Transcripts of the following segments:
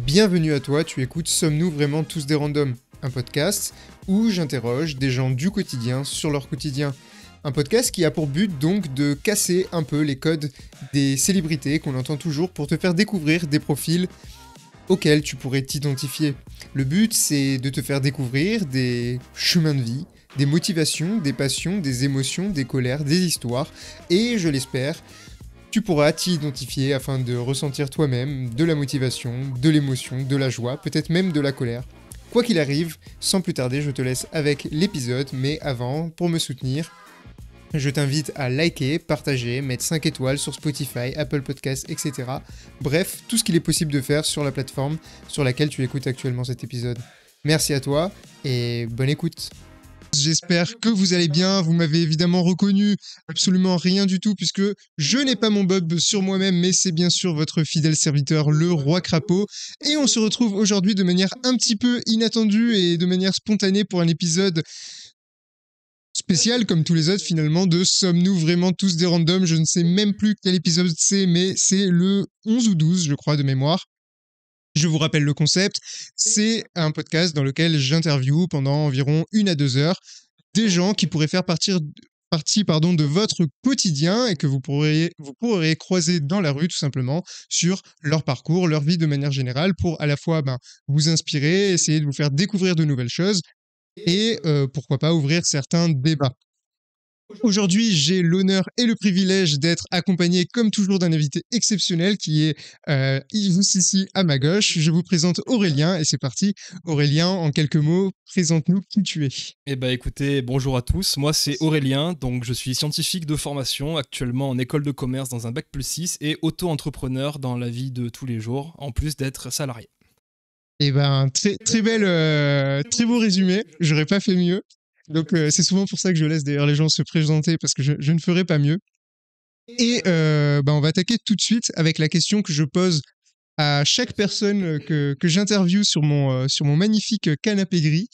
Bienvenue à toi, tu écoutes Sommes-nous vraiment tous des randoms? Un podcast où j'interroge des gens du quotidien sur leur quotidien. Un podcast qui a pour but donc de casser un peu les codes des célébrités qu'on entend toujours pour te faire découvrir des profils auxquels tu pourrais t'identifier. Le but, c'est de te faire découvrir des chemins de vie, des motivations, des passions, des émotions, des colères, des histoires, et je l'espère, tu pourras t'y identifier afin de ressentir toi-même de la motivation, de l'émotion, de la joie, peut-être même de la colère. Quoi qu'il arrive, sans plus tarder, je te laisse avec l'épisode, mais avant, pour me soutenir, je t'invite à liker, partager, mettre 5 étoiles sur Spotify, Apple Podcasts, etc. Bref, tout ce qu'il est possible de faire sur la plateforme sur laquelle tu écoutes actuellement cet épisode. Merci à toi et bonne écoute. J'espère que vous allez bien, vous m'avez évidemment reconnu, absolument rien du tout puisque je n'ai pas mon bob sur moi-même, mais c'est bien sûr votre fidèle serviteur, le Roi Crapaud. Et on se retrouve aujourd'hui de manière un petit peu inattendue et de manière spontanée pour un épisode spécial comme tous les autres finalement de Sommes-nous vraiment tous des randoms? Je ne sais même plus quel épisode c'est, mais c'est le 11 ou 12 je crois de mémoire. Je vous rappelle le concept, c'est un podcast dans lequel j'interviewe pendant environ 1 à 2 heures des gens qui pourraient faire partie de votre quotidien et que vous pourriez croiser dans la rue tout simplement sur leur parcours, leur vie de manière générale pour à la fois vous inspirer, essayer de vous faire découvrir de nouvelles choses et pourquoi pas ouvrir certains débats. Aujourd'hui, j'ai l'honneur et le privilège d'être accompagné, comme toujours, d'un invité exceptionnel qui est juste ici à ma gauche. Je vous présente Aurélien et c'est parti. Aurélien, en quelques mots, présente-nous qui tu es. Eh ben écoutez, bonjour à tous. Moi, c'est Aurélien, donc je suis scientifique de formation, actuellement en école de commerce dans un bac+6 et auto-entrepreneur dans la vie de tous les jours, en plus d'être salarié. Eh ben, très beau résumé. J'aurais pas fait mieux. Donc c'est souvent pour ça que je laisse d'ailleurs les gens se présenter parce que je ne ferai pas mieux. Et on va attaquer tout de suite avec la question que je pose à chaque personne que j'interviewe sur mon magnifique canapé gris.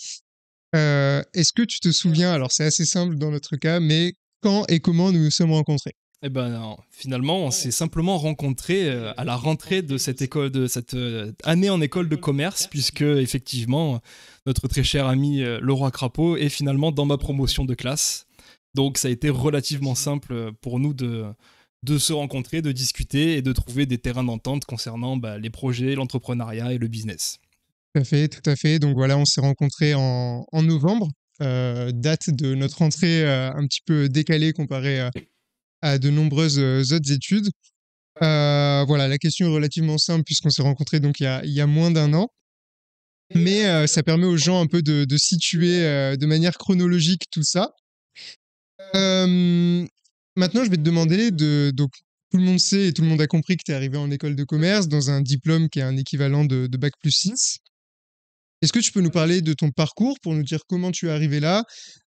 Est-ce que tu te souviens, alors c'est assez simple dans notre cas, mais quand et comment nous nous sommes rencontrés? Eh ben non, finalement, on s'est simplement rencontrés à la rentrée de cette année en école de commerce, puisque effectivement, notre très cher ami le Roi Crapaud est finalement dans ma promotion de classe. Donc ça a été relativement simple pour nous de se rencontrer, de discuter et de trouver des terrains d'entente concernant les projets, l'entrepreneuriat et le business. Tout à fait. Donc voilà, on s'est rencontrés en novembre, date de notre rentrée un petit peu décalée comparée à de nombreuses autres études. Voilà, la question est relativement simple puisqu'on s'est rencontrés donc il y a moins d'1 an. Mais ça permet aux gens un peu de situer de manière chronologique tout ça. Maintenant, je vais te demander donc tout le monde sait et tout le monde a compris que tu es arrivé en école de commerce dans un diplôme qui est un équivalent de bac+6. Est-ce que tu peux nous parler de ton parcours pour nous dire comment tu es arrivé là?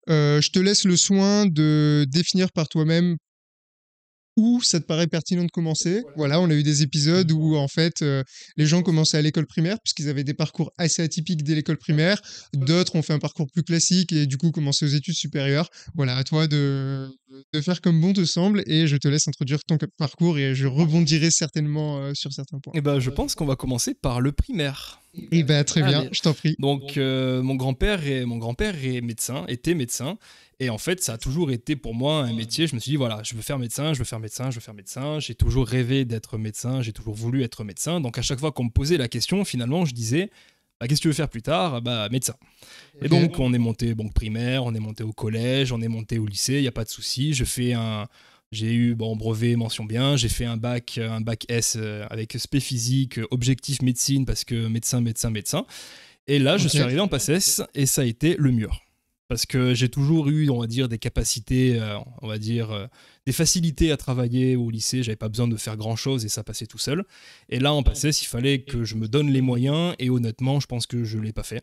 Je te laisse le soin de définir par toi-même où ça te paraît pertinent de commencer. Voilà, on a eu des épisodes où en fait les gens commençaient à l'école primaire puisqu'ils avaient des parcours assez atypiques dès l'école primaire. D'autres ont fait un parcours plus classique et du coup commencé aux études supérieures. Voilà, à toi de faire comme bon te semble et je te laisse introduire ton parcours et je rebondirai certainement sur certains points. Eh ben, je pense qu'on va commencer par le primaire. Et très bien, Allez. je t'en prie. Donc mon grand-père était médecin, et en fait ça a toujours été pour moi un métier. Je me suis dit voilà, je veux faire médecin. J'ai toujours rêvé d'être médecin, j'ai toujours voulu être médecin. Donc à chaque fois qu'on me posait la question, finalement je disais qu'est-ce que tu veux faire plus tard? Médecin. Et donc on est monté primaire, on est monté au collège, on est monté au lycée, il y a pas de souci. J'ai eu brevet, mention bien. J'ai fait un bac S avec spé physique, objectif médecine parce que médecin. Et là, je suis arrivé en PACES et ça a été le mur. Parce que j'ai toujours eu, on va dire, des capacités, des facilités à travailler au lycée. J'avais pas besoin de faire grand-chose et ça passait tout seul. Et là, en PACES, il fallait que je me donne les moyens et honnêtement, je pense que je l'ai pas fait.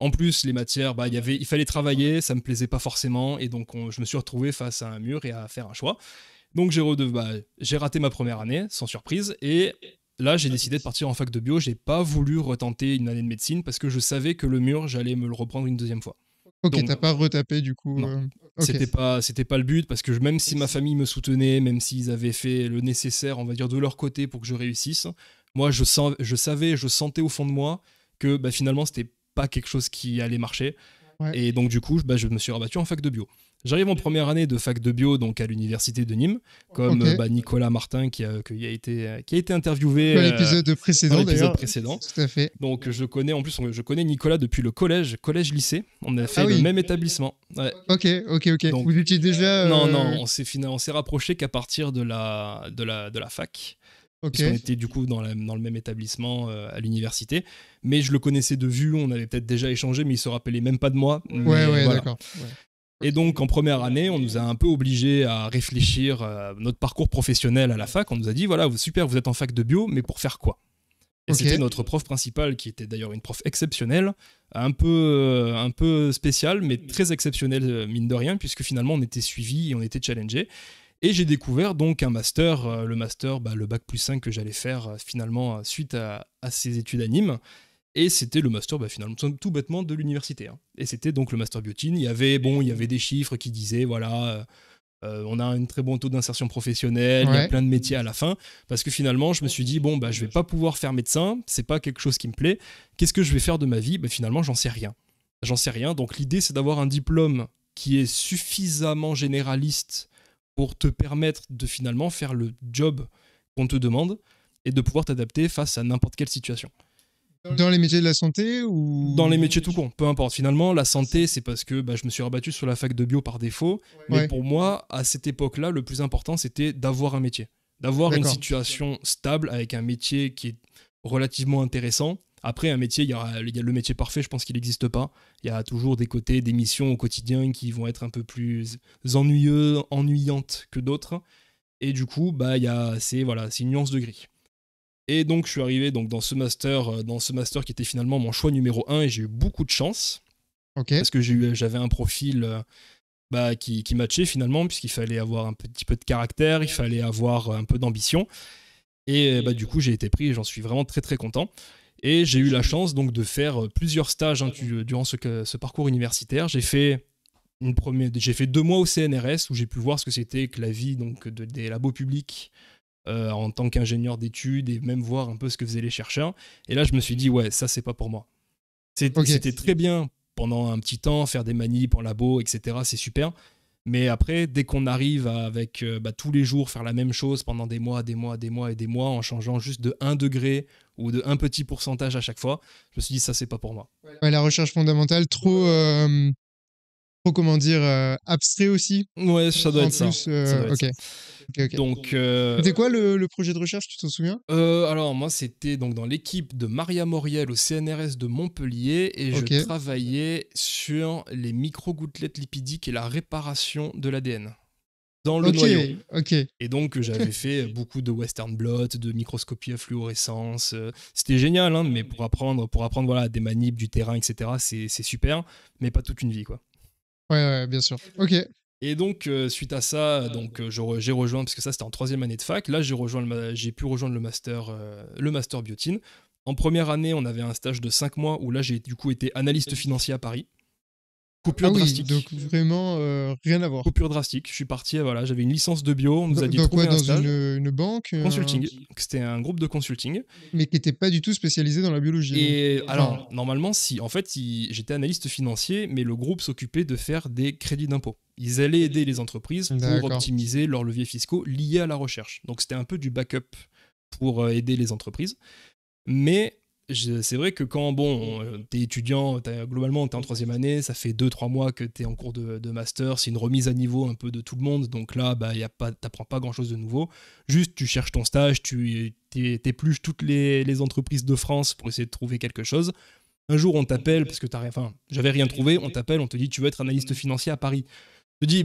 En plus, les matières, il fallait travailler, ça me plaisait pas forcément, et donc je me suis retrouvé face à un mur et à faire un choix. Donc j'ai raté ma première année, sans surprise, et là j'ai décidé de partir en fac de bio. J'ai pas voulu retenter une année de médecine parce que je savais que le mur, j'allais me le reprendre une deuxième fois. Ok, donc, t'as pas retapé du coup. Non. Okay. C'était pas le but parce que même si ma famille me soutenait, même s'ils avaient fait le nécessaire, on va dire de leur côté pour que je réussisse, moi, je savais, je sentais au fond de moi que bah, finalement, c'était pas quelque chose qui allait marcher. Ouais. Et donc, du coup, bah, je me suis rabattu en fac de bio. J'arrive en première année de fac de bio, donc à l'université de Nîmes, comme Ok. Nicolas Martin qui a été interviewé Dans l'épisode précédent, dans l'épisode d'ailleurs. précédent. Tout à fait. Donc je connais Nicolas depuis le collège-lycée. On a fait Ah le oui. même établissement. Ouais. Ok. Donc- Vous étiez déjà... Non, on s'est rapproché qu'à partir de la fac. Ok. Puisqu'on était du coup dans le même établissement à l'université. Mais je le connaissais de vue, on avait peut-être déjà échangé, mais il se rappelait même pas de moi. Ouais, Mais voilà. d'accord. Ouais. Et donc en première année, on nous a un peu obligés à réfléchir à notre parcours professionnel à la fac. On nous a dit, voilà, super, vous êtes en fac de bio, mais pour faire quoi? Et Ok. c'était notre prof principale, qui était d'ailleurs une prof exceptionnelle, un peu spéciale, mais très exceptionnelle, mine de rien, puisque finalement on était suivis et on était challengés. Et j'ai découvert donc un master, le master, le bac plus 5 que j'allais faire finalement suite à ces études à Nîmes. Et c'était le master finalement tout bêtement de l'université. Hein. Et c'était donc le master biotine. Il y avait des chiffres qui disaient, voilà... on a un très bon taux d'insertion professionnelle, il y a Ouais. plein de métiers à la fin, parce que finalement je me suis dit, bon je vais pas pouvoir faire médecin, c'est pas quelque chose qui me plaît, qu'est-ce que je vais faire de ma vie? Finalement j'en sais rien, donc l'idée c'est d'avoir un diplôme qui est suffisamment généraliste pour te permettre de finalement faire le job qu'on te demande et de pouvoir t'adapter face à n'importe quelle situation. Dans les métiers de la santé ou... Dans les métiers tout court, peu importe. Finalement, la santé, c'est parce que je me suis rabattu sur la fac de bio par défaut. Mais Ouais. pour moi, à cette époque-là, le plus important, c'était d'avoir un métier. D'avoir une D'accord. situation stable avec un métier qui est relativement intéressant. Après, un métier, il y a le métier parfait, je pense qu'il n'existe pas. Il y a toujours des côtés, des missions au quotidien qui vont être un peu plus ennuyantes que d'autres. Et du coup, c'est une nuance de gris. Et donc, je suis arrivé dans ce master qui était finalement mon choix numéro 1 et j'ai eu beaucoup de chance Ok. parce que j'avais un profil qui matchait finalement, puisqu'il fallait avoir un petit peu de caractère, il fallait avoir un peu d'ambition. Et du coup, j'ai été pris et j'en suis vraiment très très content. Et j'ai eu la chance donc de faire plusieurs stages durant ce parcours universitaire. J'ai fait 2 mois au CNRS où j'ai pu voir ce que c'était que la vie des labos publics. En tant qu'ingénieur d'études et même voir un peu ce que faisaient les chercheurs. Et là, je me suis dit, ouais, ça, c'est pas pour moi. C'était très bien pendant un petit temps, faire des manips en labo, etc. C'est super. Mais après, dès qu'on arrive avec tous les jours faire la même chose pendant des mois, en changeant juste de 1 degré ou de 1 petit pourcentage à chaque fois, je me suis dit, ça, c'est pas pour moi. Ouais, la recherche fondamentale, trop comment dire, abstrait aussi. Ouais, ça doit En être ça. plus, Ça doit être ok. ça. Ok. Donc, C'était quoi le projet de recherche, tu t'en souviens? alors moi c'était donc dans l'équipe de Maria Moriel au CNRS de Montpellier et Ok. je travaillais sur les micro-gouttelettes lipidiques et la réparation de l'ADN dans le noyau. Ok. Et donc j'avais fait beaucoup de western blot, de microscopie à fluorescence. C'était génial, hein, mais pour apprendre voilà, des manips, du terrain, etc. C'est super, mais pas toute une vie quoi. Ouais, bien sûr. Ok. Et donc, suite à ça, j'ai rejoint, parce que ça c'était en 3e année de fac, là j'ai pu rejoindre le master biotine. En première année, on avait un stage de 5 mois où là j'ai du coup été analyste financier à Paris. Coupure Ah oui, drastique. donc vraiment rien à voir. Coupure drastique. Je suis parti, voilà, j'avais une licence de bio, on nous a dit Dans trouver quoi? un Dans stage. une banque Consulting. C'était un groupe de consulting. Mais qui n'était pas du tout spécialisé dans la biologie. Et Enfin, alors, normalement, si. En fait, j'étais analyste financier, mais le groupe s'occupait de faire des crédits d'impôt. Ils allaient aider les entreprises pour D'accord. optimiser leurs leviers fiscaux liés à la recherche. Donc, c'était un peu du backup pour aider les entreprises. Mais c'est vrai que quand t'es étudiant, globalement t'es en 3e année, ça fait 2-3 mois que t'es en cours de master, c'est une remise à niveau un peu de tout le monde, donc là t'apprends pas grand chose de nouveau, juste tu cherches ton stage, tu t'épluches toutes les entreprises de France pour essayer de trouver quelque chose. Un jour on t'appelle, parce que j'avais rien trouvé, on t'appelle, on te dit tu veux être analyste financier à Paris. Je te dis,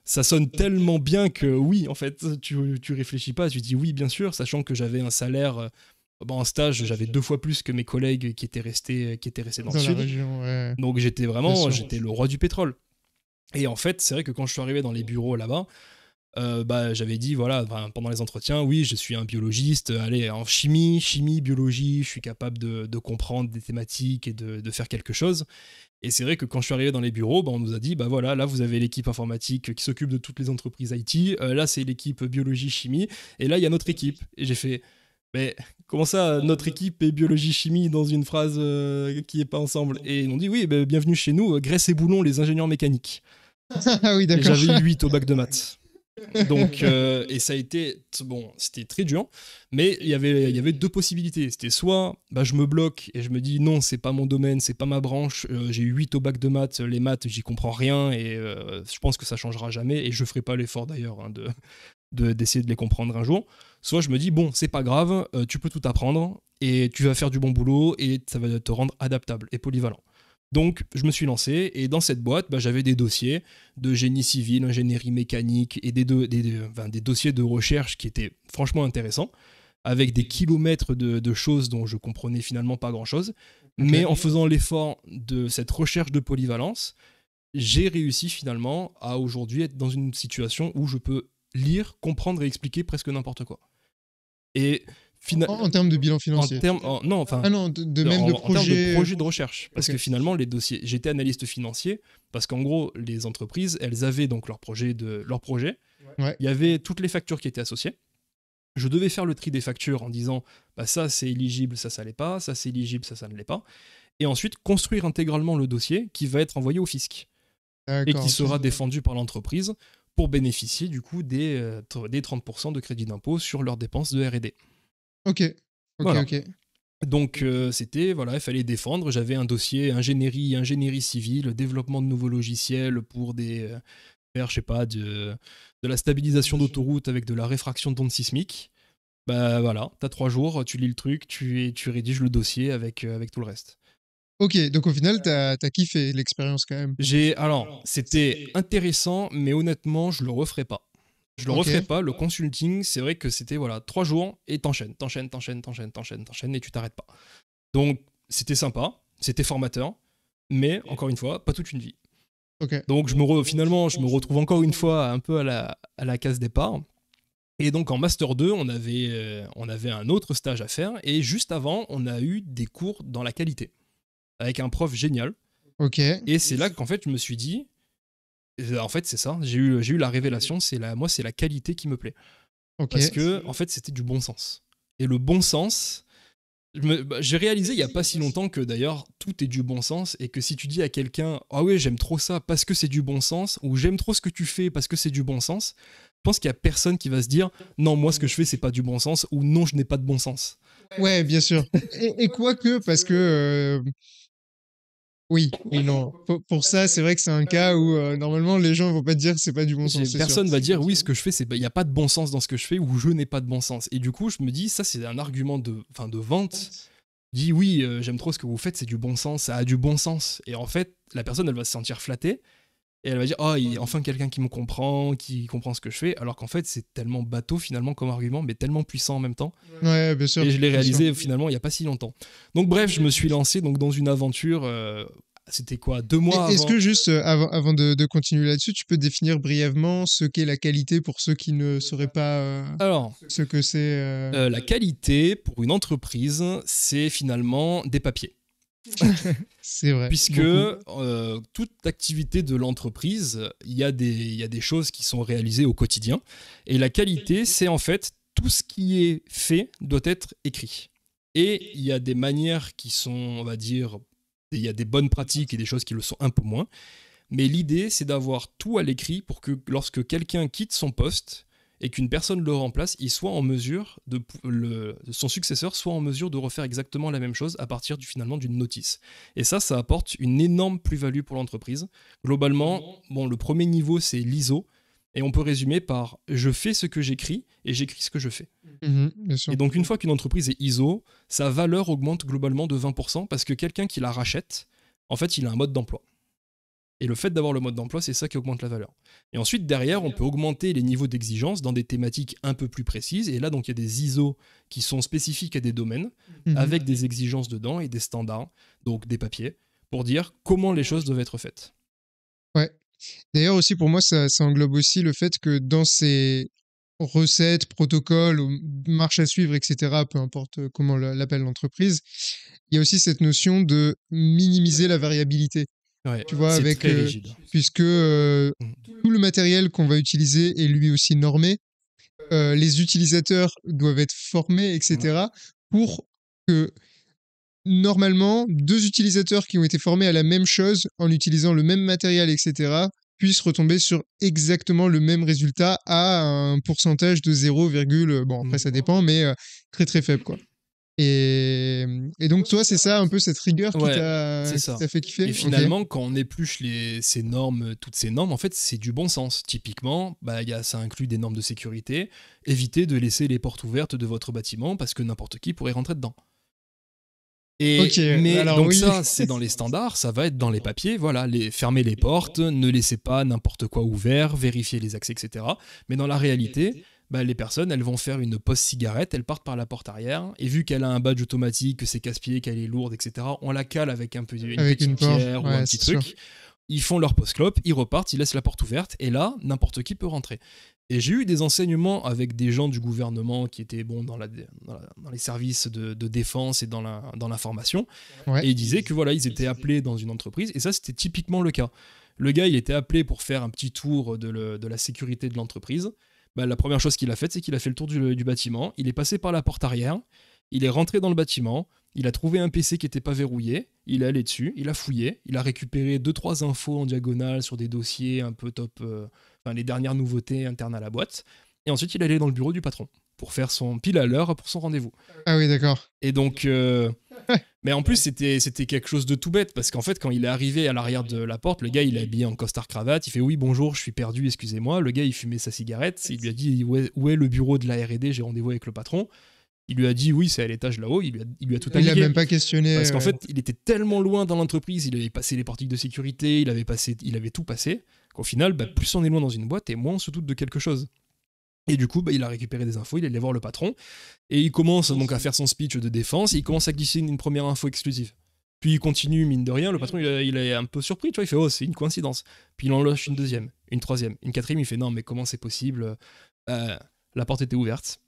ça sonne tellement bien que oui, en fait, tu réfléchis pas, tu dis oui, bien sûr, sachant que j'avais un salaire, en stage, j'avais 2 fois plus que mes collègues qui étaient restés dans le la sud. région, ouais. Donc j'étais Bien sûr. le roi du pétrole. Et en fait, c'est vrai que quand je suis arrivé dans les bureaux là-bas, j'avais dit, voilà, pendant les entretiens, oui, je suis un biologiste, allez, en chimie, biologie, je suis capable de comprendre des thématiques et de faire quelque chose. Et c'est vrai que quand je suis arrivé dans les bureaux, on nous a dit, voilà, là, vous avez l'équipe informatique qui s'occupe de toutes les entreprises IT, là, c'est l'équipe biologie-chimie, et là, il y a notre équipe. Et j'ai fait, mais comment ça, notre équipe est biologie-chimie dans une phrase qui est pas ensemble. Et ils m'ont dit, oui, bienvenue chez nous, Grèce et Boulon, les ingénieurs mécaniques. Ah oui, Et d'accord. j'avais eu 8 au bac de maths. Donc, et ça a été, bon, c'était très dur, mais il y avait deux possibilités. C'était soit je me bloque et je me dis non, c'est pas mon domaine, c'est pas ma branche, j'ai eu 8 au bac de maths, les maths, j'y comprends rien et je pense que ça changera jamais et je ferai pas l'effort d'ailleurs d'essayer de les comprendre un jour. Soit je me dis bon, c'est pas grave, tu peux tout apprendre et tu vas faire du bon boulot et ça va te rendre adaptable et polyvalent. Donc, je me suis lancé et dans cette boîte, j'avais des dossiers de génie civil, ingénierie mécanique et des dossiers de recherche qui étaient franchement intéressants, avec des kilomètres de choses dont je comprenais finalement pas grand-chose. Okay. Mais en faisant l'effort de cette recherche de polyvalence, j'ai réussi finalement à aujourd'hui être dans une situation où je peux lire, comprendre et expliquer presque n'importe quoi. Et en termes de bilan financier. En termes de projet de recherche. Parce que finalement, les dossiers, j'étais analyste financier, parce qu'en gros, les entreprises, elles avaient donc leur projet. Ouais. Il y avait toutes les factures qui étaient associées. Je devais faire le tri des factures en disant ça c'est éligible, ça l'est pas, ça c'est éligible, ça ne l'est pas. Et ensuite, construire intégralement le dossier qui va être envoyé au fisc. Et qui sera défendu par l'entreprise pour bénéficier du coup des 30% de crédit d'impôt sur leurs dépenses de R&D. Ok. Donc c'était, il fallait défendre. J'avais un dossier ingénierie civile, développement de nouveaux logiciels pour faire, je sais pas, de la stabilisation d'autoroute avec de la réfraction d'ondes sismiques. T'as 3 jours, tu lis le truc, tu rédiges le dossier avec tout le reste. Ok, donc au final, t'as kiffé l'expérience quand même. Alors, c'était intéressant, mais honnêtement, je le referai pas. Je le referai pas. Le consulting, c'est vrai que c'était 3 jours et t'enchaînes et tu t'arrêtes pas. Donc, c'était sympa, c'était formateur, mais encore une fois, pas toute une vie. Okay. Donc, finalement, je me retrouve encore une fois un peu à la case départ. Et donc, en Master 2, on avait un autre stage à faire. Et juste avant, on a eu des cours dans la qualité, avec un prof génial. Ok. Et c'est là qu'en fait, je me suis dit... En fait, c'est ça. J'ai eu la révélation. Moi, c'est la qualité qui me plaît. Okay. Parce que, en fait, c'était du bon sens. Et le bon sens, j'ai réalisé il y a pas si longtemps que d'ailleurs tout est du bon sens et que si tu dis à quelqu'un ah ouais j'aime trop ça parce que c'est du bon sens ou j'aime trop ce que tu fais parce que c'est du bon sens, je pense qu'il y a personne qui va se dire non moi ce que je fais c'est pas du bon sens ou non je n'ai pas de bon sens. Ouais, bien sûr. Et quoique parce que oui, non. Pour ça, c'est vrai que c'est un cas où normalement les gens vont pas te dire que c'est pas du bon sens. Personne va dire oui, ce que je fais, il n'y a pas de bon sens dans ce que je fais ou je n'ai pas de bon sens. Et du coup, je me dis, ça c'est un argument de vente. Je dis oui, j'aime trop ce que vous faites, c'est du bon sens, ça a du bon sens. Et en fait, la personne, elle va se sentir flattée et elle va dire il y a enfin quelqu'un qui me comprend, qui comprend ce que je fais. Alors qu'en fait, c'est tellement bateau finalement comme argument, mais tellement puissant en même temps. Ouais, bien sûr. Et je l'ai réalisé finalement il n'y a pas si longtemps. Donc bref, je me suis lancé dans une aventure. C'était quoi, 2 mois avant. Est-ce que juste avant de continuer là-dessus, tu peux définir brièvement ce qu'est la qualité pour ceux qui ne sauraient pas ce que c'est La qualité pour une entreprise, c'est finalement des papiers. C'est vrai. Puisque toute activité de l'entreprise, il y a des choses qui sont réalisées au quotidien. Et la qualité, c'est en fait tout ce qui est fait doit être écrit. Et il y a des manières qui sont, on va dire, il y a des bonnes pratiques et des choses qui le sont un peu moins. Mais l'idée, c'est d'avoir tout à l'écrit pour que lorsque quelqu'un quitte son poste et qu'une personne le remplace, il soit en mesure son successeur soit en mesure de refaire exactement la même chose à partir finalement d'une notice. Et ça apporte une énorme plus-value pour l'entreprise. Globalement, le premier niveau, c'est l'ISO. Et on peut résumer par « je fais ce que j'écris et j'écris ce que je fais ». Bien sûr. Et donc, une fois qu'une entreprise est ISO, sa valeur augmente globalement de 20% parce que quelqu'un qui la rachète, en fait, il a un mode d'emploi. Et le fait d'avoir le mode d'emploi, c'est ça qui augmente la valeur. Et ensuite, derrière, on peut augmenter les niveaux d'exigence dans des thématiques un peu plus précises. Et là, donc, il y a des ISO qui sont spécifiques à des domaines, avec des exigences dedans et des standards, donc des papiers, pour dire comment les choses doivent être faites. Ouais. D'ailleurs, aussi, pour moi, ça englobe aussi le fait que dans ces recettes, protocoles, marches à suivre, etc., peu importe comment l'appelle l'entreprise, il y a aussi cette notion de minimiser la variabilité. Ouais, tu vois, avec très rigide. Puisque tout le matériel qu'on va utiliser est lui aussi normé, les utilisateurs doivent être formés, etc., pour que normalement, deux utilisateurs qui ont été formés à la même chose en utilisant le même matériel, etc., puissent retomber sur exactement le même résultat à un pourcentage de 0, bon après ça dépend, mais très très faible quoi. Et donc toi c'est ça un peu cette rigueur qui Ouais, c'est qui ça. t'a fait kiffer. Et Ok. finalement, quand on épluche ces normes, toutes ces normes, en fait, c'est du bon sens. Typiquement, ça inclut des normes de sécurité. Évitez de laisser les portes ouvertes de votre bâtiment parce que n'importe qui pourrait rentrer dedans. Ok, Mais alors donc oui. ça, c'est dans les standards, ça va être dans les papiers, voilà, fermer les portes, ne laissez pas n'importe quoi ouvert, vérifier les accès, etc. Mais dans la réalité, les personnes, elles vont faire une pause cigarette, elles partent par la porte arrière, et vu qu'elle a un badge automatique, que c'est casse-pied, qu'elle est lourde, etc., on la cale avec une Avec petite une porte, pierre ou un ouais, petit c'est sûr. truc. Ils font leur pause clope, ils repartent, ils laissent la porte ouverte, et là, n'importe qui peut rentrer. Et j'ai eu des enseignements avec des gens du gouvernement qui étaient dans les services de défense et dans l'information. Ouais. Et ils disaient que voilà, ils étaient appelés dans une entreprise, et ça, c'était typiquement le cas. Le gars, il était appelé pour faire un petit tour de la sécurité de l'entreprise. La première chose qu'il a faite, c'est qu'il a fait le tour du bâtiment. Il est passé par la porte arrière. Il est rentré dans le bâtiment. Il a trouvé un PC qui n'était pas verrouillé. Il est allé dessus. Il a fouillé. Il a récupéré 2-3 infos en diagonale sur des dossiers un peu top, les dernières nouveautés internes à la boîte. Et ensuite, il est allé dans le bureau du patron pour faire son pile à l'heure pour son rendez-vous. Ah oui, d'accord. Et donc, mais en plus, c'était quelque chose de tout bête, parce qu'en fait, quand il est arrivé à l'arrière de la porte, le gars, il est habillé en costard-cravate, il fait « Oui, bonjour, je suis perdu, excusez-moi ». Le gars, il fumait sa cigarette, il lui a dit « Où est le bureau de la R&D, j'ai rendez-vous avec le patron ». Il lui a dit « Oui, c'est à l'étage là-haut », il lui a tout Il a indiqué. même pas questionné. Parce qu'en fait, il était tellement loin dans l'entreprise, il avait passé les portiques de sécurité, il avait tout passé, qu'au final, plus on est loin dans une boîte, et moins on se doute de quelque chose. Et du coup, il a récupéré des infos, il est allé voir le patron, et il commence donc à faire son speech de défense, et il commence à glisser une première info exclusive. Puis il continue, mine de rien, le patron il est un peu surpris, tu vois, il fait « Oh, c'est une coïncidence ». Puis il en lâche une deuxième, une troisième, une quatrième, il fait « Non, mais comment c'est possible ?» La porte était ouverte,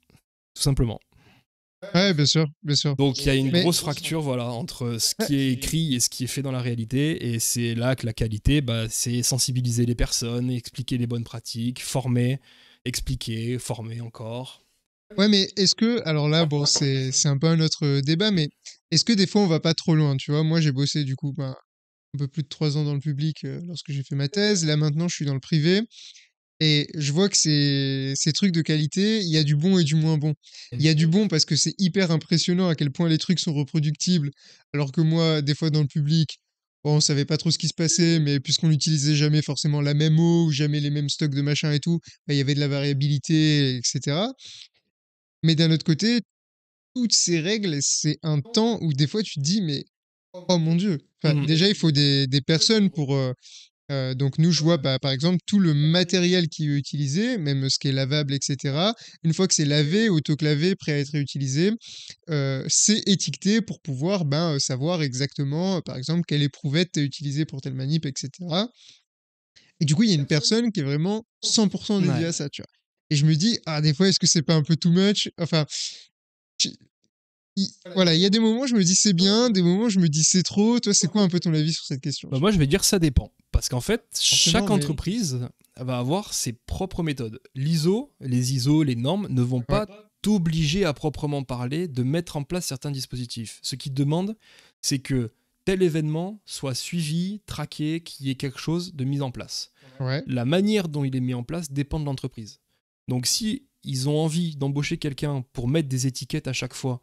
tout simplement. Ouais, bien sûr, bien sûr. Donc il y a une grosse fracture, voilà, entre ce qui est écrit et ce qui est fait dans la réalité, et c'est là que la qualité, c'est sensibiliser les personnes, expliquer les bonnes pratiques, former, expliquer, former encore. Ouais, mais est-ce que, alors là, bon, c'est un peu un autre débat, mais est-ce que des fois on va pas trop loin, tu vois? Moi, j'ai bossé du coup un peu plus de 3 ans dans le public lorsque j'ai fait ma thèse. Là, maintenant, je suis dans le privé. Et je vois que ces trucs de qualité, il y a du bon et du moins bon. Il y a du bon parce que c'est hyper impressionnant à quel point les trucs sont reproductibles, alors que moi, des fois dans le public, bon, on savait pas trop ce qui se passait, mais puisqu'on n'utilisait jamais forcément la même eau ou jamais les mêmes stocks de machin et tout, il y avait de la variabilité, etc. Mais d'un autre côté, toutes ces règles, c'est un temps où des fois tu te dis, mais oh mon Dieu. Enfin, déjà, il faut des personnes pour, donc nous, je vois par exemple tout le matériel qui est utilisé, même ce qui est lavable, etc. Une fois que c'est lavé, autoclavé, prêt à être réutilisé, c'est étiqueté pour pouvoir savoir exactement, par exemple, quelle éprouvette tu as utilisée pour telle manip, etc. Et du coup, il y a une personne qui est vraiment 100% dédiée à ça, tu vois. Et je me dis, ah, des fois, est-ce que c'est pas un peu too much? Enfin, voilà, il y a des moments où je me dis c'est bien, des moments où je me dis c'est trop. Toi, c'est quoi un peu ton avis sur cette question? Moi, je vais dire ça dépend. Parce qu'en fait, chaque mais- entreprise va avoir ses propres méthodes. Les ISO, les normes ne vont pas t'obliger à proprement parler de mettre en place certains dispositifs. Ce qu'ils demandent, c'est que tel événement soit suivi, traqué, qu'il y ait quelque chose de mis en place. Ouais. La manière dont il est mis en place dépend de l'entreprise. Donc si ils ont envie d'embaucher quelqu'un pour mettre des étiquettes à chaque fois,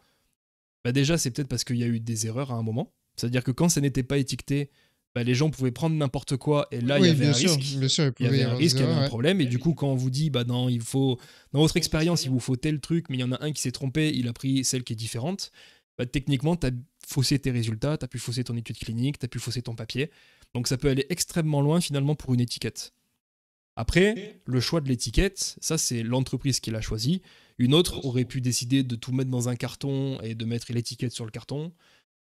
déjà c'est peut-être parce qu'il y a eu des erreurs à un moment. C'est-à-dire que quand ça n'était pas étiqueté, les gens pouvaient prendre n'importe quoi, et là il y avait un risque. Bien sûr, Il y avait un risque, il y avait un ouais. problème, et du coup quand on vous dit non, il faut, dans votre expérience il vous faut tel truc, mais il y en a un qui s'est trompé, il a pris celle qui est différente, techniquement tu as faussé tes résultats, tu as pu fausser ton étude clinique, tu as pu fausser ton papier. Donc ça peut aller extrêmement loin finalement pour une étiquette. Après, le choix de l'étiquette, ça c'est l'entreprise qui l'a choisi. Une autre aurait pu décider de tout mettre dans un carton et de mettre l'étiquette sur le carton.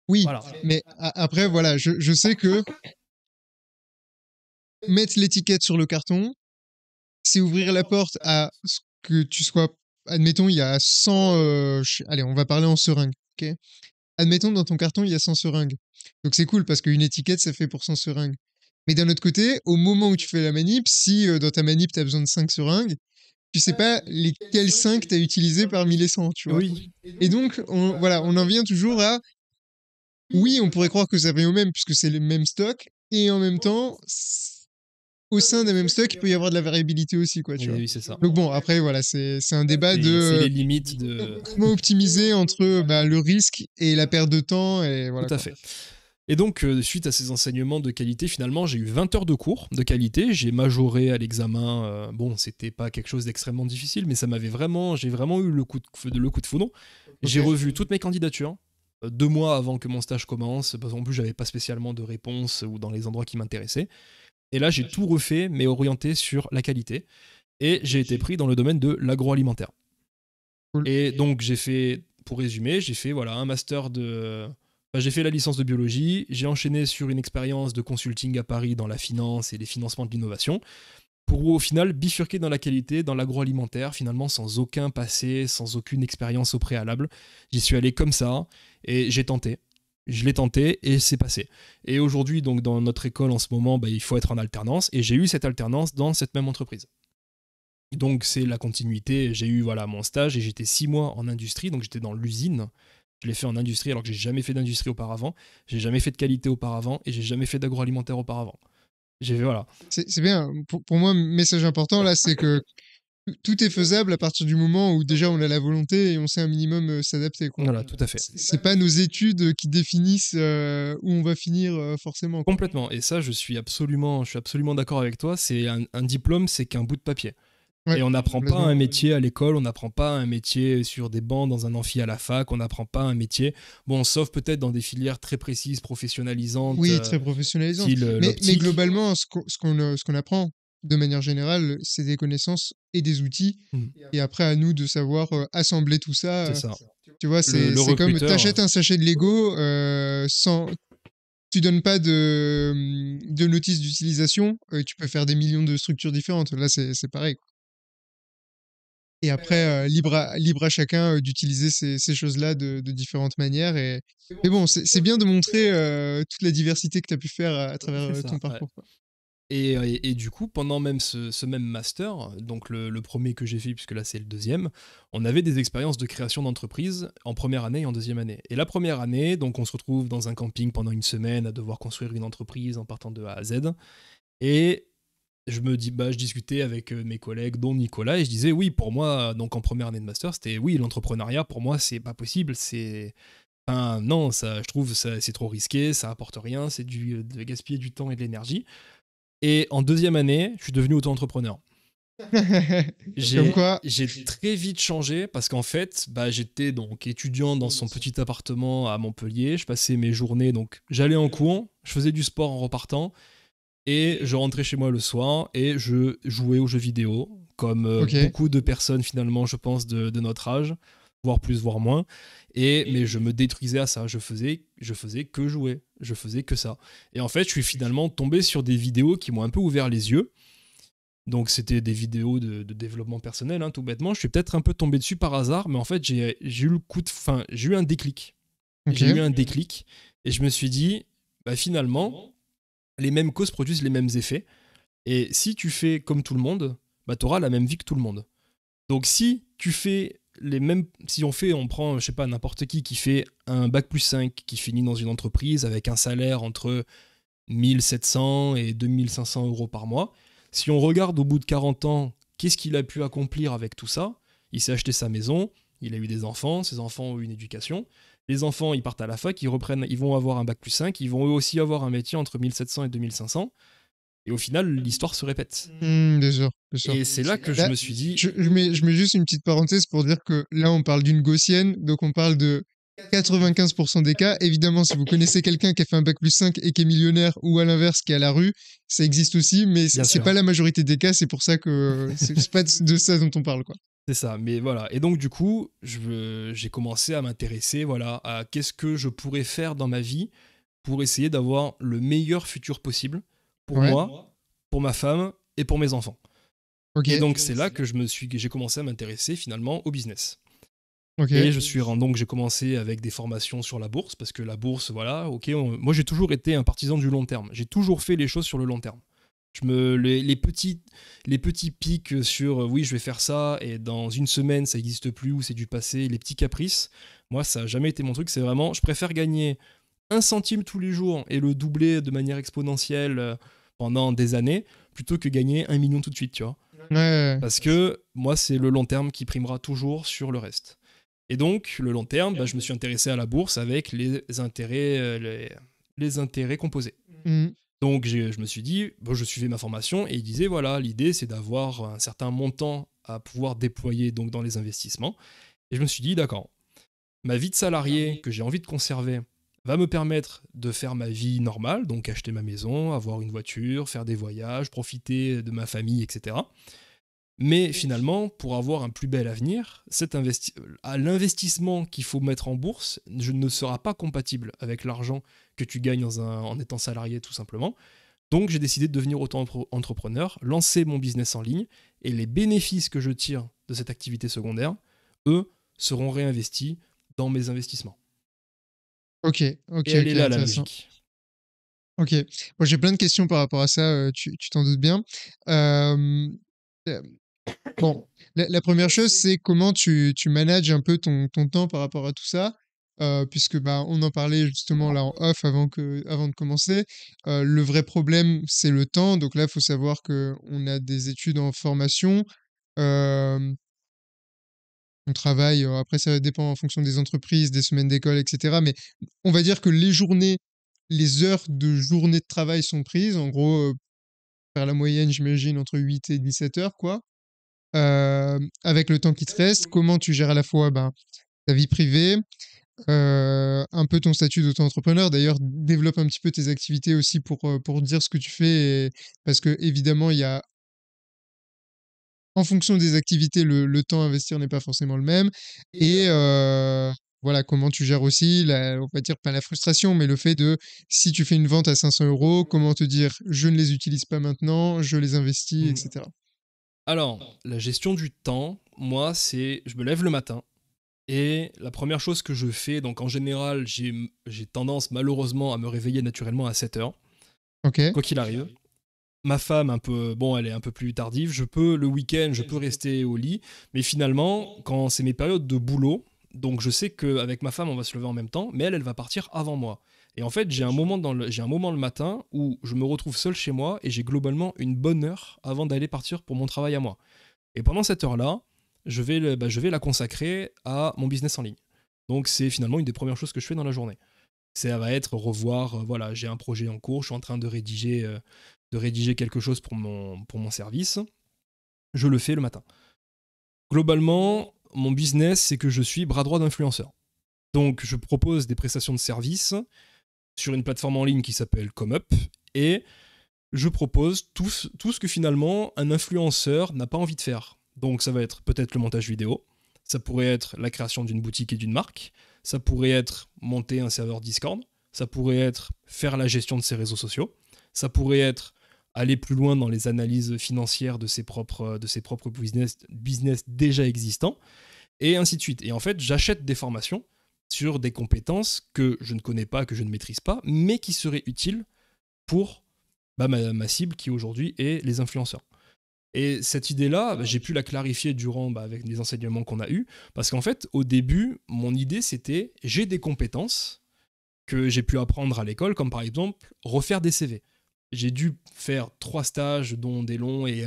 Oui, voilà. Mais après, voilà, je sais que mettre l'étiquette sur le carton, c'est ouvrir la porte à ce que tu sois. Admettons, il y a 100. Allez, on va parler en seringues, ok? Admettons, dans ton carton, il y a 100 seringues. Donc c'est cool parce qu'une étiquette, ça fait pour 100 seringues. Mais d'un autre côté, au moment où tu fais la manip, si dans ta manip, tu as besoin de 5 seringues, tu sais pas lesquels 5 t'as utilisé parmi les 100, tu vois. Oui, Et donc, voilà, on en vient toujours à, oui, on pourrait croire que ça revient au même puisque c'est le même stock, et en même temps, au sein d'un même stock, il peut y avoir de la variabilité aussi, quoi, tu vois. oui, c'est ça. Donc bon, après, voilà, c'est un débat de C'est les limites de... comment optimiser entre le risque et la perte de temps, et voilà, Tout à quoi. fait. Et donc, suite à ces enseignements de qualité, finalement, j'ai eu 20 heures de cours de qualité. J'ai majoré à l'examen. Bon, c'était pas quelque chose d'extrêmement difficile, mais j'ai vraiment eu le coup de foudre. J'ai Ok. revu toutes mes candidatures 2 mois avant que mon stage commence, parce qu'en plus, j'avais pas spécialement de réponse ou dans les endroits qui m'intéressaient. Et là, j'ai tout refait, mais orienté sur la qualité. Et j'ai été pris dans le domaine de l'agroalimentaire. Cool. Et donc, pour résumer, j'ai fait voilà, un master de. Enfin, j'ai fait la licence de biologie, j'ai enchaîné sur une expérience de consulting à Paris dans la finance et les financements de l'innovation, pour au final bifurquer dans la qualité, dans l'agroalimentaire, finalement sans aucun passé, sans aucune expérience au préalable. J'y suis allé comme ça et j'ai tenté. Je l'ai tenté et c'est passé. Et aujourd'hui, donc dans notre école en ce moment, il faut être en alternance et j'ai eu cette alternance dans cette même entreprise. Donc c'est la continuité. J'ai eu voilà mon stage et j'étais 6 mois en industrie, donc j'étais dans l'usine. Je l'ai fait en industrie alors que j'ai jamais fait d'industrie auparavant, j'ai jamais fait de qualité auparavant et j'ai jamais fait d'agroalimentaire auparavant. Voilà. C'est bien. Pour moi, message important là, c'est que tout est faisable à partir du moment où déjà on a la volonté et on sait un minimum s'adapter, quoi. Voilà, tout à fait. C'est pas nos études qui définissent où on va finir forcément, quoi. Complètement. Et ça, je suis absolument d'accord avec toi. C'est un diplôme, c'est qu'un bout de papier. Ouais, Et on n'apprend pas complètement. un métier à l'école, on n'apprend pas un métier sur des bancs dans un amphi à la fac, on n'apprend pas un métier, bon, sauf peut-être dans des filières très précises, professionnalisantes, Oui, très professionnalisante. style Mais l'optique. globalement, ce qu'on apprend de manière générale, c'est des connaissances et des outils. Mm. Et après, à nous de savoir assembler tout ça. C'est ça. Tu vois, Le c'est comme recruteur, t'achètes un sachet de Lego sans. Tu donnes pas de notice d'utilisation, tu peux faire des millions de structures différentes. Là, c'est pareil, quoi. Et après, libre à chacun d'utiliser ces choses-là de différentes manières. Mais bon, c'est bien de montrer toute la diversité que tu as pu faire à travers c'est ton ça, ouais. parcours, quoi. Et du coup, pendant même ce même master, donc le premier que j'ai fait, puisque là c'est le deuxième, on avait des expériences de création d'entreprise en première année et en deuxième année. Et la première année, donc on se retrouve dans un camping pendant une semaine à devoir construire une entreprise en partant de A à Z. Et je discutais avec mes collègues, dont Nicolas, et je disais oui, pour moi, donc en première année de master, c'était oui, l'entrepreneuriat, pour moi, c'est pas possible, Enfin, non, ça, je trouve ça c'est trop risqué, ça apporte rien, c'est de gaspiller du temps et de l'énergie. Et en deuxième année, je suis devenu auto-entrepreneur. Comme quoi, J'ai très vite changé parce qu'en fait, j'étais donc étudiant dans son petit appartement à Montpellier. Je passais mes journées, donc j'allais en cours, je faisais du sport en repartant et je rentrais chez moi le soir et je jouais aux jeux vidéo, comme ok. beaucoup de personnes finalement, je pense, de notre âge, voire plus, voire moins. Mais je me détruisais à ça. Je faisais que jouer. Je faisais que ça. Et en fait, je suis finalement tombé sur des vidéos qui m'ont un peu ouvert les yeux. Donc, c'était des vidéos de développement personnel, hein, tout bêtement. Je suis peut-être un peu tombé dessus par hasard, mais en fait, j'ai eu j'ai eu un déclic. Ok. J'ai eu un déclic et je me suis dit, finalement, les mêmes causes produisent les mêmes effets. Et si tu fais comme tout le monde, tu auras la même vie que tout le monde. Donc si tu fais les mêmes, si on prend, je sais pas, n'importe qui fait un bac+5, qui finit dans une entreprise avec un salaire entre 1700 et 2500 euros par mois, si on regarde au bout de 40 ans, qu'est-ce qu'il a pu accomplir avec tout ça? Il s'est acheté sa maison, il a eu des enfants, ses enfants ont eu une éducation, les enfants ils partent à la fac, ils vont avoir un bac+5, ils vont eux aussi avoir un métier entre 1700 et 2500, et au final l'histoire se répète. Bien sûr, bien sûr. Et c'est là que je Là, me suis dit, je mets juste une petite parenthèse pour dire que là, on parle d'une gaussienne, donc on parle de 95% des cas. Évidemment, si vous connaissez quelqu'un qui a fait un bac+5 et qui est millionnaire, ou à l'inverse, qui est à la rue, ça existe aussi, mais bien c'est sûr, pas la majorité des cas, c'est pour ça que c'est pas de ça dont on parle, quoi. c'est ça, mais voilà. Et donc du coup, j'ai commencé à m'intéresser, voilà, à qu'est-ce que je pourrais faire dans ma vie pour essayer d'avoir le meilleur futur possible pour Ouais, moi, pour ma femme et pour mes enfants. ok, Et donc c'est là que j'ai commencé à m'intéresser finalement au business. ok. Et donc j'ai commencé avec des formations sur la bourse parce que la bourse, voilà, ok, moi j'ai toujours été un partisan du long terme. J'ai toujours fait les choses sur le long terme. Les petits pics sur oui, je vais faire ça et dans une semaine ça n'existe plus ou c'est du passé, les petits caprices, moi ça n'a jamais été mon truc. C'est vraiment, je préfère gagner 1 centime tous les jours et le doubler de manière exponentielle pendant des années plutôt que gagner 1 million tout de suite, tu vois. Ouais. Parce que moi, c'est le long terme qui primera toujours sur le reste. Et donc, le long terme, je me suis intéressé à la bourse avec les intérêts composés. Mhm. Donc, je me suis dit, je suivais ma formation et il disait, voilà, l'idée, c'est d'avoir un certain montant à pouvoir déployer donc, dans les investissements. Et je me suis dit, d'accord, ma vie de salarié que j'ai envie de conserver va me permettre de faire ma vie normale, donc acheter ma maison, avoir une voiture, faire des voyages, profiter de ma famille, etc. Mais finalement, pour avoir un plus bel avenir, l'investissement qu'il faut mettre en bourse ne sera pas compatible avec l'argent que tu gagnes en étant salarié, tout simplement. Donc j'ai décidé de devenir auto-entrepreneur, lancer mon business en ligne, et les bénéfices que je tire de cette activité secondaire, eux, seront réinvestis dans mes investissements. Ok, Et elle est là, la intéressant. logique. Ok. Moi, j'ai plein de questions par rapport à ça, tu t'en doutes bien. Euh, euh, bon, la première chose, c'est comment tu manages un peu ton temps par rapport à tout ça, puisque bah, on en parlait justement là en off avant de commencer. Le vrai problème, c'est le temps. Donc là, il faut savoir que on a des études en formation. euh, on travaille, après ça dépend en fonction des entreprises, des semaines d'école, etc. Mais on va dire que les heures de journée de travail sont prises. En gros, faire la moyenne, j'imagine, entre 8 et 17 heures, quoi. Avec le temps qui te reste, comment tu gères à la fois ben, ta vie privée, un peu ton statut d'auto-entrepreneur. D'ailleurs, développe un petit peu tes activités aussi pour dire ce que tu fais. Parce que, évidemment, il y a en fonction des activités, le temps à investir n'est pas forcément le même. Et voilà, comment tu gères aussi, on va dire pas la frustration, mais le fait de, si tu fais une vente à 500 euros, comment te dire, je ne les utilise pas maintenant, je les investis, etc. Alors, la gestion du temps, moi, c'est je me lève le matin et la première chose que je fais, donc en général, j'ai tendance malheureusement à me réveiller naturellement à 7 heures, Ok. quoi qu'il arrive. Ma femme, elle est un peu plus tardive. Le week-end, je peux rester au lit. Mais finalement, quand c'est mes périodes de boulot, donc je sais qu'avec ma femme, on va se lever en même temps, mais elle va partir avant moi. Et en fait, j'ai un moment le matin où je me retrouve seul chez moi et j'ai globalement une bonne heure avant d'aller partir pour mon travail à moi. Et pendant cette heure-là, je vais la consacrer à mon business en ligne. Donc c'est finalement une des premières choses que je fais dans la journée. Ça va être revoir, voilà, j'ai un projet en cours, je suis en train de rédiger quelque chose pour mon service. Je le fais le matin. Globalement, mon business, c'est que je suis bras droit d'influenceur. Donc je propose des prestations de services sur une plateforme en ligne qui s'appelle ComeUp et je propose tout ce que finalement un influenceur n'a pas envie de faire. Donc ça va être peut-être le montage vidéo, ça pourrait être la création d'une boutique et d'une marque, ça pourrait être monter un serveur Discord, ça pourrait être faire la gestion de ses réseaux sociaux, ça pourrait être aller plus loin dans les analyses financières de ses propres business déjà existants, et ainsi de suite. Et en fait, j'achète des formations sur des compétences que je ne connais pas, que je ne maîtrise pas, mais qui seraient utiles pour ma cible qui aujourd'hui est les influenceurs. Et cette idée-là, j'ai pu la clarifier durant avec les enseignements qu'on a eus, parce qu'en fait, au début, mon idée, c'était, j'ai des compétences que j'ai pu apprendre à l'école, comme par exemple refaire des CV. J'ai dû faire 3 stages, dont des longs, et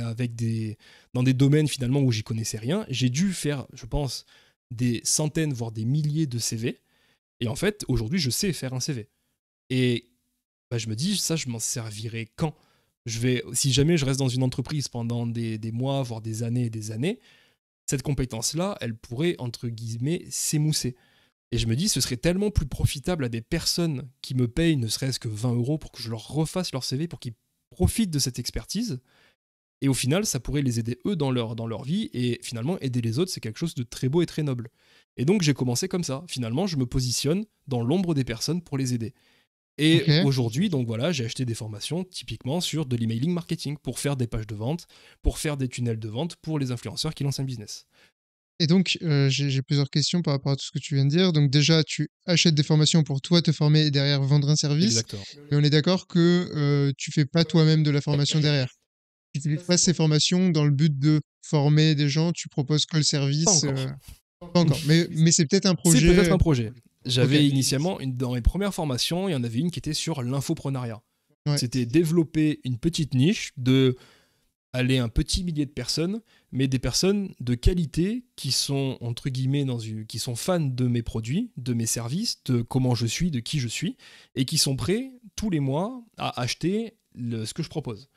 dans des domaines finalement où j'y connaissais rien. J'ai dû faire, je pense, des centaines, voire des milliers de CV. Et en fait, aujourd'hui, je sais faire un CV. Et je me dis, ça, je m'en servirai quand si jamais je reste dans une entreprise pendant des mois, voire des années et des années, cette compétence-là, elle pourrait, entre guillemets, s'émousser. Et je me dis, ce serait tellement plus profitable à des personnes qui me payent ne serait-ce que 20 euros pour que je leur refasse leur CV, pour qu'ils profitent de cette expertise. Et au final, ça pourrait les aider eux dans leur vie. Et finalement, aider les autres, c'est quelque chose de très beau et très noble. Et donc, j'ai commencé comme ça. Finalement, je me positionne dans l'ombre des personnes pour les aider. Et Ok. aujourd'hui, donc voilà, j'ai acheté des formations typiquement sur de l'emailing marketing pour faire des pages de vente, pour faire des tunnels de vente pour les influenceurs qui lancent un business. Et donc, j'ai plusieurs questions par rapport à tout ce que tu viens de dire. Donc déjà, tu achètes des formations pour toi te former et derrière vendre un service. Exactement. Et on est d'accord que tu fais pas toi-même de la formation derrière. Tu n'utilises pas ces formations dans le but de former des gens, tu proposes que le Pas service. encore. Pas encore. Mais c'est peut-être un C'est peut-être projet. un projet. Ok. J'avais initialement, dans mes premières formations, il y en avait une qui était sur l'infoprenariat. Ouais. C'était développer une petite niche de aller un petit millier de personnes, mais des personnes de qualité qui sont, entre guillemets, qui sont fans de mes produits, de mes services, de comment je suis, de qui je suis, et qui sont prêts tous les mois à acheter ce que je propose.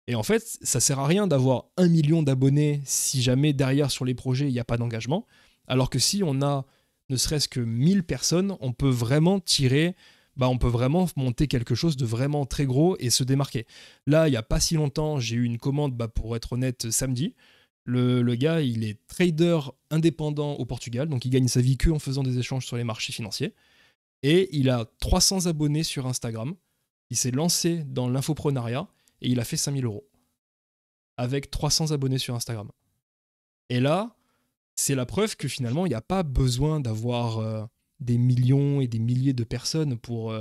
Et en fait, ça sert à rien d'avoir 1 million d'abonnés si jamais derrière sur les projets, il n'y a pas d'engagement. Alors que si on a ne serait-ce que 1000 personnes, on peut vraiment on peut vraiment monter quelque chose de vraiment très gros et se démarquer. Là, il n'y a pas si longtemps, j'ai eu une commande, pour être honnête, samedi. Le gars, il est trader indépendant au Portugal, donc il gagne sa vie que en faisant des échanges sur les marchés financiers. Et il a 300 abonnés sur Instagram. Il s'est lancé dans l'infoprenariat et il a fait 5 000 € avec 300 abonnés sur Instagram. Et là, c'est la preuve que finalement, il n'y a pas besoin d'avoir des millions et des milliers de personnes pour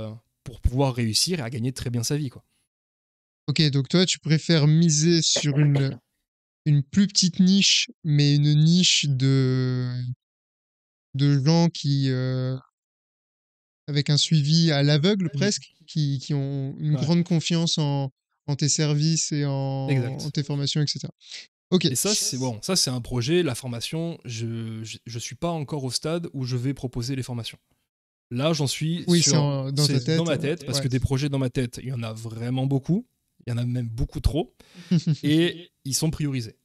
pouvoir réussir et à gagner très bien sa vie, quoi. Ok, donc toi, tu préfères miser sur une plus petite niche, mais une niche de gens qui, avec un suivi à l'aveugle presque, qui ont une Ouais, grande confiance en tes services et en exact. tes formations, etc. Ok. Et ça, c'est bon, ça c'est un projet, la formation, je suis pas encore au stade où je vais proposer les formations. Là, j'en suis Oui, dans ta c'est dans tête. ma tête, parce Ouais. que des projets dans ma tête, il y en a vraiment beaucoup, il y en a même beaucoup trop, et ils sont priorisés.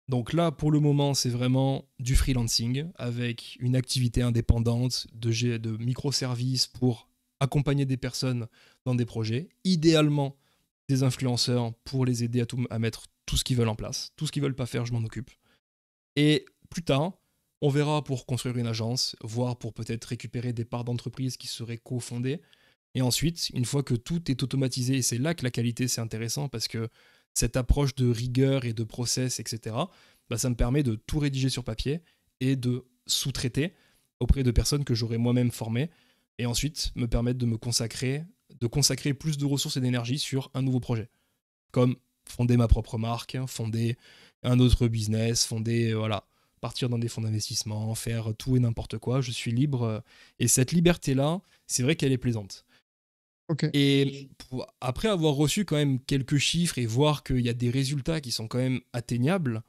Donc là, pour le moment, c'est vraiment du freelancing avec une activité indépendante de microservices pour accompagner des personnes dans des projets. Idéalement, des influenceurs pour les aider à mettre tout ce qu'ils veulent en place. Tout ce qu'ils veulent pas faire, je m'en occupe. Et plus tard, on verra pour construire une agence, voire pour peut-être récupérer des parts d'entreprise qui seraient cofondées. Et ensuite, une fois que tout est automatisé, et c'est là que la qualité c'est intéressant parce que cette approche de rigueur et de process, etc., ça me permet de tout rédiger sur papier et de sous-traiter auprès de personnes que j'aurais moi-même formées et ensuite me permettre de consacrer plus de ressources et d'énergie sur un nouveau projet. Comme fonder ma propre marque, fonder un autre business, voilà, partir dans des fonds d'investissement, faire tout et n'importe quoi. Je suis libre. Et cette liberté-là, c'est vrai qu'elle est plaisante. Ok. Et après avoir reçu quand même quelques chiffres et voir qu'il y a des résultats qui sont quand même atteignables,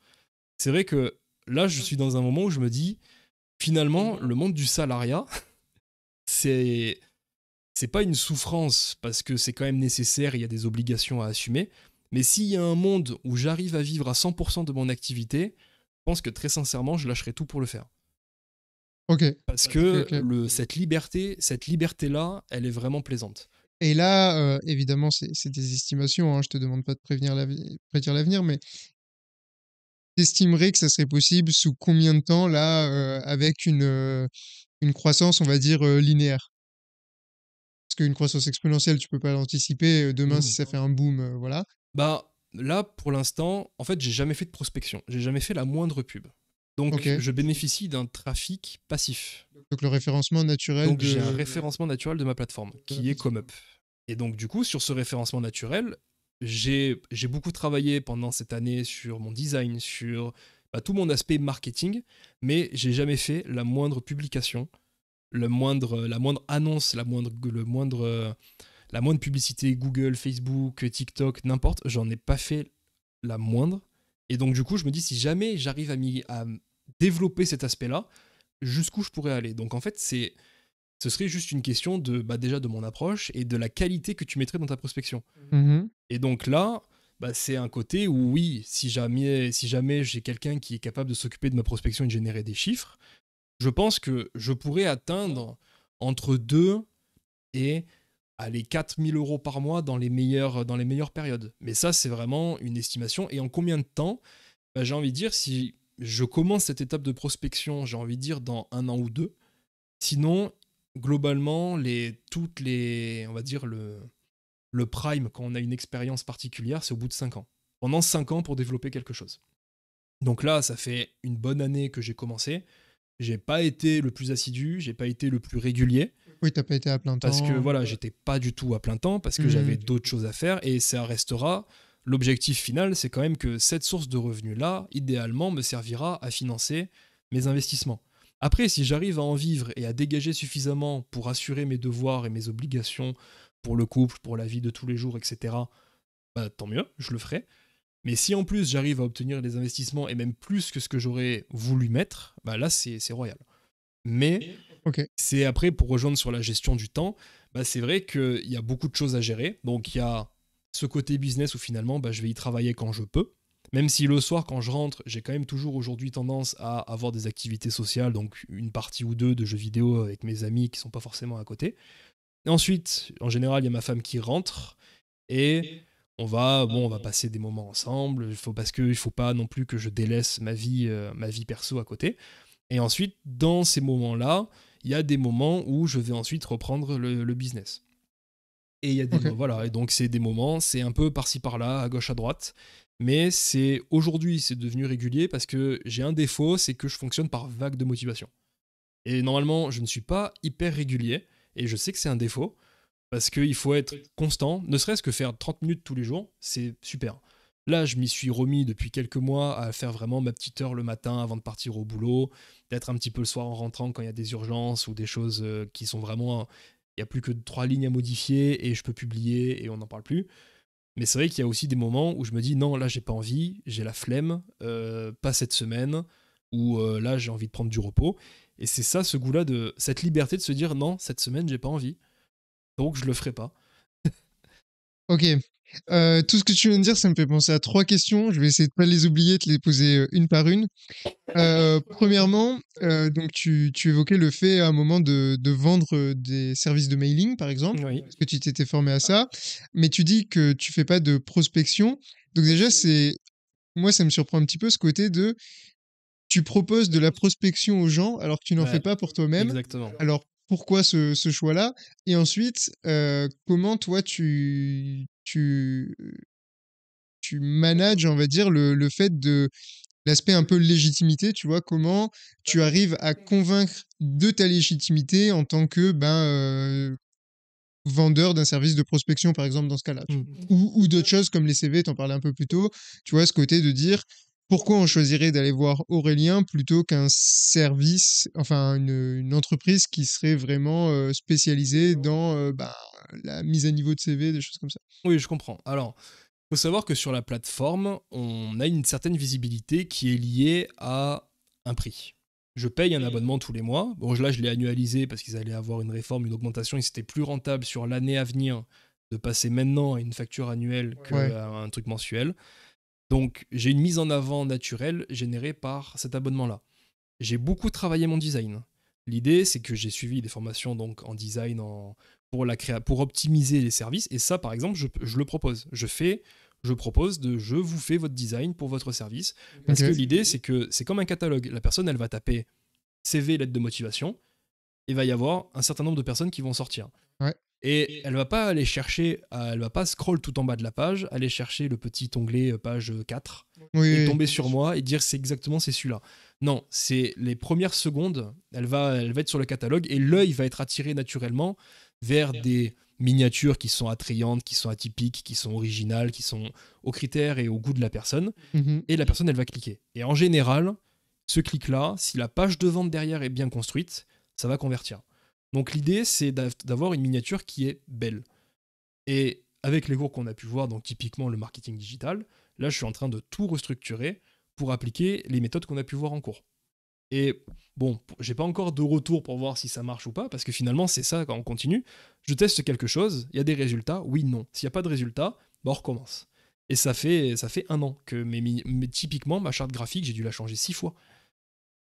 c'est vrai que là, je suis dans un moment où je me dis, finalement, le monde du salariat, c'est c'est pas une souffrance parce que c'est quand même nécessaire, il y a des obligations à assumer. Mais s'il y a un monde où j'arrive à vivre à 100% de mon activité, je pense que très sincèrement, je lâcherai tout pour le faire. Ok. Parce Ok. que Ok. cette liberté-là, elle est vraiment plaisante. Et là, évidemment, c'est des estimations, hein, je te demande pas de prédire l'avenir, mais t'estimerais que ça serait possible sous combien de temps, là, avec une croissance, on va dire, linéaire? Parce qu'une croissance exponentielle, tu peux pas l'anticiper. Demain, si Mhm. ça fait un boom, voilà. Là, pour l'instant, en fait, j'ai jamais fait de prospection. J'ai jamais fait la moindre pub. Ok. Donc, je bénéficie d'un trafic passif. Donc le référencement naturel Donc, j'ai un de. référencement naturel de ma plateforme, qui est ComeUp. Et donc, du coup, sur ce référencement naturel, j'ai beaucoup travaillé pendant cette année sur mon design, sur tout mon aspect marketing, mais j'ai jamais fait la moindre publication, la moindre annonce, la moindre publicité Google, Facebook, TikTok, n'importe. J'en ai pas fait la moindre. Et donc, du coup, je me dis, si jamais j'arrive à développer cet aspect-là, jusqu'où je pourrais aller. Donc, en fait, ce serait juste une question déjà de mon approche et de la qualité que tu mettrais dans ta prospection. Mhm. Et donc là, c'est un côté où oui, si jamais j'ai quelqu'un qui est capable de s'occuper de ma prospection et de générer des chiffres, je pense que je pourrais atteindre entre 2 et allez, 4 000 € par mois dans les meilleures périodes. Mais ça, c'est vraiment une estimation. Et en combien de temps? J'ai envie de dire, si je commence cette étape de prospection, j'ai envie de dire dans 1 an ou 2. Sinon, globalement, on va dire le prime, quand on a une expérience particulière, c'est au bout de 5 ans. Pendant 5 ans pour développer quelque chose. Donc là, ça fait une bonne année que j'ai commencé. J'ai pas été le plus assidu, j'ai pas été le plus régulier. Oui, t'as pas été à plein Parce que temps. voilà, j'étais pas du tout à plein temps, parce que Hmm. j'avais d'autres choses à faire, et ça restera. L'objectif final, c'est quand même que cette source de revenus-là, idéalement, me servira à financer mes investissements. Après, si j'arrive à en vivre et à dégager suffisamment pour assurer mes devoirs et mes obligations pour le couple, pour la vie de tous les jours, etc., bah, tant mieux, je le ferai. Mais si en plus j'arrive à obtenir des investissements et même plus que ce que j'aurais voulu mettre, bah là c'est royal. Mais Ok. c'est après, pour rejoindre sur la gestion du temps, bah c'est vrai qu'il y a beaucoup de choses à gérer. Donc il y a ce côté business où finalement bah, je vais y travailler quand je peux. Même si le soir, quand je rentre, j'ai quand même toujours aujourd'hui tendance à avoir des activités sociales, donc une partie ou deux de jeux vidéo avec mes amis qui sont pas forcément à côté. Et ensuite, en général, il y a ma femme qui rentre et on va passer des moments ensemble. Parce qu'il faut pas non plus que je délaisse ma vie perso à côté. Et ensuite, dans ces moments-là, il y a des moments où je vais ensuite reprendre le business. Et il y a des Ok. voilà, et donc c'est des moments, c'est un peu par-ci par-là, à gauche à droite, mais c'est aujourd'hui c'est devenu régulier parce que j'ai un défaut, c'est que je fonctionne par vague de motivation. Et normalement, je ne suis pas hyper régulier et je sais que c'est un défaut parce qu'il faut être constant, ne serait-ce que faire 30 minutes tous les jours, c'est super. Là, je m'y suis remis depuis quelques mois à faire vraiment ma petite heure le matin avant de partir au boulot, d'être un petit peu le soir en rentrant quand il y a des urgences ou des choses qui sont vraiment. Il n'y a plus que 3 lignes à modifier et je peux publier et on n'en parle plus. Mais c'est vrai qu'il y a aussi des moments où je me dis non, là j'ai pas envie, j'ai la flemme, pas cette semaine, ou là j'ai envie de prendre du repos. Et c'est ça, ce goût-là, cette liberté de se dire non, cette semaine j'ai pas envie, donc je le ferai pas. Ok. Tout ce que tu viens de dire, ça me fait penser à trois questions. Je vais essayer de pas les oublier, de les poser une par une. Premièrement, donc tu évoquais le fait à un moment de vendre des services de mailing, par exemple, Oui. parce que tu t'étais formé à ça, mais tu dis que tu fais pas de prospection. Donc déjà, moi, ça me surprend un petit peu ce côté de tu proposes de la prospection aux gens alors que tu n'en fais Ouais, pas pour toi-même. exactement. Alors pourquoi ce choix-là? Et ensuite, comment toi tu manages, on va dire, le fait de l'aspect un peu légitimité, tu vois, comment tu arrives à convaincre de ta légitimité en tant que vendeur d'un service de prospection, par exemple, dans ce cas-là, tu Hmm. vois. Ou d'autres choses comme les CV, t'en parlais un peu plus tôt, tu vois, ce côté de dire pourquoi on choisirait d'aller voir Aurélien plutôt qu'un service, enfin une entreprise qui serait vraiment spécialisée dans la mise à niveau de CV, des choses comme ça. Oui, je comprends. Alors, faut savoir que sur la plateforme, on a une certaine visibilité qui est liée à un prix. Je paye un abonnement tous les mois. Bon, là, je l'ai annualisé parce qu'ils allaient avoir une réforme, une augmentation, et c'était plus rentable sur l'année à venir de passer maintenant à une facture annuelle Ouais, qu'à un truc mensuel. Donc, j'ai une mise en avant naturelle générée par cet abonnement-là. J'ai beaucoup travaillé mon design. L'idée, c'est que j'ai suivi des formations donc en design pour optimiser les services. Et ça, par exemple, je le propose. Je propose je vous fais votre design pour votre service. Parce que ok, l'idée, c'est que c'est comme un catalogue. La personne, elle va taper CV, lettre de motivation. Il va y avoir un certain nombre de personnes qui vont sortir. ouais, Et elle va pas aller chercher, elle va pas scroll tout en bas de la page, aller chercher le petit onglet page 4 oui, et oui, tomber sur moi et dire c'est celui-là. Non, c'est les premières secondes, elle va être sur le catalogue et l'œil va être attiré naturellement vers des miniatures qui sont attrayantes, qui sont atypiques, qui sont originales, qui sont aux critères et au goût de la personne. mhm, Et la personne, elle va cliquer. Et en général, ce clic-là, si la page de vente derrière est bien construite, ça va convertir. Donc l'idée, c'est d'avoir une miniature qui est belle. Et avec les cours qu'on a pu voir, donc typiquement le marketing digital, là je suis en train de tout restructurer pour appliquer les méthodes qu'on a pu voir en cours. Et bon, j'ai pas encore de retour pour voir si ça marche ou pas, parce que finalement c'est ça quand on continue. Je teste quelque chose, il y a des résultats, oui, non. S'il n'y a pas de résultats, bah on recommence. Et ça fait 1 an que typiquement ma charte graphique, j'ai dû la changer 6 fois.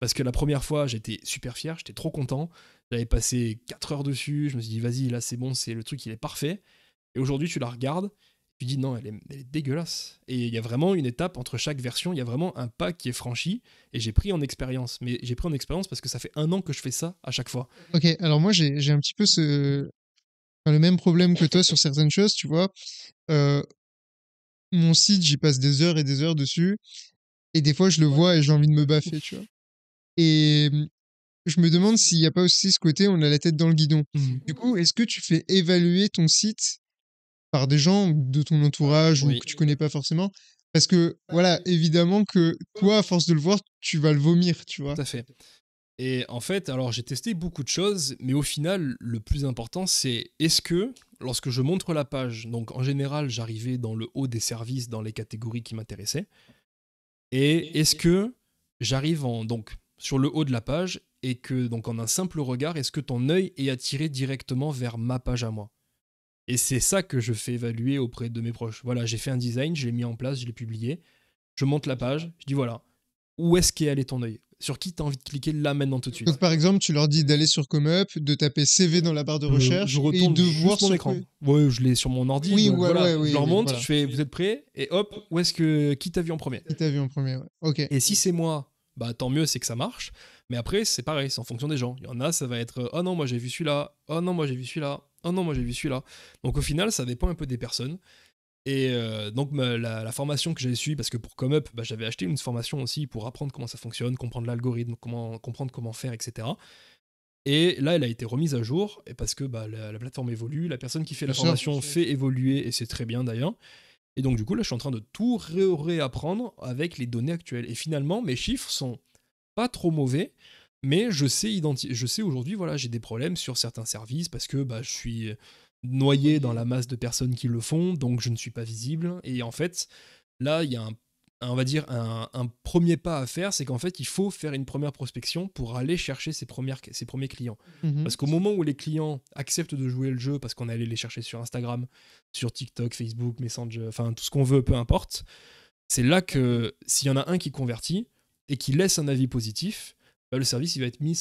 Parce que la première fois, j'étais super fier, j'étais trop content. J'avais passé 4 heures dessus, je me suis dit, vas-y, là c'est bon, c'est le truc, il est parfait. Et aujourd'hui, tu la regardes, tu dis non, elle est dégueulasse. Et il y a vraiment une étape entre chaque version, il y a vraiment un pas qui est franchi, et j'ai pris en expérience. Mais j'ai pris en expérience parce que ça fait 1 an que je fais ça à chaque fois. ok. Alors moi, j'ai un petit peu le même problème que toi sur certaines choses, tu vois. Euh, Mon site, j'y passe des heures et des heures dessus, et des fois, je le vois et j'ai envie de me baffer, tu vois. Et je me demande s'il n'y a pas aussi ce côté, on a la tête dans le guidon. Mhm. Du coup, est-ce que tu fais évaluer ton site par des gens de ton entourage ou Oui, que tu connais pas forcément? Parce que, voilà, évidemment que toi, à force de le voir, tu vas le vomir, tu vois. tout à fait. Et en fait, alors j'ai testé beaucoup de choses, mais au final, le plus important, c'est est-ce que, lorsque je montre la page, donc en général, j'arrivais dans le haut des services, dans les catégories qui m'intéressaient, et est-ce que j'arrive donc sur le haut de la page et que donc en un simple regard, est-ce que ton œil est attiré directement vers ma page à moi? Et c'est ça que je fais évaluer auprès de mes proches. Voilà, j'ai fait un design, je l'ai mis en place, je l'ai publié, je monte la page, je dis voilà, où est-ce qu'est allé ton œil? Sur qui t'as envie de cliquer là maintenant tout de Donc, suite? par exemple, tu leur dis d'aller sur ComeUp, de taper CV dans la barre de Je recherche et retourne de voir juste mon sur écran. Ouais, je l'ai sur mon ordi, Oui, donc ouais, voilà, ouais, je oui, leur oui, montre, voilà. je fais vous êtes prêts? Et hop, où est-ce que qui t'a vu en premier? Qui t'a vu en premier, ouais. Ok. Et si c'est moi, bah tant mieux, c'est que ça marche. Mais après, c'est pareil, c'est en fonction des gens. Il y en a, ça va être oh non, moi j'ai vu celui-là, oh non, moi j'ai vu celui-là, oh non, moi j'ai vu celui-là. Donc au final, ça dépend un peu des personnes. Et donc la formation que j'ai suivie, parce que pour ComeUp, bah, j'avais acheté une formation aussi pour apprendre comment ça fonctionne, comprendre l'algorithme, comprendre comment faire, etc. Et là, elle a été remise à jour, et parce que bah, la plateforme évolue, la personne qui fait Bien la sûr. formation fait évoluer, et c'est très bien d'ailleurs. Et donc du coup, là, je suis en train de tout réapprendre avec les données actuelles. Et finalement, mes chiffres sont pas trop mauvais, mais je sais aujourd'hui, voilà, j'ai des problèmes sur certains services parce que bah, je suis noyé dans la masse de personnes qui le font, donc je ne suis pas visible. Et en fait, là, il y a on va dire un premier pas à faire, c'est qu'en fait, il faut faire une première prospection pour aller chercher ses premiers clients. Mhm. Parce qu'au moment où les clients acceptent de jouer le jeu, parce qu'on est allé les chercher sur Instagram, sur TikTok, Facebook, Messenger, enfin tout ce qu'on veut, peu importe, c'est là que s'il y en a un qui convertit et qui laisse un avis positif, bah, le service il va être mis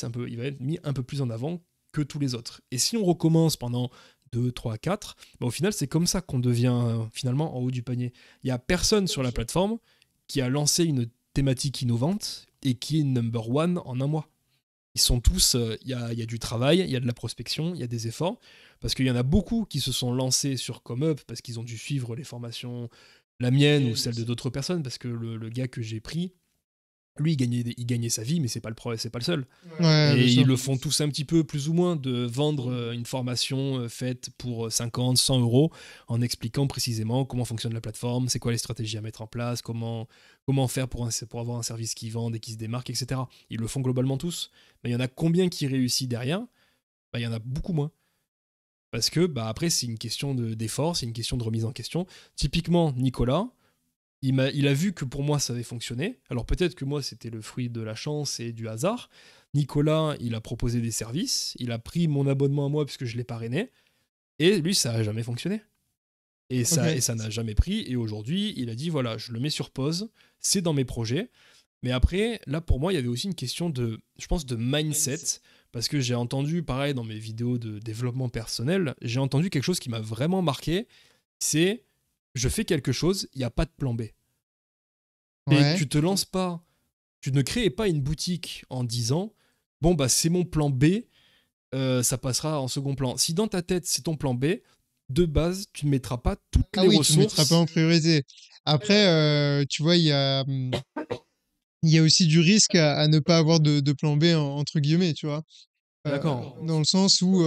un peu plus en avant que tous les autres. Et si on recommence pendant 2, 3, 4, bah, au final c'est comme ça qu'on devient finalement en haut du panier. Il n'y a personne sur la plateforme qui a lancé une thématique innovante et qui est number one en un mois. Ils sont tous, il y a du travail, il y a de la prospection, il y a des efforts, parce qu'il y en a beaucoup qui se sont lancés sur ComeUp parce qu'ils ont dû suivre les formations, la mienne ou celle de d'autres personnes, parce que le gars que j'ai pris, lui, il gagnait sa vie, mais c'est pas le seul. Ouais, bien Et sûr. ils le font tous un petit peu, plus ou moins, de vendre une formation faite pour 50, 100 euros, en expliquant précisément comment fonctionne la plateforme, c'est quoi les stratégies à mettre en place, comment faire pour avoir un service qui vende et qui se démarque, etc. Ils le font globalement tous. Mais il y en a combien qui réussit derrière? Bah, il y en a beaucoup moins. Parce que bah, après, c'est une question d'effort, c'est une question de remise en question. Typiquement, Nicolas, il a vu que pour moi ça avait fonctionné. Alors peut-être que moi c'était le fruit de la chance et du hasard. Nicolas, il a proposé des services, il a pris mon abonnement à moi puisque je l'ai parrainé, et lui ça a jamais fonctionné. Ok. Et ça n'a jamais pris, et aujourd'hui il a dit voilà, je le mets sur pause, c'est dans mes projets. Mais après, là pour moi il y avait aussi une question je pense, de mindset, parce que j'ai entendu, pareil dans mes vidéos de développement personnel, j'ai entendu quelque chose qui m'a vraiment marqué, c'est je fais quelque chose, il n'y a pas de plan B. Et Ouais. tu te lances pas, tu ne crées pas une boutique en disant bon bah c'est mon plan B, ça passera en second plan. Si dans ta tête c'est ton plan B, de base tu ne mettras pas toutes Ah les oui, tu ne mettras pas ressources. en priorité. Après, tu vois, il y a aussi du risque à ne pas avoir de plan B, entre guillemets, tu vois. D'accord, Dans le sens où,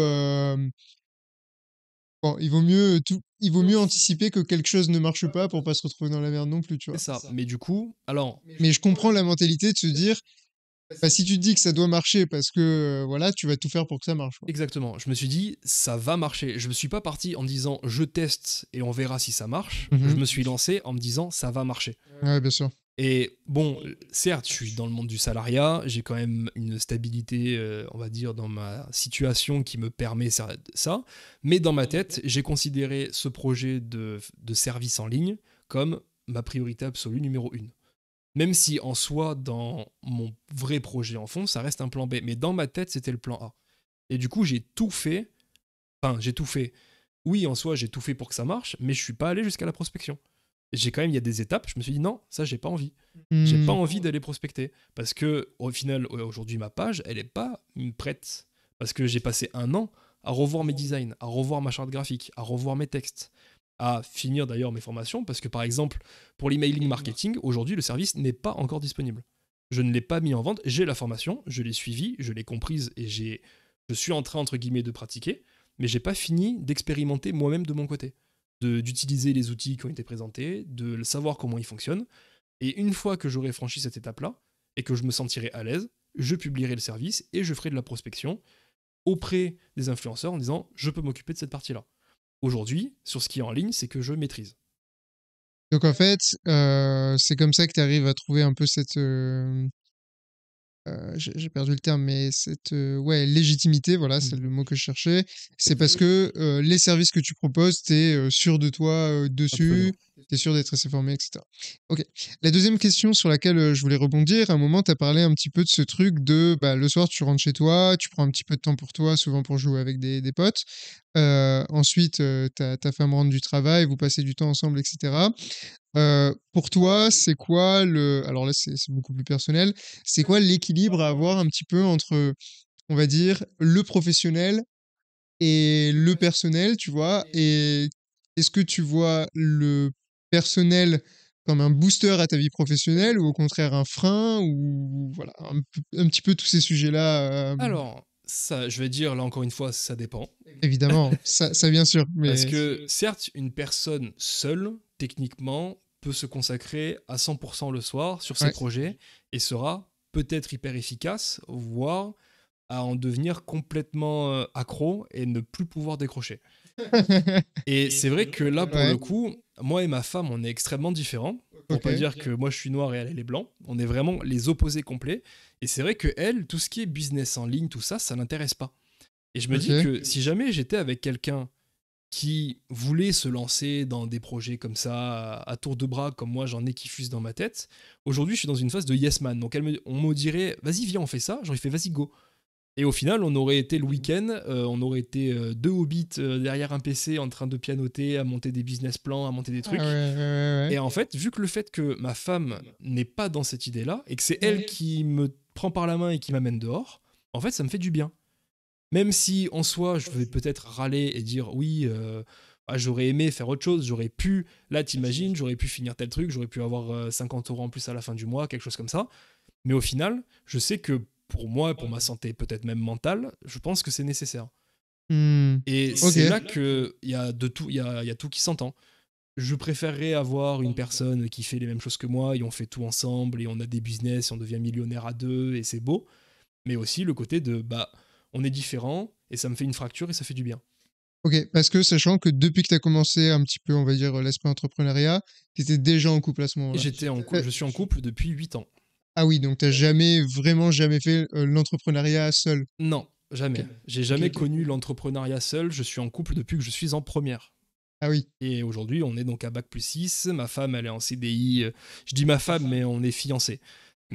bon, il vaut mieux anticiper que quelque chose ne marche pas pour pas se retrouver dans la merde non plus, tu c'est vois. ça. Mais du coup, alors Mais je comprends la mentalité de se dire, bah, si tu te dis que ça doit marcher parce que, voilà, tu vas tout faire pour que ça marche, quoi. exactement, je me suis dit ça va marcher. Je me suis pas parti en me disant je teste et on verra si ça marche. Je Mhm. me suis lancé en me disant ça va marcher. Ouais, bien sûr. Et bon, certes, je suis dans le monde du salariat, j'ai quand même une stabilité, on va dire, dans ma situation qui me permet ça, mais dans ma tête, j'ai considéré ce projet de service en ligne comme ma priorité absolue numéro une. Même si en soi, dans mon vrai projet en fond, ça reste un plan B, mais dans ma tête, c'était le plan A. Et du coup, j'ai tout fait, enfin, j'ai tout fait. Oui, en soi, j'ai tout fait pour que ça marche, mais je suis pas allé jusqu'à la prospection. J'ai quand même, il y a des étapes, je me suis dit non, ça, j'ai pas envie. J'ai pas Hmm. envie d'aller prospecter. Parce que, au final, aujourd'hui, ma page, elle est pas prête. Parce que j'ai passé un an à revoir mes designs, à revoir ma charte graphique, à revoir mes textes, à finir d'ailleurs mes formations. Parce que, par exemple, pour l'emailing marketing, aujourd'hui, le service n'est pas encore disponible. Je ne l'ai pas mis en vente. J'ai la formation, je l'ai suivie, je l'ai comprise et je suis en train, entre guillemets, de pratiquer, mais j'ai pas fini d'expérimenter moi-même de mon côté, d'utiliser les outils qui ont été présentés, de savoir comment ils fonctionnent. Et une fois que j'aurai franchi cette étape-là et que je me sentirai à l'aise, je publierai le service et je ferai de la prospection auprès des influenceurs en disant je peux m'occuper de cette partie-là. Aujourd'hui, sur ce qui est en ligne, c'est que je maîtrise. Donc en fait, c'est comme ça que tu arrives à trouver un peu cette, j'ai perdu le terme, mais cette ouais, légitimité, voilà, c'est le mot que je cherchais. C'est parce que les services que tu proposes, tu es sûr de toi dessus, Absolument. tu es sûr d'être assez formé, etc. Ok. La deuxième question sur laquelle je voulais rebondir, à un moment, tu as parlé un petit peu de ce truc de bah, le soir, tu rentres chez toi, tu prends un petit peu de temps pour toi, souvent pour jouer avec des potes. Ensuite, ta femme rentre du travail, vous passez du temps ensemble, etc. Pour toi, c'est quoi le... Alors là, c'est beaucoup plus personnel. C'est quoi l'équilibre à avoir un petit peu entre, on va dire, le professionnel et le personnel, tu vois? Et est-ce que tu vois le personnel comme un booster à ta vie professionnelle ou au contraire un frein ou voilà, un petit peu tous ces sujets-là, Alors, ça, je vais dire, là encore une fois, ça dépend. évidemment, ça bien sûr, Parce mais... que, certes, une personne seule, techniquement, peut se consacrer à 100% le soir sur ses Ouais. projets et sera peut-être hyper efficace, voire à en devenir complètement accro et ne plus pouvoir décrocher. Et c'est vrai que là, pour Ouais, le coup, moi et ma femme, on est extrêmement différents. Pour ok. pas dire que moi je suis noir et elle est blanc. On est vraiment les opposés complets. Et c'est vrai que elle, tout ce qui est business en ligne, tout ça, ça l'intéresse pas. Et je me dis Ok. que si jamais j'étais avec quelqu'un qui voulait se lancer dans des projets comme ça, à tour de bras, comme moi j'en ai qui fusent dans ma tête, aujourd'hui je suis dans une phase de yes man. Donc on me dirait, vas-y, viens, on fait ça. J'aurais fait, vas-y, go. Et au final, on aurait été le week-end, on aurait été deux hobbits derrière un PC en train de pianoter, à monter des business plans, à monter des Ah ouais, trucs. ouais, ouais, ouais. Et en fait, vu que le fait que ma femme n'est pas dans cette idée-là, et que c'est elle qui me prend par la main et qui m'amène dehors, en fait, ça me fait du bien. Même si en soi, je vais peut-être râler et dire oui, j'aurais aimé faire autre chose, j'aurais pu, là t'imagines, j'aurais pu finir tel truc, j'aurais pu avoir 50 € en plus à la fin du mois, quelque chose comme ça. Mais au final, je sais que pour moi, pour ma santé peut-être même mentale, je pense que c'est nécessaire. Hmm. Et Ok. c'est là qu'il y a de tout, il y a tout qui s'entend. Je préférerais avoir une personne qui fait les mêmes choses que moi et on fait tout ensemble et on a des business et on devient millionnaire à deux et c'est beau. Mais aussi le côté de bah on est différents et ça me fait une fracture et ça fait du bien. Ok, parce que sachant que depuis que tu as commencé un petit peu, on va dire, l'esprit entrepreneuriat, tu étais déjà en couple à ce moment-là. Je suis en couple depuis 8 ans. Ah oui, donc tu jamais, vraiment jamais fait l'entrepreneuriat seul. Non, Ok, jamais. J'ai ok, jamais ok. connu l'entrepreneuriat seul. Je suis en couple depuis que je suis en première. Ah oui. Et aujourd'hui, on est donc à bac+6. Ma femme, elle est en CDI. Je dis ma femme, mais on est fiancés.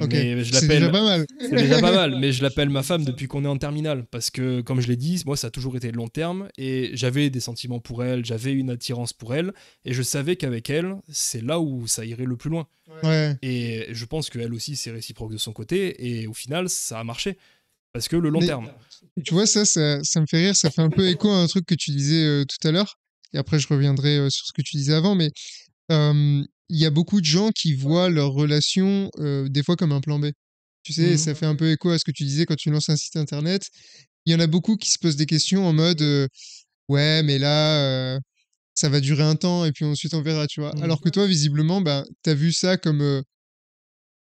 Ok, Mais je c'est déjà l'appelle. pas mal. C'est déjà pas mal, mais je l'appelle ma femme depuis qu'on est en terminale. Parce que, comme je l'ai dit, moi, ça a toujours été de long terme. Et j'avais des sentiments pour elle, j'avais une attirance pour elle. Et je savais qu'avec elle, c'est là où ça irait le plus loin. Ouais. Et je pense qu'elle aussi, c'est réciproque de son côté. Et au final, ça a marché. Parce que le long Mais terme. tu vois, ça me fait rire, ça fait un peu écho à un truc que tu disais tout à l'heure. Et après, je reviendrai sur ce que tu disais avant, mais il y a beaucoup de gens qui voient leur relation des fois comme un plan B. Tu sais, Mhm. ça fait un peu écho à ce que tu disais quand tu lances un site internet. Il y en a beaucoup qui se posent des questions en mode ouais, mais là, ça va durer un temps et puis ensuite on verra, tu vois. Mhm. Alors que toi, visiblement, bah, t'as vu ça comme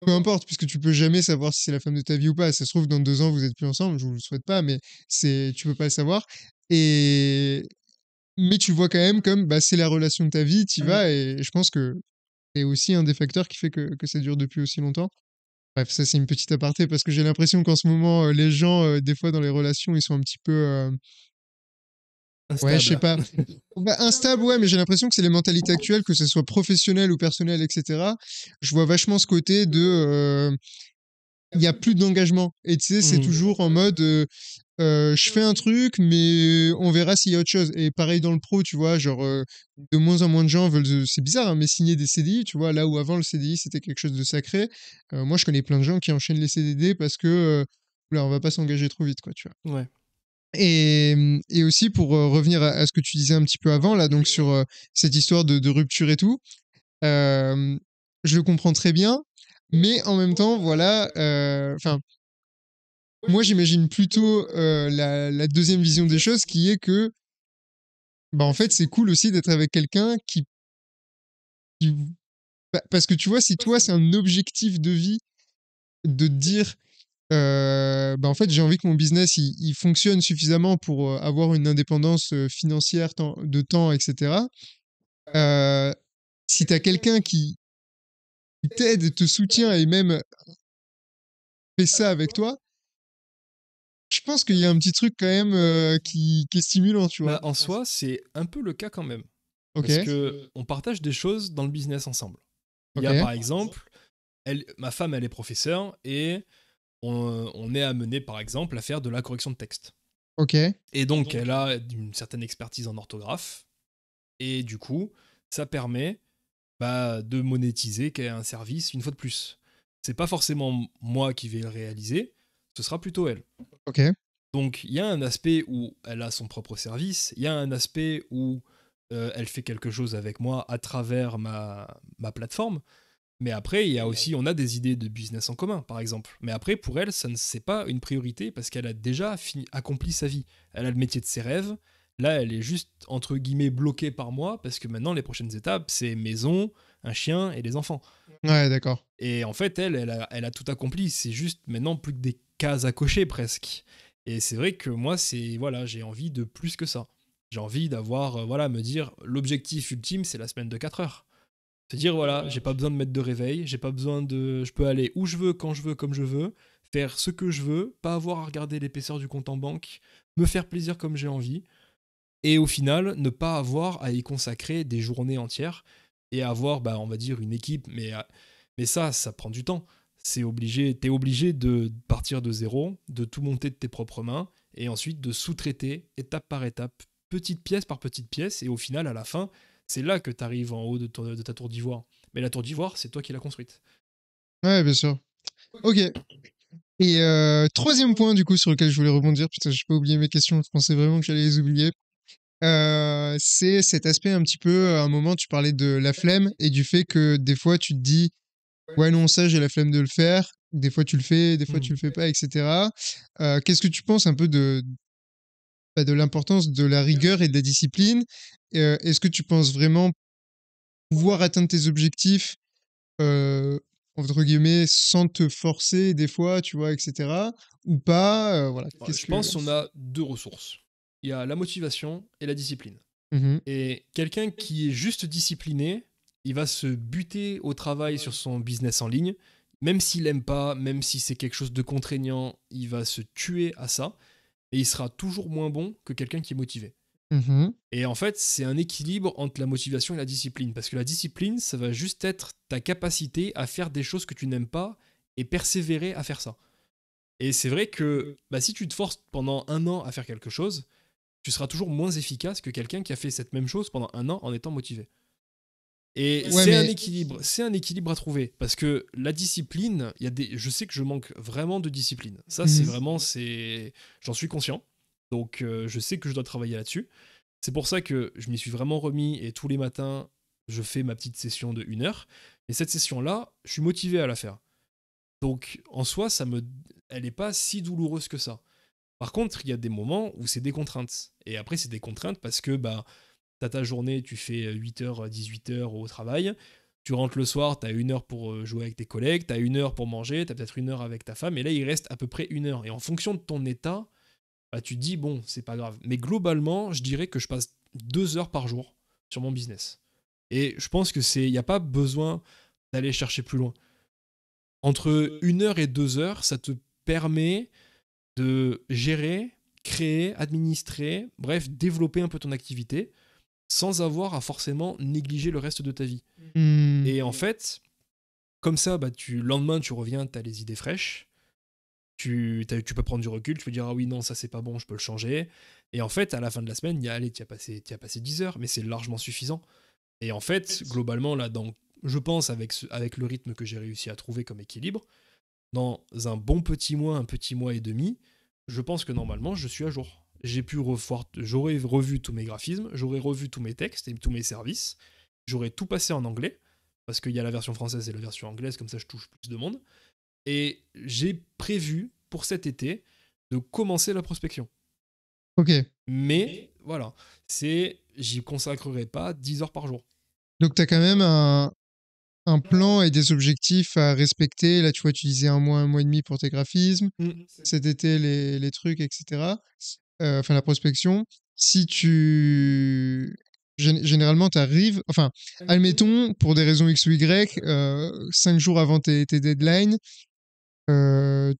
peu importe, puisque tu peux jamais savoir si c'est la femme de ta vie ou pas. Ça se trouve, dans 2 ans, vous êtes plus ensemble, je vous le souhaite pas, mais tu peux pas le savoir. Et mais tu le vois quand même comme bah, c'est la relation de ta vie, tu vas, et je pense que c'est aussi un des facteurs qui fait que ça dure depuis aussi longtemps. Bref, ça c'est une petite aparté parce que j'ai l'impression qu'en ce moment, les gens, des fois dans les relations, ils sont un petit peu, ouais, je sais Instable. pas, bah, instables, ouais, mais j'ai l'impression que c'est les mentalités actuelles, que ce soit professionnel ou personnel, etc. Je vois vachement ce côté de, il y a plus d'engagement. Et tu sais, c'est Mhm. toujours en mode, je fais un truc, mais on verra s'il y a autre chose. Et pareil dans le pro, tu vois, genre, de moins en moins de gens veulent, c'est bizarre, hein, mais signer des CDI, tu vois, là où avant le CDI c'était quelque chose de sacré. Moi, je connais plein de gens qui enchaînent les CDD parce que, là, on va pas s'engager trop vite, quoi, tu vois. Ouais. Et aussi pour revenir à ce que tu disais un petit peu avant, là, donc sur cette histoire de rupture et tout, euh, je le comprends très bien, Mais en même temps, voilà, enfin, moi j'imagine plutôt la deuxième vision des choses qui est que, bah, en fait, c'est cool aussi d'être avec quelqu'un qui... Parce que tu vois, si toi, c'est un objectif de vie de te dire, bah, en fait, j'ai envie que mon business il fonctionne suffisamment pour avoir une indépendance financière, de temps, etc. Euh, Si tu as quelqu'un qui t'aide, te soutient et même fait ça avec toi, je pense qu'il y a un petit truc quand même qui est stimulant, tu vois. Bah, en soi, c'est un peu le cas quand même. Ok, Parce que on partage des choses dans le business ensemble. Il y ok, a par exemple, ma femme, elle est professeure et on est amené par exemple à faire de la correction de texte. ok, Et donc, elle a une certaine expertise en orthographe. Et du coup, ça permet de monétiser un service une fois de plus. C'est pas forcément moi qui vais le réaliser, ce sera plutôt elle. ok. Donc il y a un aspect où elle a son propre service, il y a un aspect où elle fait quelque chose avec moi à travers ma plateforme, mais après il y a aussi, on a des idées de business en commun par exemple. Mais après pour elle, ça ne c'est pas une priorité parce qu'elle a déjà accompli sa vie. Elle a le métier de ses rêves. Là, elle est juste entre guillemets bloquée par moi parce que maintenant les prochaines étapes c'est maison, un chien et les enfants. Ouais, d'accord. Et en fait, elle a tout accompli. C'est juste maintenant plus que des cases à cocher presque. Et c'est vrai que moi, c'est voilà, j'ai envie de plus que ça. J'ai envie d'avoir, voilà, me dire, l'objectif ultime, c'est la semaine de 4 heures. Se dire, voilà, j'ai pas besoin de mettre de réveil, j'ai pas besoin de. Je peux aller où je veux, quand je veux, comme je veux, faire ce que je veux, pas avoir à regarder l'épaisseur du compte en banque, me faire plaisir comme j'ai envie. Et au final, ne pas avoir à y consacrer des journées entières et avoir, on va dire, une équipe. Mais ça prend du temps. T'es obligé de partir de zéro, de tout monter de tes propres mains et ensuite de sous-traiter étape par étape, petite pièce par petite pièce. Et au final, à la fin, c'est là que tu arrives en haut de ta tour d'ivoire. Mais la tour d'ivoire, c'est toi qui l'as construite. Ouais, bien sûr. Ok. Et troisième point, du coup, sur lequel je voulais rebondir, putain, j'ai pas oublié mes questions, je pensais vraiment que j'allais les oublier. C'est cet aspect un petit peu, à un moment, tu parlais de la flemme et du fait que des fois, tu te dis, ouais, non, ça, j'ai la flemme de le faire. Des fois, tu le fais, des fois, tu le fais pas, etc. Qu'est-ce que tu penses un peu de l'importance de la rigueur et de la discipline? Est-ce que tu penses vraiment pouvoir atteindre tes objectifs, euh, entre guillemets, sans te forcer des fois, tu vois, etc. Ou pas? Voilà. Qu'est-ce Je que... pense qu'on a deux ressources. Il y a la motivation et la discipline. Mhm. Et quelqu'un qui est juste discipliné, il va se buter au travail sur son business en ligne, même s'il aime pas, même si c'est quelque chose de contraignant, il va se tuer à ça, et il sera toujours moins bon que quelqu'un qui est motivé. Mhm. Et en fait, c'est un équilibre entre la motivation et la discipline, parce que la discipline, ça va juste être ta capacité à faire des choses que tu n'aimes pas et persévérer à faire ça. Et c'est vrai que si tu te forces pendant un an à faire quelque chose, tu seras toujours moins efficace que quelqu'un qui a fait cette même chose pendant un an en étant motivé. Et Ouais, mais... c'est un équilibre à trouver parce que la discipline, je sais que je manque vraiment de discipline. Ça, c'est Mhm. vraiment, j'en suis conscient. Donc, je sais que je dois travailler là-dessus. C'est pour ça que je m'y suis vraiment remis et tous les matins, je fais ma petite session de 1 heure. Et cette session-là, je suis motivé à la faire. Donc, en soi, elle n'est pas si douloureuse que ça. Par contre, il y a des moments où c'est des contraintes. Et après, c'est des contraintes parce que t'as ta journée, tu fais 8h, 18h au travail. Tu rentres le soir, t'as 1 heure pour jouer avec tes collègues, t'as 1 heure pour manger, t'as peut-être 1 heure avec ta femme. Et là, il reste à peu près 1 heure. Et en fonction de ton état, tu te dis, bon, c'est pas grave. Mais globalement, je dirais que je passe 2 heures par jour sur mon business. Et je pense que il n'y a pas besoin d'aller chercher plus loin. Entre 1 heure et 2 heures, ça te permet de gérer, créer, administrer, bref, développer un peu ton activité sans avoir à forcément négliger le reste de ta vie. Mhm. Et en fait, comme ça, le lendemain, tu reviens, tu as les idées fraîches, tu peux prendre du recul, tu peux dire, ah oui, non, ça c'est pas bon, je peux le changer. Et en fait, à la fin de la semaine, allez, tu as passé 10 heures, mais c'est largement suffisant. Et en fait, globalement, là, je pense, avec le rythme que j'ai réussi à trouver comme équilibre, dans un bon un petit mois et demi, je pense que normalement, je suis à jour. J'aurais revu tous mes graphismes, j'aurais revu tous mes textes et tous mes services, j'aurais tout passé en anglais, parce qu'il y a la version française et la version anglaise, comme ça je touche plus de monde. Et j'ai prévu pour cet été de commencer la prospection. Ok. Mais voilà, j'y consacrerai pas 10 heures par jour. Donc, tu as quand même un plan et des objectifs à respecter. Là, tu vois, tu disais un mois et demi pour tes graphismes. Cet été, les trucs, etc. Enfin, la prospection. Si tu... Généralement, tu arrives... Enfin, admettons, pour des raisons X ou Y, 5 jours avant tes deadlines,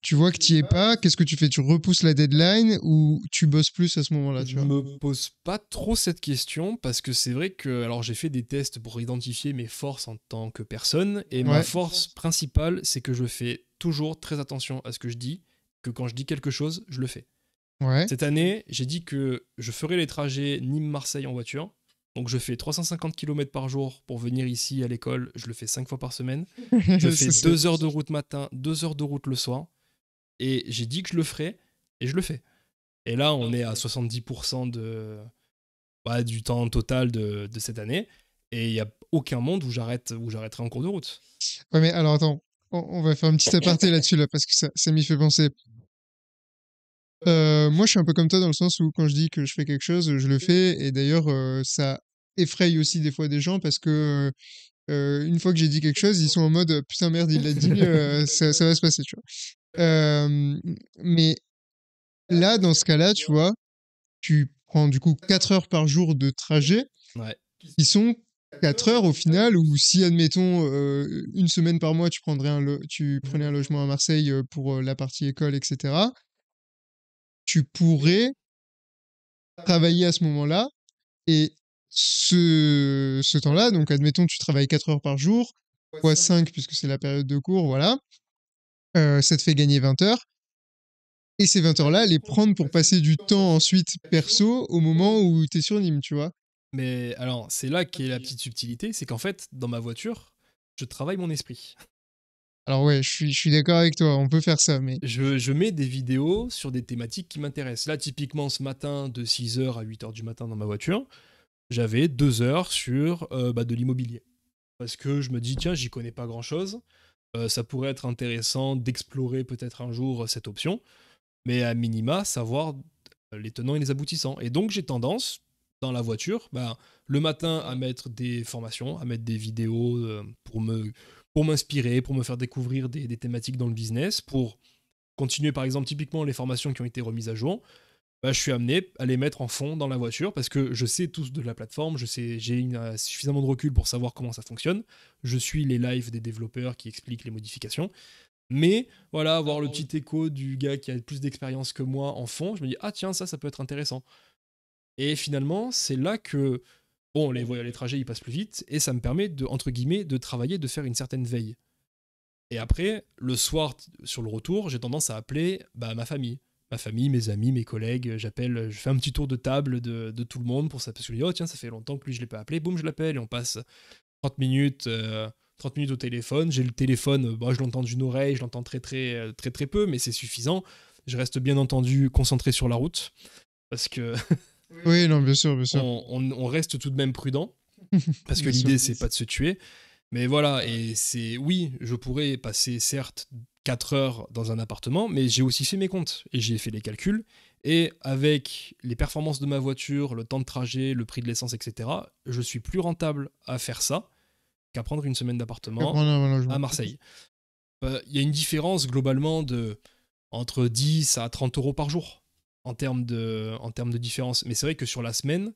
tu vois que tu y es pas, qu'est-ce que tu fais? Tu repousses la deadline ou tu bosses plus à ce moment-là, tu Je vois? me pose pas trop cette question parce que c'est vrai que alors j'ai fait des tests pour identifier mes forces en tant que personne et ma Ouais, force principale c'est que je fais toujours très attention à ce que je dis, que quand je dis quelque chose, je le fais. ouais. Cette année, j'ai dit que je ferai les trajets Nîmes-Marseille en voiture. Donc je fais 350 km par jour pour venir ici à l'école, je le fais 5 fois par semaine. Je fais C'est 2 heures de route matin, 2 heures de route le soir. Et j'ai dit que je le ferai, et je le fais. Et là, on est à 70% du temps total de cette année. Et il n'y a aucun monde où j'arrêterai en cours de route. Ouais, mais alors attends, on va faire un petit aparté là-dessus, là, parce que ça m'y fait penser. Moi, je suis un peu comme toi dans le sens où quand je dis que je fais quelque chose, je le fais. Et d'ailleurs, ça effraie aussi des fois des gens parce que une fois que j'ai dit quelque chose, ils sont en mode putain merde, il l'a dit, ça va se passer, tu vois. Mais là, dans ce cas-là, tu vois, tu prends du coup 4 heures par jour de trajet Ouais. qui sont 4 heures au final, ou si, admettons, une semaine par mois, tu prenais un logement à Marseille pour la partie école, etc., tu pourrais travailler à ce moment-là. Et ce temps-là, donc admettons, tu travailles 4 heures par jour, fois 5, puisque c'est la période de cours, voilà, ça te fait gagner 20 heures. Et ces 20 heures-là, les prendre pour passer du temps ensuite perso au moment où tu es sur Nîmes, tu vois. Mais alors, c'est là qu'est la petite subtilité, c'est qu'en fait, dans ma voiture, je travaille mon esprit. Alors ouais, je suis d'accord avec toi, on peut faire ça, mais... Je mets des vidéos sur des thématiques qui m'intéressent. Là, typiquement, ce matin, de 6 heures à 8 heures du matin dans ma voiture, j'avais 2 heures sur de l'immobilier. Parce que je me dis, tiens, j'y connais pas grand-chose. Ça pourrait être intéressant d'explorer peut-être un jour cette option. Mais à minima, savoir les tenants et les aboutissants. Et donc, j'ai tendance, dans la voiture, le matin à mettre des formations, à mettre des vidéos pour m'inspirer, pour me faire découvrir des thématiques dans le business, pour continuer, par exemple, typiquement les formations qui ont été remises à jour. Je suis amené à les mettre en fond dans la voiture parce que je sais tous de la plateforme, j'ai suffisamment de recul pour savoir comment ça fonctionne. Je suis les lives des développeurs qui expliquent les modifications. Mais voilà, avoir le petit écho du gars qui a plus d'expérience que moi en fond, je me dis, ah tiens, ça peut être intéressant. Et finalement, c'est là que, bon, les trajets, ils passent plus vite, et ça me permet de, entre guillemets, de travailler, de faire une certaine veille. Et après, le soir, sur le retour, j'ai tendance à appeler ma famille. Ma famille, mes amis, mes collègues, je fais un petit tour de table de tout le monde pour ça, parce que je me dis, oh tiens, ça fait longtemps que lui, je l'ai pas appelé, boum, je l'appelle, et on passe 30 minutes, 30 minutes au téléphone. J'ai le téléphone, je l'entends d'une oreille, je l'entends très peu, mais c'est suffisant. Je reste bien entendu concentré sur la route, parce que Oui, non, bien sûr, bien sûr. on reste tout de même prudent, parce que Bien sûr. l'idée, c'est pas de se tuer. Mais voilà, et oui, je pourrais passer certes 4 heures dans un appartement, mais j'ai aussi fait mes comptes, et j'ai fait les calculs, et avec les performances de ma voiture, le temps de trajet, le prix de l'essence, etc., je suis plus rentable à faire ça qu'à prendre une semaine d'appartement Prendre un à logement. Marseille. Il y a une différence globalement de entre 10 à 30 euros par jour en termes de différence. Mais c'est vrai que sur la semaine,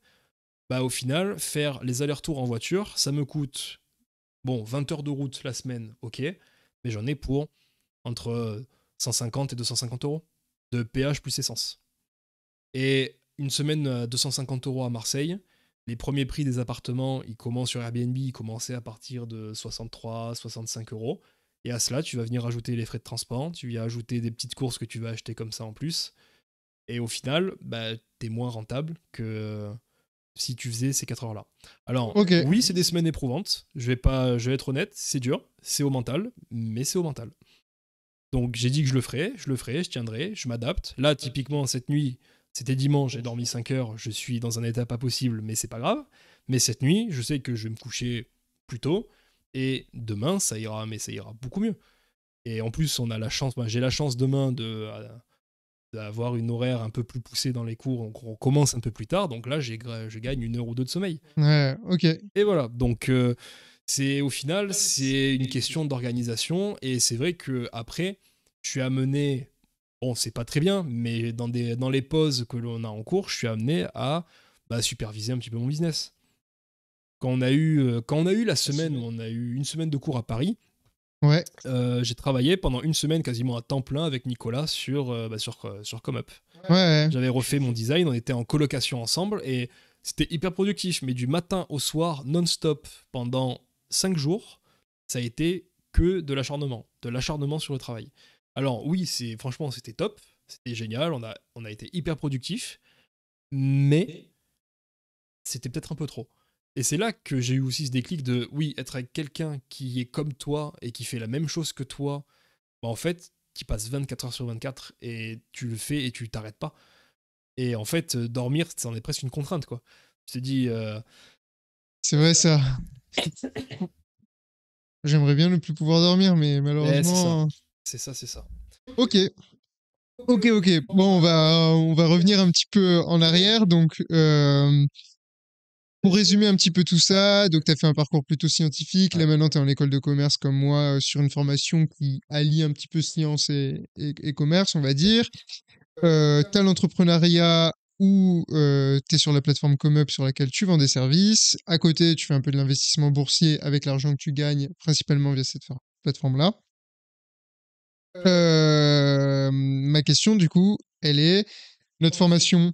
au final, faire les allers-retours en voiture, ça me coûte 20 heures de route la semaine, ok, mais j'en ai pour entre 150 et 250 euros de péage plus essence. Et une semaine à 250 euros à Marseille, les premiers prix des appartements, ils commencent sur Airbnb, ils commençaient à partir de 63, 65 euros. Et à cela, tu vas venir ajouter les frais de transport, tu viens ajouter des petites courses que tu vas acheter comme ça en plus. Et au final, t'es moins rentable que si tu faisais ces 4 heures-là. Alors, Ok. oui, c'est des semaines éprouvantes. Je vais être honnête, c'est dur, c'est au mental, mais c'est au mental. Donc j'ai dit que je le ferai, je tiendrai, je m'adapte. Là, typiquement, cette nuit, c'était dimanche, j'ai dormi 5 heures, je suis dans un état pas possible, mais c'est pas grave. Mais cette nuit, je sais que je vais me coucher plus tôt, Et demain, ça ira, mais ça ira beaucoup mieux. Et en plus, on a la chance, j'ai la chance demain d'avoir une horaire un peu plus poussée dans les cours, donc on commence un peu plus tard, donc là, je gagne 1 heure ou 2 de sommeil. Ouais, ok. Et voilà, donc au final, c'est une question d'organisation, et c'est vrai que après, je suis amené, bon, c'est pas très bien, mais dans les pauses que l'on a en cours, je suis amené à superviser un petit peu mon business. Quand on a eu la semaine où on a eu une semaine de cours à Paris, Ouais. j'ai travaillé pendant une semaine quasiment à temps plein avec Nicolas sur ComeUp. Ouais. J'avais refait mon design, on était en colocation ensemble et c'était hyper productif, mais du matin au soir, non-stop, pendant 5 jours, ça a été que de l'acharnement sur le travail. Alors oui, franchement, c'était top, c'était génial, on a été hyper productif, mais c'était peut-être un peu trop. Et c'est là que j'ai eu aussi ce déclic de, oui, être avec quelqu'un qui est comme toi et qui fait la même chose que toi, en fait, qui passe 24 heures sur 24 et tu le fais et tu t'arrêtes pas. Et en fait, dormir, c'en est presque une contrainte, quoi. Je te dis... C'est vrai, ça. J'aimerais bien ne plus pouvoir dormir, mais c'est ça. malheureusement. C'est ça, c'est ça. Ok. Ok. Bon, on va revenir un petit peu en arrière. Donc, pour résumer un petit peu tout ça, donc tu as fait un parcours plutôt scientifique. Là, Ouais. maintenant, tu es en école de commerce comme moi, sur une formation qui allie un petit peu science et commerce, on va dire. Tu as l'entrepreneuriat où tu es sur la plateforme ComeUp sur laquelle tu vends des services. À côté, tu fais un peu de l'investissement boursier avec l'argent que tu gagnes, principalement via cette plateforme-là. Ma question, du coup, elle est, notre formation,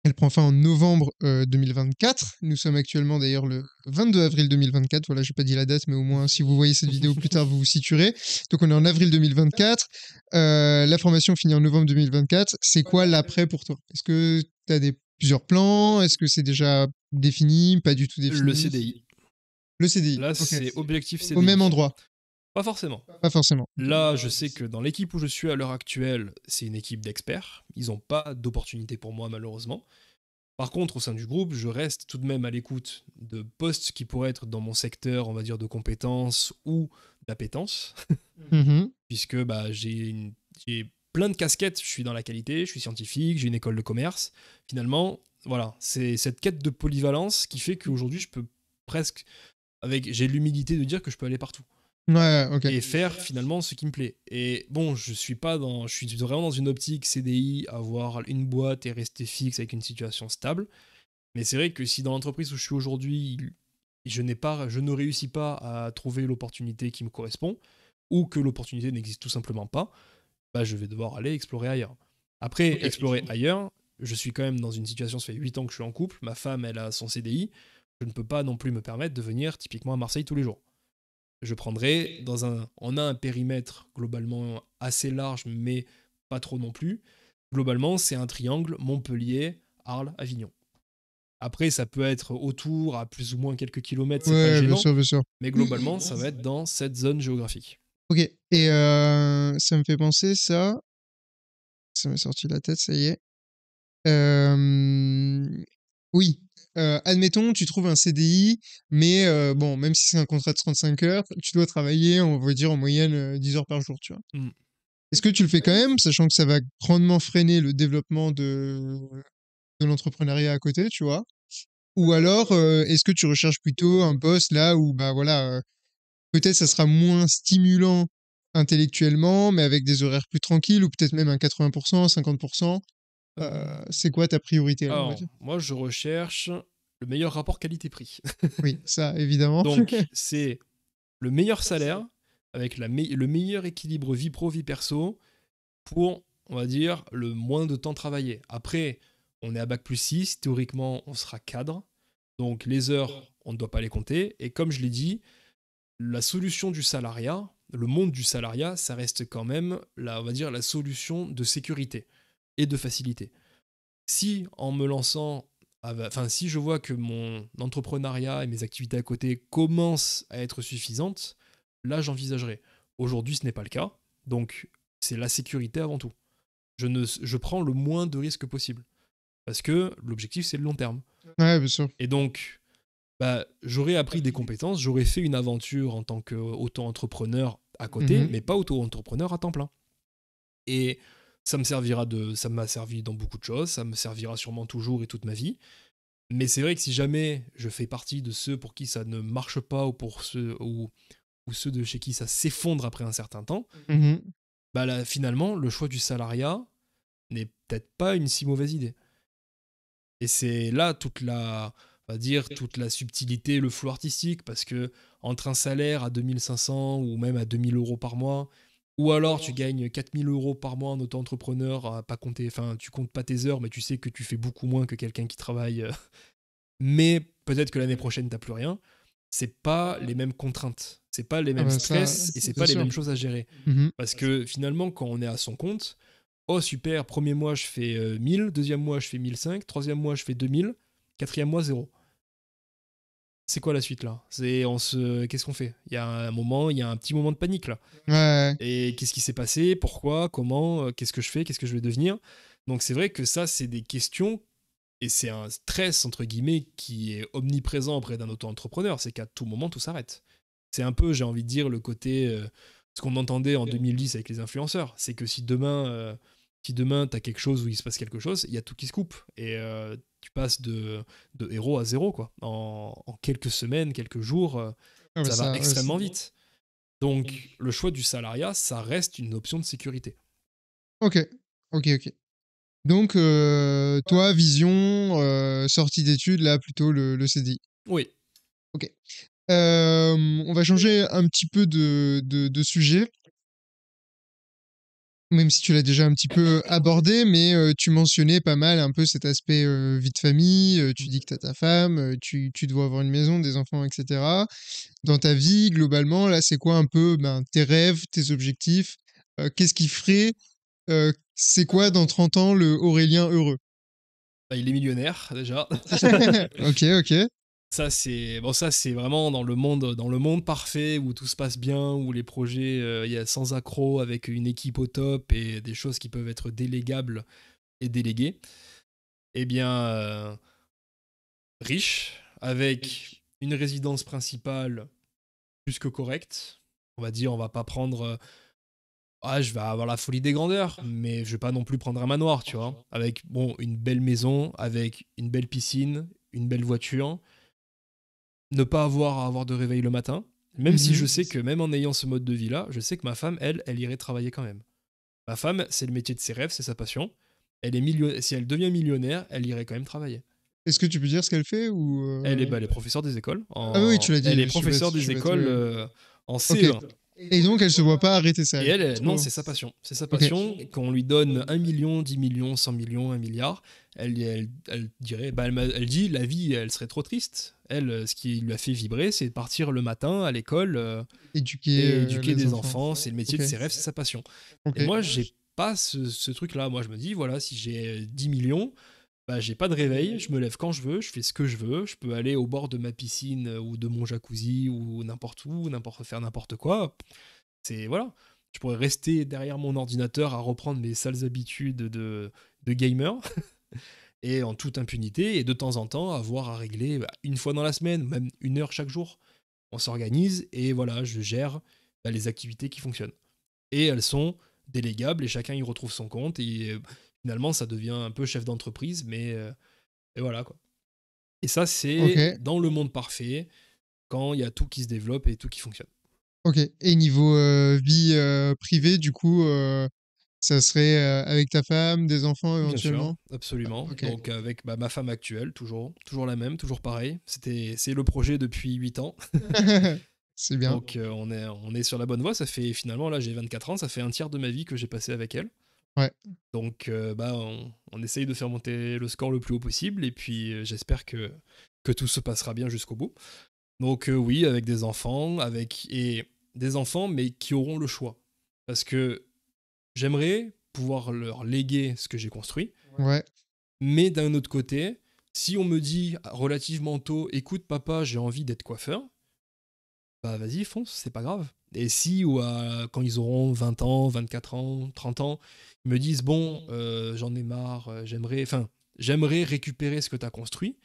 elle prend fin en novembre 2024. Nous sommes actuellement d'ailleurs le 22 avril 2024. Voilà, j'ai pas dit la date, mais au moins si vous voyez cette vidéo plus tard, vous vous situerez. Donc on est en avril 2024. La formation finit en novembre 2024. C'est quoi l'après pour toi? Est-ce que tu as plusieurs plans? Est-ce que c'est déjà défini? Pas du tout Le défini? CDI. Le CDI. Là, Ok. c'est objectif Au même CDI. endroit? Pas forcément. Pas forcément. Ok. Là, je sais que dans l'équipe où je suis à l'heure actuelle, c'est une équipe d'experts. Ils n'ont pas d'opportunité pour moi, malheureusement. Par contre, au sein du groupe, je reste tout de même à l'écoute de postes qui pourraient être dans mon secteur, on va dire, de compétences ou d'appétence, Mhm. puisque j'ai plein de casquettes. Je suis dans la qualité, je suis scientifique, j'ai une école de commerce. Finalement, voilà, c'est cette quête de polyvalence qui fait qu'aujourd'hui, je peux presque, j'ai l'humilité de dire que je peux aller partout Ouais, ok. et faire finalement ce qui me plaît. Et bon, je suis vraiment dans une optique CDI, avoir une boîte et rester fixe avec une situation stable. Mais c'est vrai que si dans l'entreprise où je suis aujourd'hui, je ne réussis pas à trouver l'opportunité qui me correspond, ou que l'opportunité n'existe tout simplement pas, je vais devoir aller explorer ailleurs. Après, Ok. explorer ailleurs, je suis quand même dans une situation, ça fait 8 ans que je suis en couple, ma femme, elle a son CDI, je ne peux pas non plus me permettre de venir typiquement à Marseille tous les jours. Je prendrai on a un périmètre globalement assez large, mais pas trop non plus. Globalement, c'est un triangle Montpellier, Arles, Avignon. Après, ça peut être autour, à plus ou moins quelques kilomètres, c'est pas Ouais, bien gênant, sûr, bien sûr. mais globalement, ça va être dans cette zone géographique. Ok. Et ça me fait penser ça. Ça m'est sorti de la tête, ça y est. Oui. Admettons, tu trouves un CDI, mais bon, même si c'est un contrat de 35 heures, tu dois travailler, on va dire, en moyenne 10 heures par jour, tu vois. Mm. Est-ce que tu le fais quand même, sachant que ça va grandement freiner le développement de l'entrepreneuriat à côté, tu vois? Ou alors, est-ce que tu recherches plutôt un poste là où, bah voilà, peut-être ça sera moins stimulant intellectuellement, mais avec des horaires plus tranquilles, ou peut-être même un 80%, 50%. C'est quoi ta priorité là, on va Alors, dire? moi, je recherche le meilleur rapport qualité-prix. Oui, ça, évidemment. Donc, c'est le meilleur salaire avec le meilleur équilibre vie pro, vie perso pour, on va dire, le moins de temps travaillé. Après, on est à bac plus 6, théoriquement, on sera cadre. Donc, les heures, on ne doit pas les compter. Et comme je l'ai dit, la solution du salariat, le monde du salariat, ça reste quand même, on va dire, la solution de sécurité et de facilité. Si en me lançant, enfin si je vois que mon entrepreneuriat et mes activités à côté commencent à être suffisantes, là j'envisagerai. Aujourd'hui ce n'est pas le cas, donc c'est la sécurité avant tout. Je prends le moins de risques possible, parce que l'objectif c'est le long terme. Ouais, bien sûr. Et donc bah, j'aurais appris des compétences, j'aurais fait une aventure en tant qu'auto-entrepreneur à côté, mais pas auto-entrepreneur à temps plein. Et ça m'a servi dans beaucoup de choses, ça me servira sûrement toujours et toute ma vie. Mais c'est vrai que si jamais je fais partie de ceux pour qui ça ne marche pas ou ceux de chez qui ça s'effondre après un certain temps, Mhm. bah là, finalement, le choix du salariat n'est peut-être pas une si mauvaise idée. Et c'est là on va dire, toute la subtilité, le flou artistique, parce que entre un salaire à 2500 ou même à 2000 € par mois, ou alors tu gagnes 4000 € par mois en auto-entrepreneur, à pas compter, enfin, tu comptes pas tes heures, mais tu sais que tu fais beaucoup moins que quelqu'un qui travaille, mais peut-être que l'année prochaine, t'as plus rien. C'est pas les mêmes contraintes, c'est pas les Ah mêmes bah ça, stress et c'est bien pas les sûr. mêmes choses à gérer. Mhm. Parce que finalement, quand on est à son compte, oh super, premier mois je fais 1000, deuxième mois je fais 1005, troisième mois je fais 2000, quatrième mois 0. C'est quoi la suite là? Qu'est-ce qu'on fait? Il y a un petit moment de panique là. Ouais. Et qu'est-ce qui s'est passé? Pourquoi? Comment? Qu'est-ce que je fais? Qu'est-ce que je vais devenir? Donc c'est vrai que ça, c'est des questions et c'est un stress entre guillemets qui est omniprésent auprès d'un auto-entrepreneur. C'est qu'à tout moment tout s'arrête. C'est un peu, j'ai envie de dire, le côté ce qu'on entendait en 2010 avec les influenceurs. C'est que si demain t'as quelque chose où il se passe quelque chose, il y a tout qui se coupe et tu passes de héros à zéro quoi. En quelques semaines, quelques jours, Ah bah ça va ça, ouais, extrêmement vite. Donc, le choix du salariat, ça reste une option de sécurité. ok. Ok, ok. Donc, toi, vision, sortie d'études, là, plutôt le CDI. Oui, Ok. On va changer un petit peu de sujet, même si tu l'as déjà un petit peu abordé, mais tu mentionnais pas mal un peu cet aspect vie de famille. Tu dis que tu as ta femme, tu dois avoir une maison, des enfants, etc. Dans ta vie, globalement, là, c'est quoi un peu ben, tes rêves, tes objectifs? Qu'est-ce qui ferait c'est quoi dans 30 ans le Aurélien heureux? bah, il est millionnaire déjà. Ok, ok. Ça c'est vraiment dans le monde parfait où tout se passe bien, où les projets il y a sans accroc avec une équipe au top et des choses qui peuvent être délégables et déléguées. Eh bien, riche avec une résidence principale plus que correcte. On va dire, on va pas prendre je vais avoir la folie des grandeurs, mais je vais pas non plus prendre un manoir, tu vois. Avec, bon, une belle maison, avec une belle piscine, une belle voiture. Ne pas avoir à avoir de réveil le matin. Même si je Mhm. sais que, même en ayant ce mode de vie-là, je sais que ma femme, elle irait travailler quand même. Ma femme, c'est le métier de ses rêves, c'est sa passion. Si elle devient millionnaire, elle irait quand même travailler. Est-ce que tu peux dire ce qu'elle fait ou Elle est professeure des écoles. Ah oui, tu l'as Elle est dit, je suis bête, professeure je des suis bête, oui, écoles oui. en Ok. CE1. Et donc, elle se voit pas arrêter ça. Et Elle fait non, trop. c'est sa passion. C'est sa Ok. passion. Quand on lui donne 1 million, 10 millions, 100 millions, 1 milliard, elle dirait, elle dit, la vie, elle serait trop triste. Elle, ce qui lui a fait vibrer, c'est de partir le matin à l'école Éduquer et éduquer les des enfants. enfants. C'est le métier Ok. de ses rêves, c'est sa passion. Ok. Et moi, j'ai pas ce truc-là. Moi, je me dis, voilà, si j'ai 10 millions, bah, j'ai pas de réveil, je me lève quand je veux, je fais ce que je veux, je peux aller au bord de ma piscine ou de mon jacuzzi ou n'importe où, faire n'importe quoi. C'est voilà. Je pourrais rester derrière mon ordinateur à reprendre mes sales habitudes de gamer et en toute impunité et de temps en temps avoir à régler une fois dans la semaine, même 1 heure chaque jour. On s'organise et voilà, je gère les activités qui fonctionnent. Et elles sont délégables et chacun y retrouve son compte et finalement ça devient un peu chef d'entreprise, mais et voilà quoi. Et ça Ok. c'est dans le monde parfait quand il y a tout qui se développe et tout qui fonctionne. Ok. Et niveau vie privée, du coup, ça serait avec ta femme, des enfants Bien sûr, éventuellement? absolument. Ok. Donc avec ma femme actuelle, toujours la même, toujours pareil. C'est le projet depuis 8 ans. C'est bien. Donc on est sur la bonne voie. Ça fait finalement, là j'ai 24 ans, ça fait un tiers de ma vie que j'ai passé avec elle. Ouais. Donc on essaye de faire monter le score le plus haut possible et puis j'espère que tout se passera bien jusqu'au bout. Donc oui, avec des enfants, et des enfants mais qui auront le choix. Parce que j'aimerais pouvoir leur léguer ce que j'ai construit. Ouais. Mais d'un autre côté, si on me dit relativement tôt, écoute papa, j'ai envie d'être coiffeur, bah vas-y, fonce, c'est pas grave. Et si quand ils auront 20 ans, 24 ans, 30 ans, ils me disent bon, j'en ai marre, j'aimerais récupérer ce que tu as construit,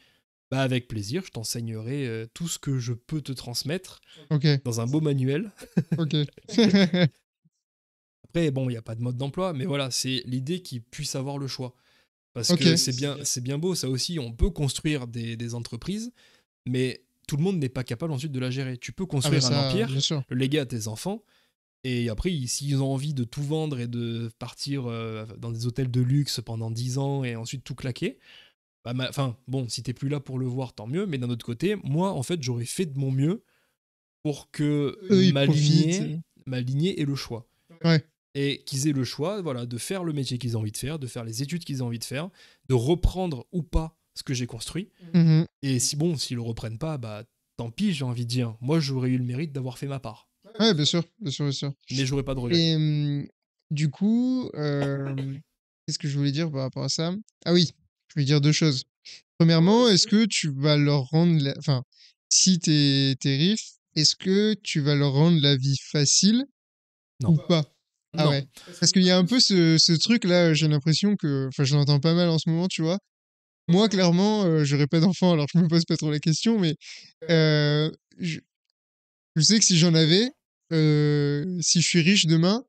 Bah, avec plaisir, je t'enseignerai tout ce que je peux te transmettre Ok, dans un beau manuel. ok. Après, bon, il n'y a pas de mode d'emploi, mais voilà, c'est l'idée qu'ils puissent avoir le choix. Parce Ok. que c'est bien beau, ça aussi, on peut construire des entreprises, mais tout le monde n'est pas capable ensuite de la gérer. Tu peux Ah bah construire un ça, bien empire, sûr. le léguer à tes enfants, et après, s'ils ont envie de tout vendre et de partir dans des hôtels de luxe pendant 10 ans et ensuite tout claquer, bah, enfin, bon, si t'es plus là pour le voir, tant mieux, mais d'un autre côté, moi, en fait, j'aurais fait de mon mieux pour que Eux, ils profitent. ma lignée ait le choix. Ouais. Et qu'ils aient le choix, voilà, de faire le métier qu'ils ont envie de faire, de faire les études qu'ils ont envie de faire, de reprendre ou pas ce que j'ai construit. Mhm. Et si bon, s'ils le reprennent pas, bah tant pis, j'ai envie de dire. Moi, j'aurais eu le mérite d'avoir fait ma part. Ouais, bien sûr, bien sûr, bien sûr. Mais j'aurais pas de regret. Et du coup, qu'est-ce que je voulais dire par rapport à ça? Ah oui, je voulais dire deux choses. Premièrement, est-ce que tu vas leur rendre, enfin, si t'es riche, est-ce que tu vas leur rendre la vie facile Non. ou pas? Ah Non. ouais. Parce qu'il y a un peu ce truc-là, j'ai l'impression que, enfin, je l'entends pas mal en ce moment, tu vois. Moi, clairement, j'aurais pas d'enfant, alors je me pose pas trop la question, mais euh, je, je sais que si j'en avais, si je suis riche demain,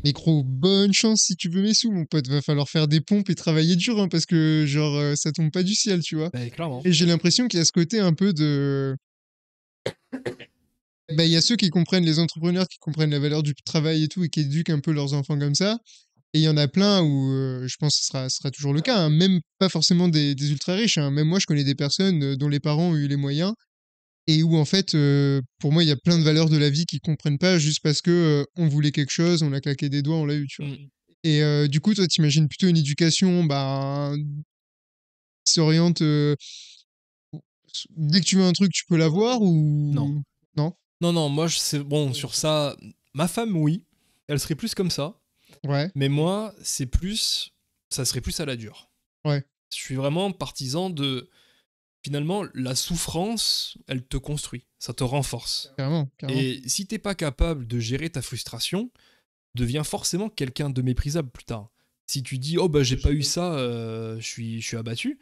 mais gros, bonne chance si tu veux mes sous, mon pote. Va falloir faire des pompes et travailler dur, hein, parce que, genre, ça tombe pas du ciel, tu vois. Bah, clairement. Et j'ai l'impression qu'il y a ce côté un peu de. Bah, il y a ceux qui comprennent, les entrepreneurs qui comprennent la valeur du travail et tout, et qui éduquent un peu leurs enfants comme ça. Et il y en a plein où je pense que ce sera toujours le cas, hein. Même pas forcément des ultra riches, hein. Même moi, je connais des personnes dont les parents ont eu les moyens et où en fait, pour moi, il y a plein de valeurs de la vie qu'ils comprennent pas juste parce que on voulait quelque chose, on a claqué des doigts, on l'a eu, tu vois. Mm. Et du coup, toi, t'imagines plutôt une éducation, bah, qui s'oriente dès que tu veux un truc, tu peux l'avoir Non. ou non? Non, non, moi, c'est bon, sur ça, ma femme, oui. Elle serait plus comme ça. Ouais, Mais moi, c'est plus. Ça serait plus à la dure. ouais, Je suis vraiment partisan de. Finalement, la souffrance, elle te construit. Ça te renforce. carrément, carrément. Et si t'es pas capable de gérer ta frustration, deviens forcément quelqu'un de méprisable plus tard. Si tu dis oh bah j'ai pas eu ça, je suis abattu,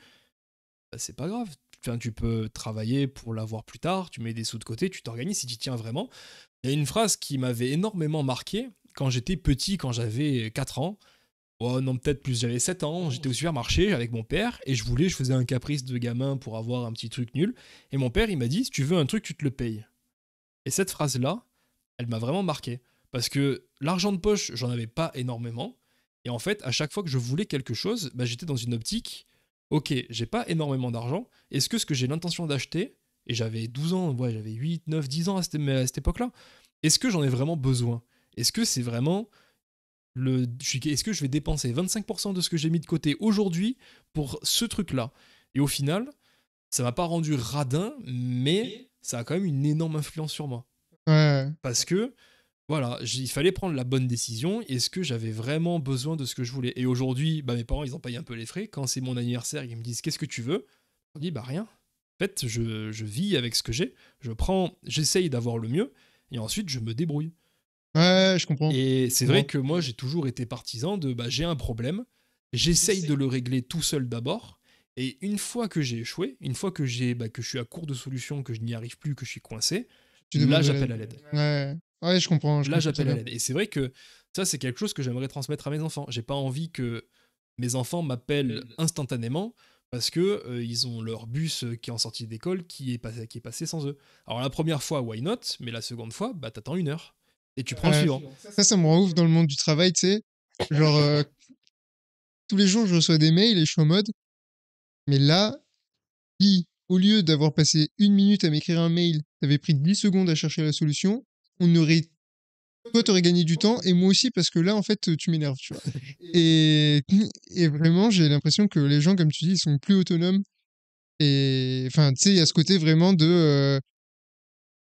bah, c'est pas grave. Enfin, tu peux travailler pour l'avoir plus tard, tu mets des sous de côté, tu t'organises si tu tiens vraiment. Il y a une phrase qui m'avait énormément marqué quand j'étais petit, quand j'avais 4 ans. Oh non, peut-être plus, j'avais 7 ans, j'étais au supermarché avec mon père et je faisais un caprice de gamin pour avoir un petit truc nul. Et mon père, il m'a dit si tu veux un truc, tu te le payes. Et cette phrase-là, elle m'a vraiment marqué. Parce que l'argent de poche, j'en avais pas énormément. Et en fait, à chaque fois que je voulais quelque chose, bah, j'étais dans une optique, ok, j'ai pas énormément d'argent. Est-ce que ce que j'ai l'intention d'acheter, et j'avais 12 ans, ouais, j'avais 8, 9, 10 ans à cette époque-là, est-ce que j'en ai vraiment besoin? Est-ce que c'est vraiment est-ce que je vais dépenser 25% de ce que j'ai mis de côté aujourd'hui pour ce truc-là? Et au final, ça m'a pas rendu radin, mais ça a quand même une énorme influence sur moi. Ouais, Parce que, voilà, il fallait prendre la bonne décision. Est-ce que j'avais vraiment besoin de ce que je voulais? Et aujourd'hui, bah, mes parents, ils en payent un peu les frais. Quand c'est mon anniversaire, ils me disent qu'est-ce que tu veux? Je dis bah rien. En fait, je vis avec ce que j'ai. J'essaye d'avoir le mieux. Et ensuite, je me débrouille. ouais, je comprends. Et c'est Je vrai comprends. que moi, j'ai toujours été partisan de bah, j'ai un problème. J'essaye de le régler tout seul d'abord. Et une fois que j'ai échoué, une fois que que je suis à court de solutions, que je n'y arrive plus, que je suis coincé, Tu là, demandes de j'appelle l'aide. à l'aide. Ouais, ouais, je Là, comprends très j'appelle à bien. l'aide. Et c'est vrai que ça, c'est quelque chose que j'aimerais transmettre à mes enfants. J'ai pas envie que mes enfants m'appellent instantanément parce que ils ont leur bus qui est en sortie d'école qui est passé sans eux. Alors la première fois, why not? Mais la seconde fois, bah t'attends 1 heure et tu prends le Ouais. suivant. Ça me rend ouf dans le monde du travail, tu sais. Genre, tous les jours, je reçois des mails et je suis en mode, mais là, si, au lieu d'avoir passé 1 minute à m'écrire un mail, t'avais pris 10 secondes à chercher la solution, on aurait, toi, t'aurais gagné du temps et moi aussi parce que là, en fait, tu m'énerves, tu vois. Et, et vraiment, j'ai l'impression que les gens, comme tu dis, ils sont plus autonomes. Et, enfin, tu sais, il y a ce côté vraiment de,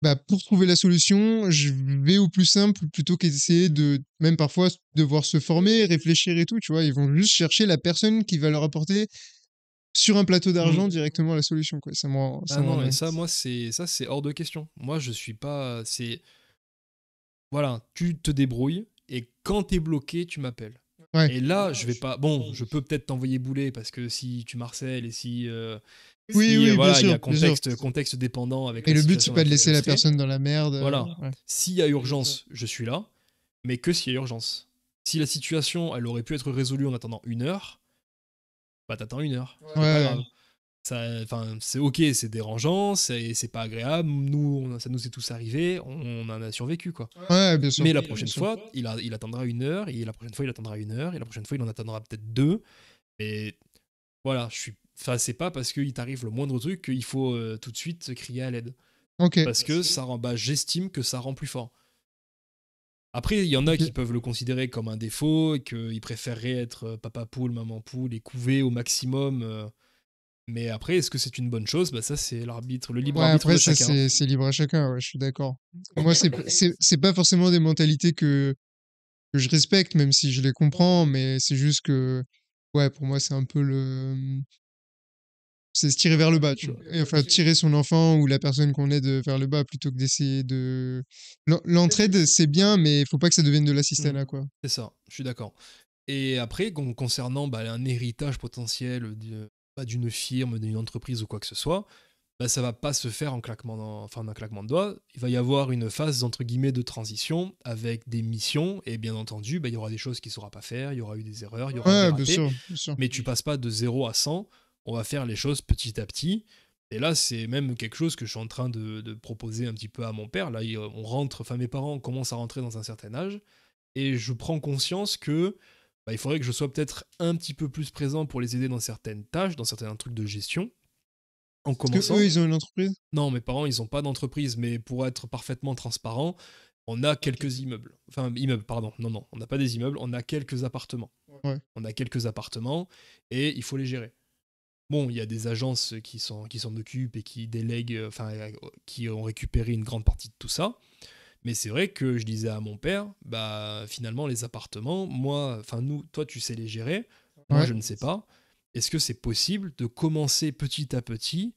bah, pour trouver la solution, je vais au plus simple plutôt qu'essayer de, même parfois, devoir se former, réfléchir et tout, tu vois. Ils vont juste chercher la personne qui va leur apporter sur un plateau d'argent Mm. directement la solution, quoi. Ça Ah me rend non, et dingue. ça, moi, c'est hors de question. Moi, je suis pas. C'est voilà, tu te débrouilles et quand t'es bloqué, tu m'appelles. Ouais, Et là, je vais pas. Bon, je peux peut-être t'envoyer bouler parce que si tu marcelles et si Oui, Si oui, bien voilà, il y sûr, a bien sûr. contexte dépendant avec Et la le but, c'est situation dans pas de laquelle je laisser la serai. personne dans la merde. Voilà. Ouais. S'il y a urgence, je suis là, mais que s'il y a urgence. Si la situation, elle aurait pu être résolue en attendant 1 heure, bah t'attends 1 heure. Ouais, C'est pas ouais. grave. Enfin, c'est ok, c'est dérangeant, c'est pas agréable. Nous, ça nous est tous arrivé, on en a survécu quoi. Ouais, bien sûr. Mais la Bien prochaine sûr. fois, il attendra 1 heure, et la prochaine fois, il attendra 1 heure, et la prochaine fois, il en attendra peut-être deux. Et voilà, enfin, c'est pas parce qu'il t'arrive le moindre truc qu'il faut tout de suite crier à l'aide. Ok. Parce que j'estime que ça rend plus fort. Après, il y en a qui Ok. peuvent le considérer comme un défaut, et qu'ils préféreraient être papa poule, maman poule, et couver au maximum. Mais après, est-ce que c'est une bonne chose? Bah ça, c'est le libre Ouais, arbitre après, de ça, chacun. c'est libre à chacun, ouais, je suis d'accord. Moi, c'est pas forcément des mentalités que je respecte, même si je les comprends, mais c'est juste que, ouais, pour moi, c'est un peu c'est se tirer vers le bas, tu vois. Et enfin, tirer son enfant ou la personne qu'on aide vers le bas plutôt que d'essayer de. L'entraide, c'est bien, mais il faut pas que ça devienne de Hmm, l'assistanat, quoi. c'est ça, je suis d'accord. Et après, concernant un héritage potentiel pas d'une firme, d'une entreprise ou quoi que ce soit, bah, ça va pas se faire en un claquement de doigts. Il va y avoir une phase entre guillemets de transition avec des missions, et bien entendu, bah, il y aura des choses qu'il ne saura pas faire, il y aura eu des erreurs, il y aura des Ouais, bien ratés, sûr, bien sûr. mais tu passes pas de 0 à 100. On va faire les choses petit à petit. Et là, c'est même quelque chose que je suis en train de proposer un petit peu à mon père. Là, on rentre, enfin mes parents commencent à rentrer dans un certain âge, et je prends conscience que bah, il faudrait que je sois peut-être un petit peu plus présent pour les aider dans certaines tâches, dans certains trucs de gestion, en Parce que eux, commençant. ils ont une entreprise? Non, mes parents, ils n'ont pas d'entreprise, mais pour être parfaitement transparent, on a quelques immeubles. Enfin, immeubles, pardon. Non, non, on n'a pas des immeubles, on a quelques appartements. Ouais. On a quelques appartements, et il faut les gérer. Bon, il y a des agences qui s'en occupent et qui délèguent, qui ont récupéré une grande partie de tout ça. Mais c'est vrai que je disais à mon père, bah finalement les appartements, moi, enfin nous, toi tu sais les gérer, moi Ouais. je ne sais pas. Est-ce que c'est possible de commencer petit à petit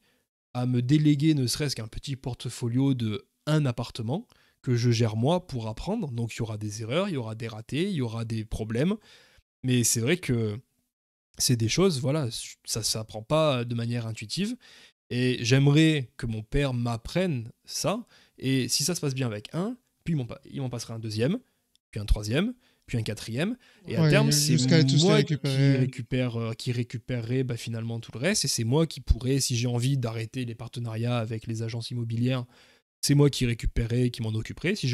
à me déléguer ne serait-ce qu'un petit portfolio de un appartement que je gère moi pour apprendre? Donc il y aura des erreurs, il y aura des ratés, il y aura des problèmes. Mais c'est vrai que c'est des choses, voilà, ça s'apprend pas de manière intuitive. Et j'aimerais que mon père m'apprenne ça. Et si ça se passe bien avec un, puis il m'en passera un deuxième, puis un troisième, puis un quatrième. Et à terme, Ouais, c'est jusqu'à tous les moi récupérer. qui récupérerai finalement tout le reste. Et c'est moi qui pourrais, si j'ai envie d'arrêter les partenariats avec les agences immobilières, c'est moi qui récupérerai, qui m'en occuperai. C'est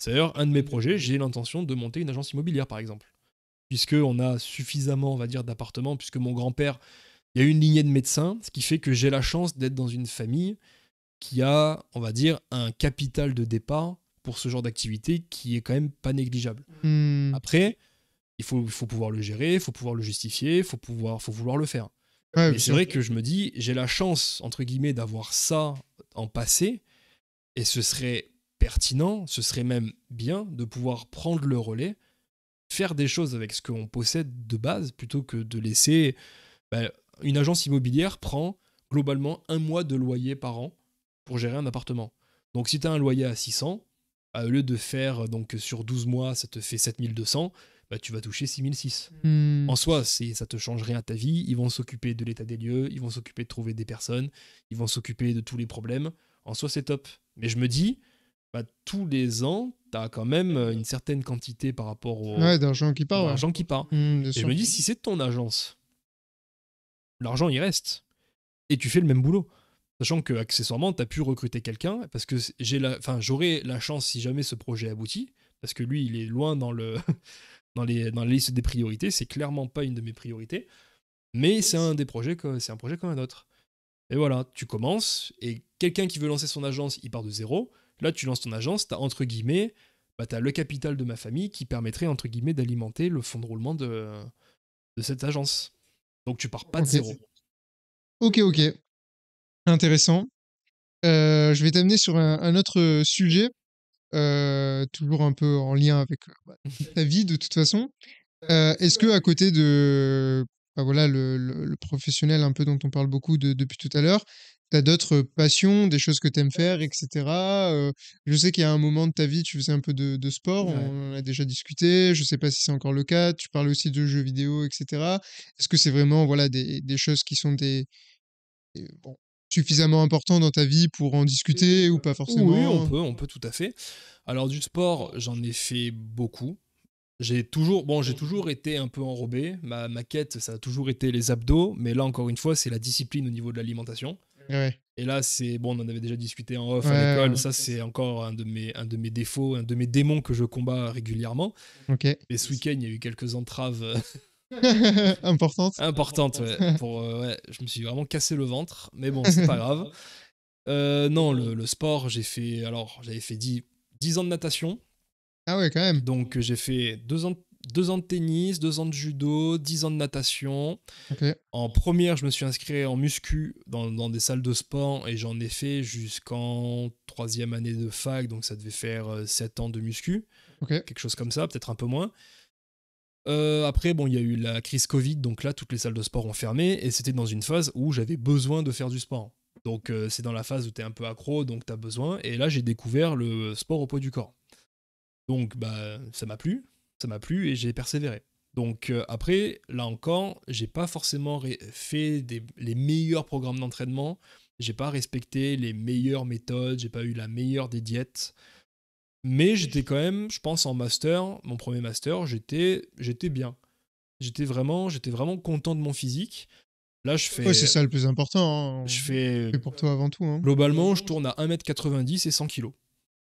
d'ailleurs un de mes projets, j'ai l'intention de monter une agence immobilière, par exemple. Puisqu'on a suffisamment, on va dire, d'appartements, puisque mon grand-père, il y a une lignée de médecins, ce qui fait que j'ai la chance d'être dans une famille qui a, on va dire, un capital de départ pour ce genre d'activité qui est quand même pas négligeable. Hmm. Après, il faut pouvoir le gérer, il faut pouvoir le justifier, faut vouloir le faire. Ouais, Mais bien c'est sûr. vrai que je me dis, j'ai la chance, entre guillemets, d'avoir ça en passé, et ce serait pertinent, ce serait même bien de pouvoir prendre le relais, faire des choses avec ce qu'on possède de base, plutôt que de laisser... bah, une agence immobilière prend globalement 1 mois de loyer par an pour gérer un appartement. Donc si tu as un loyer à 600, au lieu de faire donc sur 12 mois, ça te fait 7200, bah, tu vas toucher 6006. Hmm. En soi, ça te change rien à ta vie. Ils vont s'occuper de l'état des lieux, ils vont s'occuper de trouver des personnes, ils vont s'occuper de tous les problèmes. En soi, c'est top. Mais je me dis, bah, tous les ans, tu as quand même une certaine quantité par rapport Ouais, d'argent qui part, ouais. d'argent qui part. Bien Et je sûr. me dis, si c'est ton agence, l'argent il reste. Et tu fais le même boulot. Sachant que accessoirement, tu as pu recruter quelqu'un, parce que j'aurai la chance si jamais ce projet aboutit, parce que lui, il est loin dans la liste des priorités, c'est clairement pas une de mes priorités, mais c'est un projet comme un autre. Et voilà, tu commences, et quelqu'un qui veut lancer son agence, il part de zéro. Là, tu lances ton agence, tu as entre guillemets, bah, t'as le capital de ma famille qui permettrait entre guillemets d'alimenter le fonds de roulement de cette agence. Donc tu pars pas de Ok. zéro. Ok, ok. Intéressant. Je vais t'amener sur un autre sujet, toujours un peu en lien avec bah, ta vie de toute façon. Est-ce que à côté de bah, voilà, le professionnel un peu dont on parle beaucoup depuis tout à l'heure, tu as d'autres passions, des choses que tu aimes faire, etc. Je sais qu'il y a un moment de ta vie, tu faisais un peu de sport, Ouais. on en a déjà discuté, je sais pas si c'est encore le cas, tu parles aussi de jeux vidéo, etc. Est-ce que c'est vraiment voilà, des choses qui sont est, bon, suffisamment important dans ta vie pour en discuter ou pas Oui, forcément? on peut tout à fait. Alors du sport, j'en ai fait beaucoup. J'ai toujours été un peu enrobé. Ma quête, ça a toujours été les abdos, mais là encore une fois, c'est la discipline au niveau de l'alimentation. Ouais, Et là, c'est bon, on en avait déjà discuté en off ouais, à l'école. ouais. Ça, c'est encore un de mes défauts, un de mes démons que je combats régulièrement. Ok. Et ce week-end, il y a eu quelques entraves Importante. importantes. Ouais, ouais, je me suis vraiment cassé le ventre, mais bon, c'est pas grave. Non, le sport, j'avais fait 10 ans de natation. Ah ouais, quand même. Donc j'ai fait 2 ans de tennis, 2 ans de judo, 10 ans de natation. Ok. En première, je me suis inscrit en muscu dans des salles de sport et j'en ai fait jusqu'en troisième année de fac, donc ça devait faire 7 ans de muscu, Ok. quelque chose comme ça, peut-être un peu moins. Après, bon, il y a eu la crise Covid, donc là, toutes les salles de sport ont fermé et c'était dans une phase où j'avais besoin de faire du sport. Donc c'est dans la phase où tu es un peu accro, donc tu as besoin. Et là, j'ai découvert le sport au poids du corps. Donc bah ça m'a plu et j'ai persévéré. Donc après, là encore, j'ai pas forcément fait les meilleurs programmes d'entraînement, j'ai pas respecté les meilleures méthodes, j'ai pas eu la meilleure des diètes, mais j'étais quand même, je pense en master, mon premier master, j'étais bien. J'étais vraiment content de mon physique. Là, Ouais, c'est ça le plus important, hein. je fais C'est pour toi avant tout, hein. globalement, je tourne à 1,90 m et 100 kilos.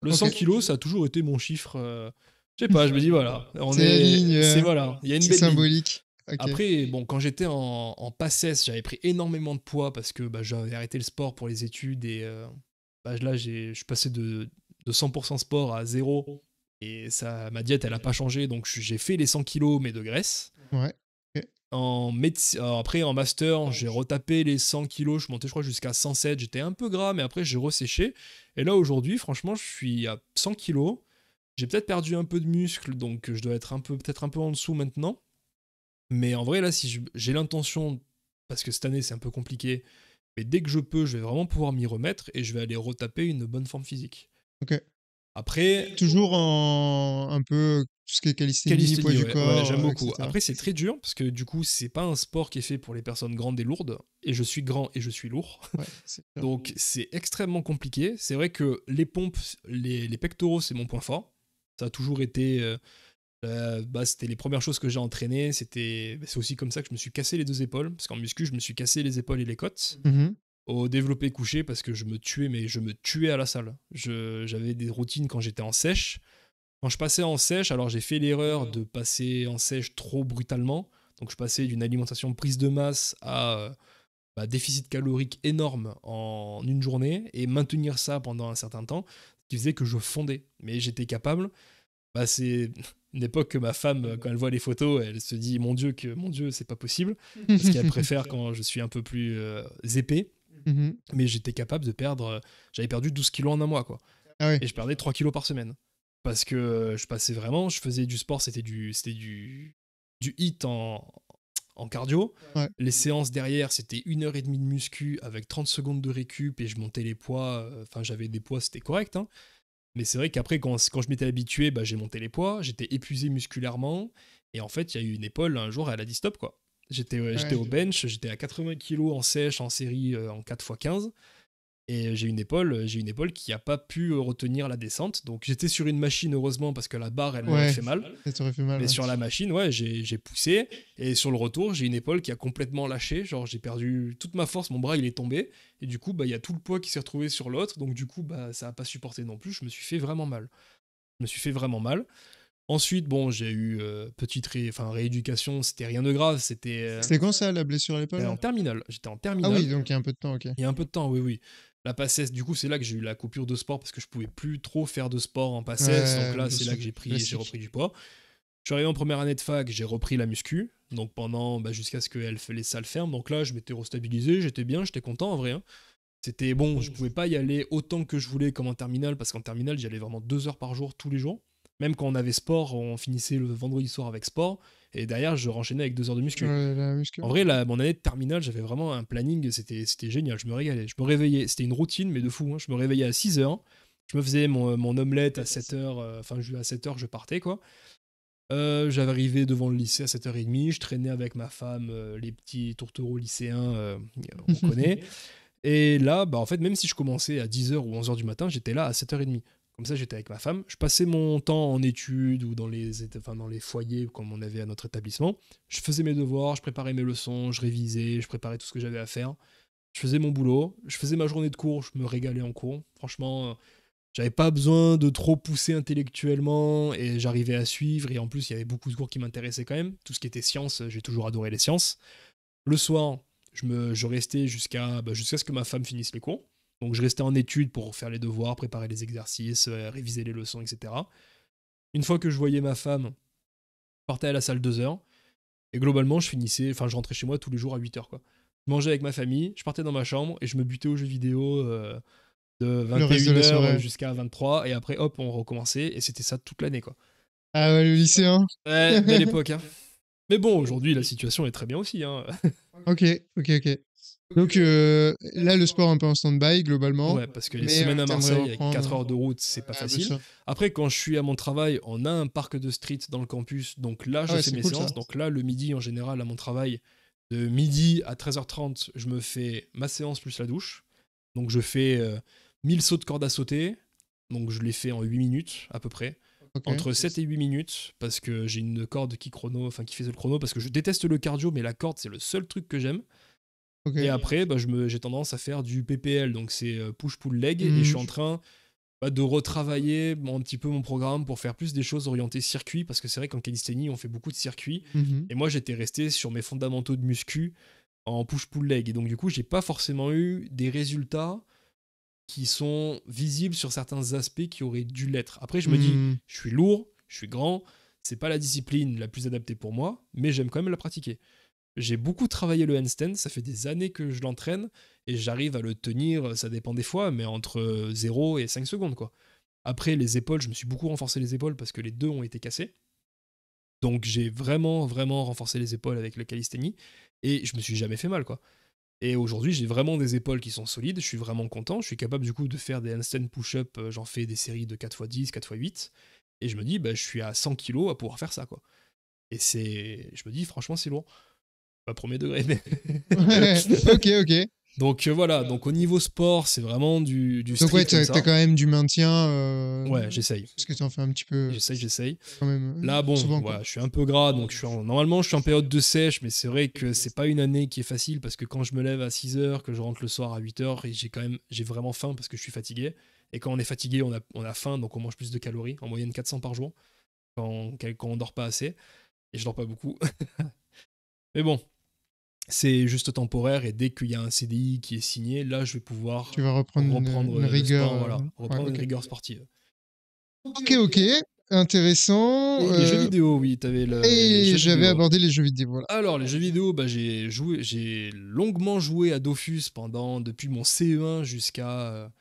Le Ok. 100 kilos, ça a toujours été mon chiffre. Je sais pas, je me dis voilà, C'est la ligne, voilà, il y a une c'est belle ligne. symbolique. Ok. Après, bon, quand j'étais en PACES, j'avais pris énormément de poids parce que bah, j'avais arrêté le sport pour les études et bah, là, je suis passé de 100% sport à zéro et ça, ma diète, elle a pas changé, donc j'ai fait les 100 kilos mais de graisse. Ouais. Ok. Alors après, en master, j'ai retapé les 100 kilos, je montais, je crois, jusqu'à 107. J'étais un peu gras, mais après, j'ai resséché. Et là, aujourd'hui, franchement, je suis à 100 kilos. J'ai peut-être perdu un peu de muscle, donc je dois être peut-être un peu en dessous maintenant. Mais en vrai, là, si j'ai l'intention, parce que cette année, c'est un peu compliqué, mais dès que je peux, je vais vraiment pouvoir m'y remettre et je vais aller retaper une bonne forme physique. Ok. Après, Toujours en un peu tout ce qui est calisthénie, poids calisthénie, du ouais, corps, j'aime beaucoup. etc. Après, c'est très dur parce que du coup, c'est pas un sport qui est fait pour les personnes grandes et lourdes. Et je suis grand et je suis lourd. Ouais, c'est sûr. Donc, c'est extrêmement compliqué. C'est vrai que les pompes, les pectoraux, c'est mon point fort. Ça a toujours été. Bah, c'était les premières choses que j'ai entraînées. C'est aussi comme ça que je me suis cassé les deux épaules. Parce qu'en muscu, je me suis cassé les épaules et les côtes. Mhm. Au développé couché, parce que je me tuais, mais je me tuais à la salle. J'avais des routines quand j'étais en sèche. Quand je passais en sèche, alors j'ai fait l'erreur de passer en sèche trop brutalement. Donc je passais d'une alimentation prise de masse à bah, déficit calorique énorme en une journée et maintenir ça pendant un certain temps, ce qui faisait que je fondais. Mais j'étais capable. Bah, c'est une époque que ma femme, quand elle voit les photos, elle se dit mon Dieu, c'est pas possible. Parce qu'elle préfère quand je suis un peu plus épais. Mhm. Mais j'étais capable de j'avais perdu 12 kilos en un mois, quoi. Ah ouais. Et je perdais 3 kilos par semaine. Parce que je faisais du sport, du hit en cardio. Ouais. Les séances derrière, c'était 1 heure et demie de muscu avec 30 secondes de récup et je montais les poids. Enfin, j'avais des poids, c'était correct, hein. Mais c'est vrai qu'après, quand je m'étais habitué, bah, j'ai monté les poids, j'étais épuisé musculairement. Et en fait, il y a eu une épaule, un jour, elle a dit stop, quoi. J'étais Ouais. au bench, j'étais à 80 kilos en sèche, en série, en 4x15. Et j'ai une épaule qui n'a pas pu retenir la descente. Donc j'étais sur une machine, heureusement, parce que la barre, elle m'aurait Ouais. fait mal. Ça t'aurait fait mal. Mais Ouais. sur la machine, ouais, j'ai poussé. Et sur le retour, j'ai une épaule qui a complètement lâché. Genre, j'ai perdu toute ma force, mon bras, il est tombé. Et du coup, bah, il y a tout le poids qui s'est retrouvé sur l'autre. Donc du coup, bah, ça n'a pas supporté non plus. Je me suis fait vraiment mal. Je me suis fait vraiment mal. Ensuite, bon, j'ai eu rééducation. C'était rien de grave. C'était quand ça, la blessure à l'épaule, C'était là? en terminale. J'étais en Ah terminale. oui, donc il y a un peu de temps, ok. Il y a un peu de temps, oui, oui. La PACES, du coup, c'est là que j'ai eu la coupure de sport parce que je pouvais plus trop faire de sport en PACES. Donc Ouais, là, bien c'est là sûr, que j'ai classique. repris du poids. Je suis arrivé en première année de fac, j'ai repris la muscu. Donc pendant, bah, jusqu'à ce que les salles ferment. Donc là, je m'étais restabilisé, j'étais bien, j'étais content en vrai, hein. C'était bon, je pouvais pas y aller autant que je voulais comme en terminale parce qu'en terminale, j'y allais vraiment 2 heures par jour, tous les jours. Même quand on avait sport, on finissait le vendredi soir avec sport. Et derrière, je renchaînais avec 2 heures de muscu. Ouais, la muscu. En vrai, mon année de terminale, j'avais vraiment un planning, c'était génial, je me régalais. Je me réveillais, c'était une routine, mais de fou, hein. Je me réveillais à 6 heures, je me faisais mon omelette à 7 heures, à 7 heures, je partais, quoi. J'avais arrivé devant le lycée à 7h30, je traînais avec ma femme, les petits tourtereaux lycéens, on connaît. Et là, en fait, même si je commençais à 10h ou 11h du matin, j'étais là à 7h30. Comme ça, j'étais avec ma femme. Je passais mon temps en études ou dans les foyers comme on avait à notre établissement. Je faisais mes devoirs, je préparais mes leçons, je révisais, je préparais tout ce que j'avais à faire. Je faisais mon boulot, je faisais ma journée de cours, je me régalais en cours. Franchement, j'avais pas besoin de trop pousser intellectuellement et j'arrivais à suivre. Et en plus, il y avait beaucoup de cours qui m'intéressaient quand même. Tout ce qui était sciences, j'ai toujours adoré les sciences. Le soir, je restais jusqu'à ce que ma femme finisse les cours. Donc je restais en études pour faire les devoirs, préparer les exercices, réviser les leçons, etc. Une fois que je voyais ma femme, je partais à la salle 2 heures. Et globalement, je rentrais chez moi tous les jours à 8h, quoi. Je mangeais avec ma famille, je partais dans ma chambre et je me butais aux jeux vidéo de Le reste de la 21h soirée. jusqu'à 23h. Et après, hop, on recommençait. Et c'était ça toute l'année, quoi. Ah ouais, le lycéen. Ouais, belle époque, hein. Mais bon, aujourd'hui, la situation est très bien aussi, hein. Ok. Donc là, le sport un peu en stand-by, globalement. Ouais, parce que les Mais semaines à t'aimerais Marseille avec reprendre. 4 heures de route, c'est pas Ah, bien facile. sûr. Après, quand je suis à mon travail, on a un parc de street dans le campus, donc là, Ah je ouais, fais c'est mes cool, ça. séances. Donc là, le midi, en général, à mon travail, de midi à 13h30, je me fais ma séance plus la douche. Donc je fais 1000 sauts de corde à sauter. Donc je les fais en 8 minutes, à peu près. Ok. Entre 7 et 8 minutes, parce que j'ai une corde qui faisait le chrono, parce que je déteste le cardio, mais la corde, c'est le seul truc que j'aime. Ok. Et après, j'ai tendance à faire du PPL, donc c'est push-pull-leg, et je suis en train de retravailler un petit peu mon programme pour faire plus des choses orientées circuit, parce que c'est vrai qu'en calisthénie, on fait beaucoup de circuits, Mhm. et moi j'étais resté sur mes fondamentaux de muscu en push-pull-leg, et donc du coup, j'ai pas forcément eu des résultats qui sont visibles sur certains aspects qui auraient dû l'être. Après, je me dis, Mhm. je suis lourd, je suis grand, c'est pas la discipline la plus adaptée pour moi, mais j'aime quand même la pratiquer. J'ai beaucoup travaillé le handstand, ça fait des années que je l'entraîne et j'arrive à le tenir, ça dépend des fois, mais entre 0 et 5 secondes, quoi. Après, les épaules, je me suis beaucoup renforcé les épaules parce que les deux ont été cassés. Donc j'ai vraiment, vraiment renforcé les épaules avec le calisthénie et je me suis jamais fait mal, quoi. Et aujourd'hui, j'ai vraiment des épaules qui sont solides, je suis vraiment content, je suis capable du coup de faire des handstand push-up, j'en fais des séries de 4x10, 4x8, et je me dis, je suis à 100 kilos à pouvoir faire ça, quoi. Et je me dis, franchement, c'est lourd. Pas premier degré, mais. Ouais. Ok. Donc voilà, donc au niveau sport, c'est vraiment du Donc street ouais, comme t'as ça. quand même du maintien. Ouais, j'essaye. Parce que t'en fais un petit peu J'essaye. quand même Là, bon, souvent, quoi. voilà, je suis un peu gras, donc normalement, je suis en période de sèche, mais c'est vrai que c'est pas une année qui est facile parce que quand je me lève à 6h, que je rentre le soir à 8h, et j'ai vraiment faim parce que je suis fatigué. Et quand on est fatigué, on a faim, donc on mange plus de calories, en moyenne 400 par jour, quand on dort pas assez. Et je dors pas beaucoup. Mais bon, c'est juste temporaire et dès qu'il y a un CDI qui est signé, là je vais pouvoir Tu vas reprendre reprendre une le rigueur. sport, voilà, Ouais, reprendre une ok. rigueur sportive. Ok. Intéressant. Et les jeux vidéo, oui, t'avais les Et jeux j'avais vidéo. abordé les jeux vidéo, voilà. Alors les jeux vidéo, j'ai longuement joué à Dofus depuis mon CE1 jusqu'à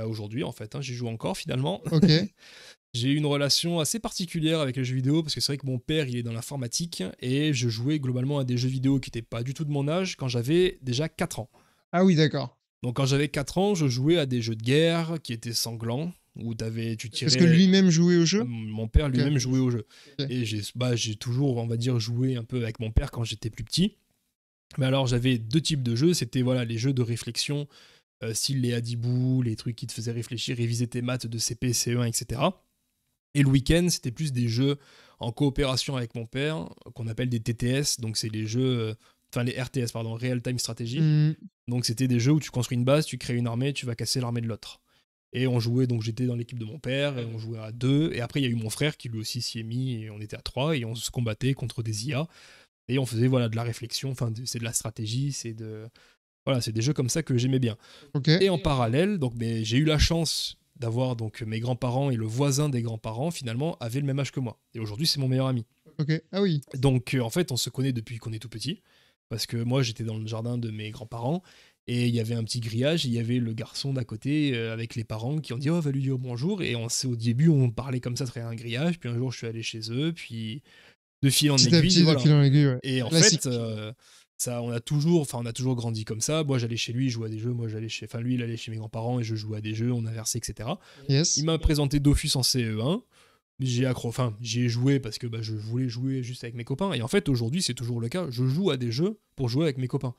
aujourd'hui en fait, hein, j'y joue encore finalement. Ok. J'ai eu une relation assez particulière avec les jeux vidéo parce que c'est vrai que mon père il est dans l'informatique et je jouais globalement à des jeux vidéo qui n'étaient pas du tout de mon âge quand j'avais déjà 4 ans. Ah oui, d'accord. Donc quand j'avais 4 ans, je jouais à des jeux de guerre qui étaient sanglants, où tu Parce que tirais. lui-même jouait au jeu. Mon père Ok. lui-même jouait au jeu. Ok. Et j'ai toujours, on va dire, joué un peu avec mon père quand j'étais plus petit. Mais alors j'avais deux types de jeux, c'était voilà, les jeux de réflexion, style les Hadibou, les trucs qui te faisaient réfléchir, réviser tes maths de CP, CE1, etc. Et le week-end, c'était plus des jeux en coopération avec mon père, qu'on appelle des TTS, donc c'est les jeux, enfin les RTS, pardon, Real Time Strategy. Hmm. Donc c'était des jeux où tu construis une base, tu crées une armée, tu vas casser l'armée de l'autre. Et on jouait, donc j'étais dans l'équipe de mon père, et on jouait à 2, et après il y a eu mon frère qui lui aussi s'y est mis, et on était à 3, et on se combattait contre des IA, et on faisait voilà, de la réflexion, c'est de la stratégie, voilà, c'est des jeux comme ça que j'aimais bien. Ok. Et en parallèle, donc, j'ai eu la chance d'avoir donc mes grands-parents et le voisin des grands-parents finalement avaient le même âge que moi. Et aujourd'hui, c'est mon meilleur ami. Ok. Ah oui. Donc en fait, on se connaît depuis qu'on est tout petit. Parce que moi, j'étais dans le jardin de mes grands-parents et il y avait un petit grillage et il y avait le garçon d'à côté avec les parents qui ont dit « Oh, va lui dire bonjour ». Et au début, on parlait comme ça, très un grillage. Puis un jour, je suis allé chez eux. Puis de fil en Petit à aiguille, petit, de voilà. fil en aiguille, ouais. Et en Classique. fait, ça, on a toujours grandi comme ça. Moi, j'allais chez lui, il jouait à des jeux. Moi, lui, il allait chez mes grands-parents et je jouais à des jeux, on inversait, etc. Yes. Il m'a présenté Dofus en CE1. Enfin, j'y ai joué parce que je voulais jouer juste avec mes copains. Et en fait, aujourd'hui, c'est toujours le cas. Je joue à des jeux pour jouer avec mes copains.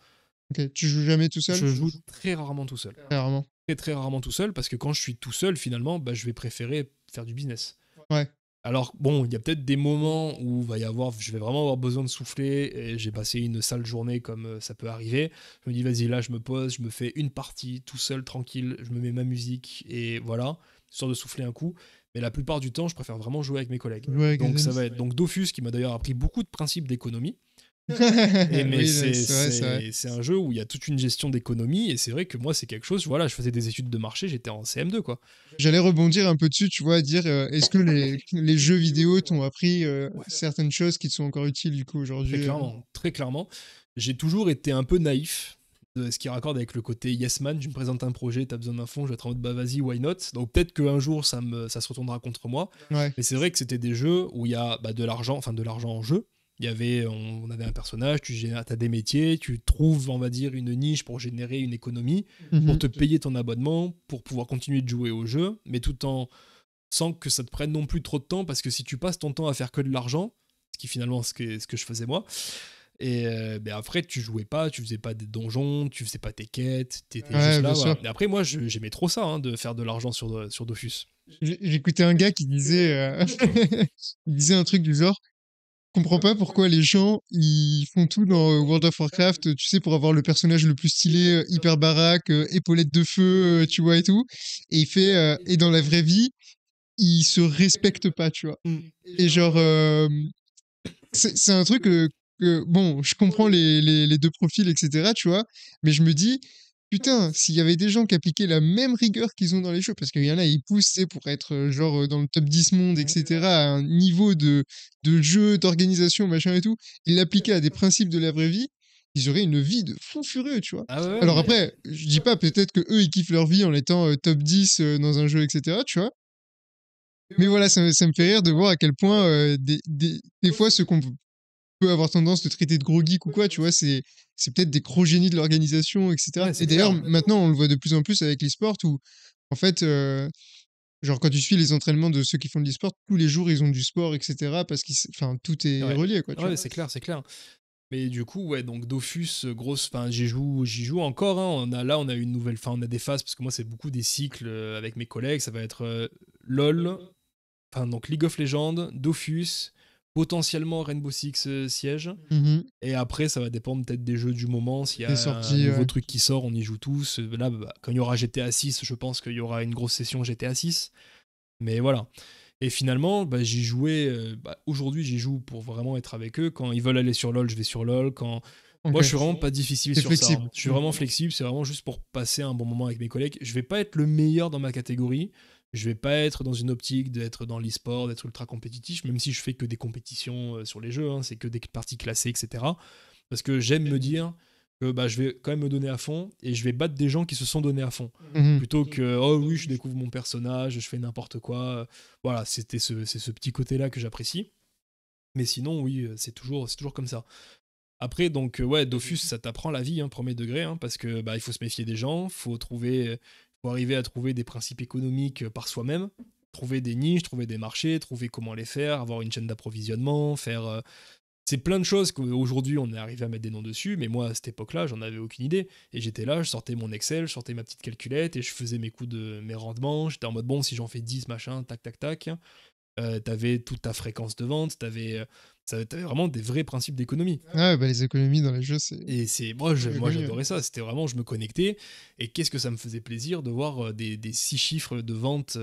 Ok, tu joues jamais tout seul? Je joue très rarement tout seul. Rarement. Très très rarement tout seul parce que quand je suis tout seul, finalement, je vais préférer faire du business. Ouais. Alors bon, il y a peut-être des moments où je vais vraiment avoir besoin de souffler et j'ai passé une sale journée comme ça peut arriver. Je me dis vas-y là, je me pose, je me fais une partie tout seul, tranquille, je me mets ma musique et voilà, histoire de souffler un coup. Mais la plupart du temps, je préfère vraiment jouer avec mes collègues. Ouais, Donc ça va être donc Dofus qui m'a d'ailleurs appris beaucoup de principes d'économie. Mais oui, c'est vrai. c'est un jeu où il y a toute une gestion d'économie et c'est vrai que moi c'est quelque chose, voilà, je faisais des études de marché, j'étais en CM2 quoi. J'allais rebondir un peu dessus, tu vois, dire est-ce que les jeux vidéo t'ont appris certaines choses qui te sont encore utiles du coup aujourd'hui Très clairement. J'ai toujours été un peu naïf, de ce qui raccorde avec le côté yes man. Je me présente un projet, t'as besoin d'un fonds, je vais être en mode bah vas-y, why not. Donc peut-être qu'un jour ça se retournera contre moi. Ouais. Mais c'est vrai que c'était des jeux où il y a de l'argent, enfin de l'argent en jeu. On avait un personnage, as des métiers, tu trouves, on va dire, une niche pour générer une économie, pour te payer ton abonnement, pour pouvoir continuer de jouer au jeu, mais tout en sans que ça te prenne non plus trop de temps, parce que si tu passes ton temps à faire que de l'argent, ce qui finalement ce que je faisais moi, et après tu jouais pas, tu faisais pas des donjons, tu faisais pas tes quêtes, t'étais juste là. Voilà. Et après moi j'aimais trop ça, hein, de faire de l'argent sur Dofus. J'écoutais un gars qui disait, il disait un truc du genre, je comprends pas pourquoi les gens ils font tout dans World of Warcraft, tu sais, pour avoir le personnage le plus stylé, hyper baraque, épaulette de feu, tu vois et tout. Et il fait, et dans la vraie vie, ils se respectent pas, tu vois. Et genre, c'est un truc bon, je comprends les deux profils, etc., tu vois, mais je me dis, putain, s'il y avait des gens qui appliquaient la même rigueur qu'ils ont dans les jeux, parce qu'il y en a, ils poussent, tu sais, pour être genre dans le top 10 monde, etc., à un niveau de jeu, d'organisation, machin et tout, ils l'appliquaient à des principes de la vraie vie, ils auraient une vie de fou furieux, tu vois. Ah ouais, Alors mais... après, je dis pas peut-être que eux ils kiffent leur vie en étant top 10 dans un jeu, etc., tu vois. Mais voilà, ça me fait rire de voir à quel point des fois ceux qu'on peut avoir tendance de traiter de gros geeks ou quoi, tu vois, c'est peut-être des gros génies de l'organisation, etc. Ouais, c'est Et d'ailleurs, clair. maintenant, on le voit de plus en plus avec l'e-sport où, en fait, genre quand tu suis les entraînements de ceux qui font de l'e-sport, tous les jours, ils ont du sport, etc. Parce que, enfin, tout est Ouais, relié, quoi, tu vois. ouais, c'est clair, c'est clair. Mais du coup, ouais, donc Dofus, grosse, enfin, j'y joue encore. Hein. On a une nouvelle, enfin, on a des phases parce que moi, c'est beaucoup des cycles avec mes collègues. Ça va être LOL, enfin, donc League of Legends, Dofus, potentiellement Rainbow Six Siege. Mhm. Et après, ça va dépendre peut-être des jeux du moment. S'il y Des a un sorties, nouveau ouais. truc qui sort, on y joue tous. Là, quand il y aura GTA 6, je pense qu'il y aura une grosse session GTA 6. Mais voilà. Et finalement, j'y jouais. Aujourd'hui, j'y joue pour vraiment être avec eux. Quand ils veulent aller sur LoL, je vais sur LoL. Ok. Moi, je suis vraiment pas difficile C'est sur ça. flexible. Hein. Je suis vraiment flexible. C'est vraiment juste pour passer un bon moment avec mes collègues. Je vais pas être le meilleur dans ma catégorie. Je vais pas être dans une optique d'être dans l'e-sport, d'être ultra compétitif, même si je fais que des compétitions sur les jeux. Hein. C'est que des parties classées, etc. Parce que j'aime me dire que je vais quand même me donner à fond et je vais battre des gens qui se sont donnés à fond. Mhm. Plutôt que, oh oui, je découvre mon personnage, je fais n'importe quoi. Voilà, c'est ce petit côté-là que j'apprécie. Mais sinon, oui, c'est toujours comme ça. Après, donc, ouais, Dofus, ça t'apprend la vie, hein, premier degré, hein, parce que il faut se méfier des gens, faut arriver à trouver des principes économiques par soi-même, trouver des niches, trouver des marchés, trouver comment les faire, avoir une chaîne d'approvisionnement, faire. C'est plein de choses qu'aujourd'hui on est arrivé à mettre des noms dessus, mais moi à cette époque-là, j'en avais aucune idée. Et j'étais là, je sortais mon Excel, je sortais ma petite calculette et je faisais mes rendements. J'étais en mode bon, si j'en fais 10, machin, tac, tac, tac. T'avais toute ta fréquence de vente, t'avais vraiment des vrais principes d'économie. Ouais, bah les économies dans les jeux, c'est. Et moi j'adorais ça, c'était vraiment, je me connectais, et qu'est-ce que ça me faisait plaisir de voir des 6 chiffres de vente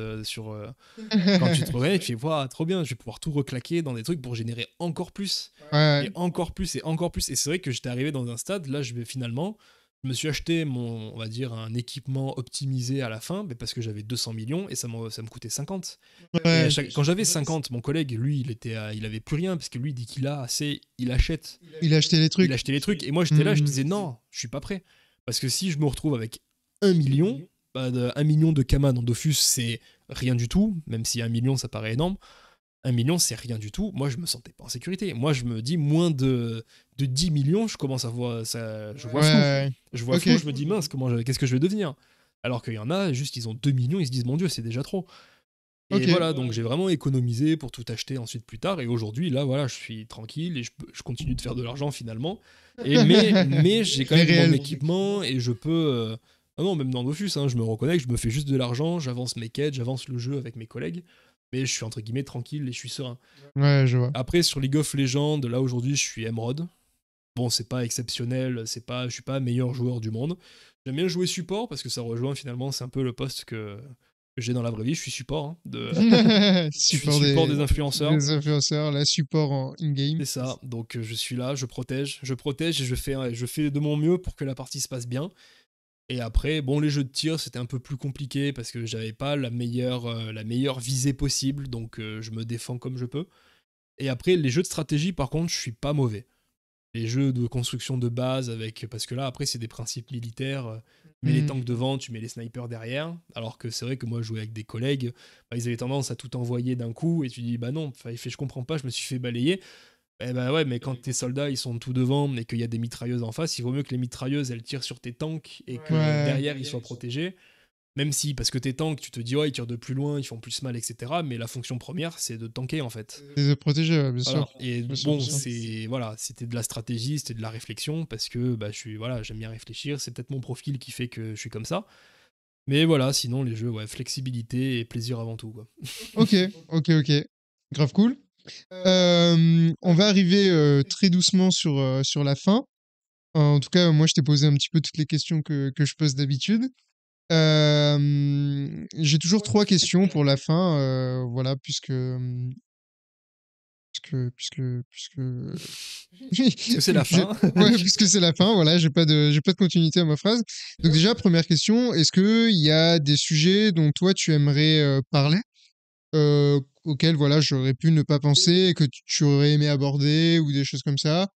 quand tu te réveilles, tu fais, waouh, trop bien, je vais pouvoir tout reclaquer dans des trucs pour générer encore plus, Ouais, et encore plus, et encore plus. Et c'est vrai que j'étais arrivé dans un stade, là je me suis acheté on va dire, un équipement optimisé à la fin, mais parce que j'avais 200 millions et ça me coûtait 50. Et ouais. quand j'avais 50, mon collègue, lui, il avait plus rien, parce que lui, il dit qu'il a assez, il achète. Il a acheté les trucs. Il achetait les trucs. Et moi, j'étais là, je Mhm. disais non, je suis pas prêt. Parce que si je me retrouve avec 1 million, 1 million de Kama dans Dofus, c'est rien du tout, même si 1 million, ça paraît énorme. 1 million, c'est rien du tout. Moi, je me sentais pas en sécurité. Moi, je me dis, moins de 10 millions, je commence à voir ça. Je vois flou. Ouais. Je vois Ok. flou, je me dis, mince, qu'est-ce que je vais devenir? Alors qu'il y en a, juste, ils ont 2 millions, ils se disent, mon Dieu, c'est déjà trop. Et Ok. voilà, donc j'ai vraiment économisé pour tout acheter ensuite plus tard. Et aujourd'hui, là, voilà, je suis tranquille et je continue de faire de l'argent finalement. Mais j'ai quand Mais même mon réel. équipement et je peux. Ah non, même dans Dofus, hein, je me reconnecte, je me fais juste de l'argent, j'avance mes quêtes, j'avance le jeu avec mes collègues. Mais je suis entre guillemets tranquille et je suis serein. Ouais, je vois. Après, sur League of Legends, là aujourd'hui, je suis Emerald. Bon, c'est pas exceptionnel, je suis pas meilleur joueur du monde. J'aime bien jouer support parce que ça rejoint finalement, c'est un peu le poste que j'ai dans la vraie vie. Je suis support, hein, je suis Support support des influenceurs. des influenceurs, là, support en in-game. C'est ça. Donc je suis là, je protège et je fais de mon mieux pour que la partie se passe bien. Et après, bon, les jeux de tir, c'était un peu plus compliqué parce que j'avais pas la meilleure visée possible, donc je me défends comme je peux. Et après, les jeux de stratégie, par contre, je suis pas mauvais. Les jeux de construction de base parce que là après c'est des principes militaires, tu mets les tanks devant, tu mets les snipers derrière, alors que c'est vrai que moi je jouais avec des collègues, bah, ils avaient tendance à tout envoyer d'un coup et tu dis bah non, je comprends pas, je me suis fait balayer. Eh bah ouais, mais quand tes soldats ils sont tout devant et qu'il y a des mitrailleuses en face, il vaut mieux que les mitrailleuses elles tirent sur tes tanks et que Ouais. derrière ils soient protégés. Même si, parce que tes tanks, tu te dis, ouais, ils tirent de plus loin, ils font plus mal, etc. Mais la fonction première, c'est de tanker, en fait. Les protéger, ouais, bien sûr. Voilà. Et Bien sûr, bon, bien sûr. c'était de la stratégie, c'était de la réflexion, parce que bah, j'aime bien réfléchir. C'est peut-être mon profil qui fait que je suis comme ça. Mais voilà, sinon, les jeux, ouais, flexibilité et plaisir avant tout, quoi. Ok, ok, ok. Grave cool. On va arriver très doucement sur la fin. En tout cas, moi, je t'ai posé un petit peu toutes les questions que je pose d'habitude. J'ai toujours 3 questions pour la fin, voilà, puisque Parce que c'est la j'ai fin. ouais, puisque c'est la fin, voilà, j'ai pas de continuité à ma phrase. Donc déjà, première question, est-ce qu'il y a des sujets dont toi tu aimerais parler, auxquels voilà, j'aurais pu ne pas penser et que tu aurais aimé aborder ou des choses comme ça?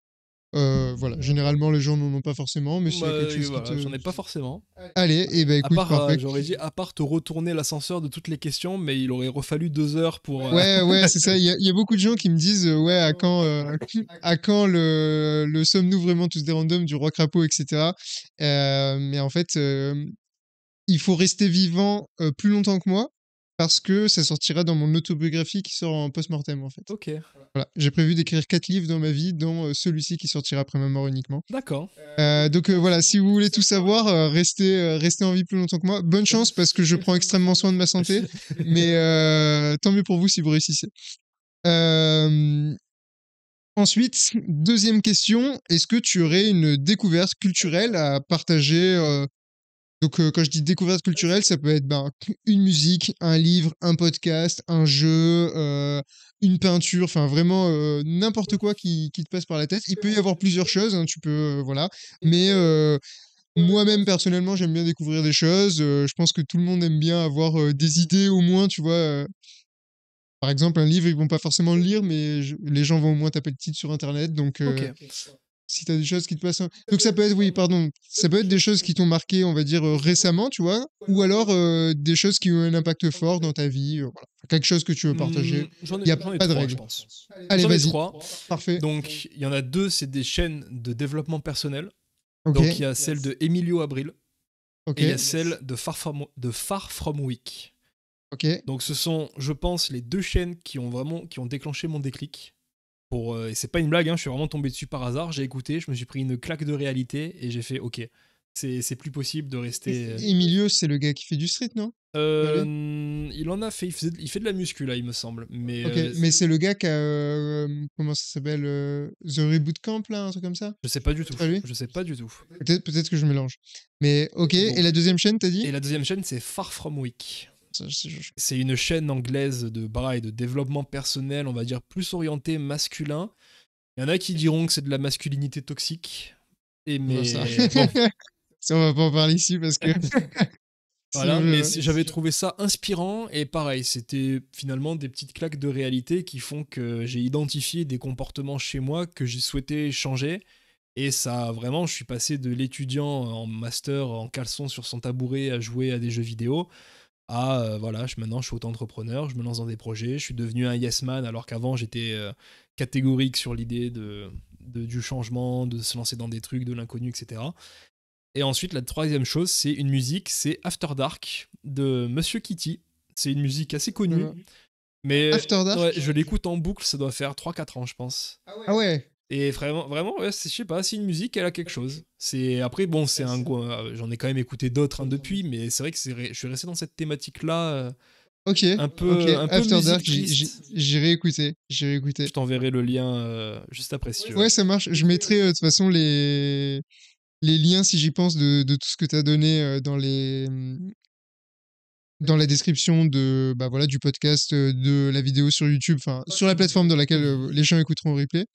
Voilà, généralement les gens n'en ont pas forcément, mais s'il y a quelque chose qui Voilà, te... j'en ai pas forcément. Allez, et ben À écoute, part, parfait. j'aurais dit, à part te retourner l'ascenseur de toutes les questions, mais il aurait refallu 2 heures pour. Ouais, ouais, c'est ça. Il y a beaucoup de gens qui me disent, ouais, à quand le sommes-nous vraiment tous des randoms du roi crapaud, etc. Mais en fait, il faut rester vivant plus longtemps que moi parce que ça sortira dans mon autobiographie qui sort en post-mortem, en fait. Ok, Voilà. J'ai prévu d'écrire 4 livres dans ma vie, dont celui-ci qui sortira après ma mort uniquement. d'accord. Donc voilà, si vous voulez tout savoir, restez en vie plus longtemps que moi. Bonne chance parce que je prends extrêmement soin de ma santé, mais tant mieux pour vous si vous réussissez. Euh, Ensuite, deuxième question, est-ce que tu aurais une découverte culturelle à partager donc quand je dis découverte culturelle, ça peut être ben, une musique, un livre, un podcast, un jeu, une peinture, enfin vraiment n'importe quoi qui te passe par la tête. Il peut y avoir plusieurs choses, hein, tu peux, voilà. Mais moi-même, personnellement, j'aime bien découvrir des choses. Je pense que tout le monde aime bien avoir des idées au moins, tu vois. Par exemple, un livre, ils vont pas forcément le lire, mais les gens vont au moins taper le titre sur Internet. Donc, Ok. si tu as des choses qui te passent... Donc, ça peut être, oui, pardon, ça peut être des choses qui t'ont marqué, on va dire, récemment, tu vois, ou alors des choses qui ont un impact fort dans ta vie. Voilà. Quelque chose que tu veux partager. Il n'y a J'en ai pas de trois, je règle. pense. Allez, J'en ai vas-y. trois. Parfait. Donc, il y en a deux, c'est des chaînes de développement personnel. Ok. Donc, il y a celle de Emilio Abril Ok. et il y a celle de Far From Week. Ok. Donc, ce sont, je pense, les deux chaînes qui ont déclenché mon déclic. Et c'est pas une blague, hein, je suis vraiment tombé dessus par hasard. J'ai écouté, je me suis pris une claque de réalité et j'ai fait OK. C'est plus possible de rester. Emilio, c'est le gars qui fait du street, non? Pas lui. Il en a fait, il fait de la muscu là, il me semble. Mais Ok, mais c'est le gars qui a, comment ça s'appelle, The Reboot Camp, là, un truc comme ça? je sais pas du tout. C'est pas lui? Je sais pas du tout. Peut-être que je mélange. Mais ok, Bon. et la deuxième chaîne, t'as dit? Et la deuxième chaîne, c'est Far From Week. Ça, C'est une chaîne anglaise de bras et de développement personnel, on va dire plus orientée masculin. Il y en a qui diront que c'est de la masculinité toxique. Bon, ça. Bon, Ça, on va pas en parler ici parce que voilà, sinon mais je... j'avais trouvé ça inspirant et pareil, c'était finalement des petites claques de réalité qui font que j'ai identifié des comportements chez moi que j'ai souhaité changer. Et ça, vraiment, je suis passé de l'étudiant en master en caleçon sur son tabouret à jouer à des jeux vidéo à, voilà, maintenant je suis auto-entrepreneur, je me lance dans des projets, je suis devenu un yes man alors qu'avant j'étais catégorique sur l'idée du changement, de se lancer dans des trucs, de l'inconnu, etc. Et ensuite, la troisième chose, c'est une musique, c'est After Dark de Monsieur Kitty. C'est une musique assez connue. Non. Mais After Dark. ouais, je l'écoute en boucle, ça doit faire 3-4 ans, je pense. Ah ouais. Et vraiment ouais, je sais pas, c'est une musique, elle a quelque chose. Après, bon, j'en ai quand même écouté d'autres depuis, mais c'est vrai que je suis resté dans cette thématique-là, Ok. un peu After musique Dark, triste. j'irai écouter. Je t'enverrai le lien juste après si tu veux. Ouais, ça marche. Je mettrai de toute façon les liens, si j'y pense, de tout ce que tu as donné dans la description bah, voilà, du podcast, de la vidéo sur YouTube, enfin, sur la plateforme dans laquelle les gens écouteront au replay.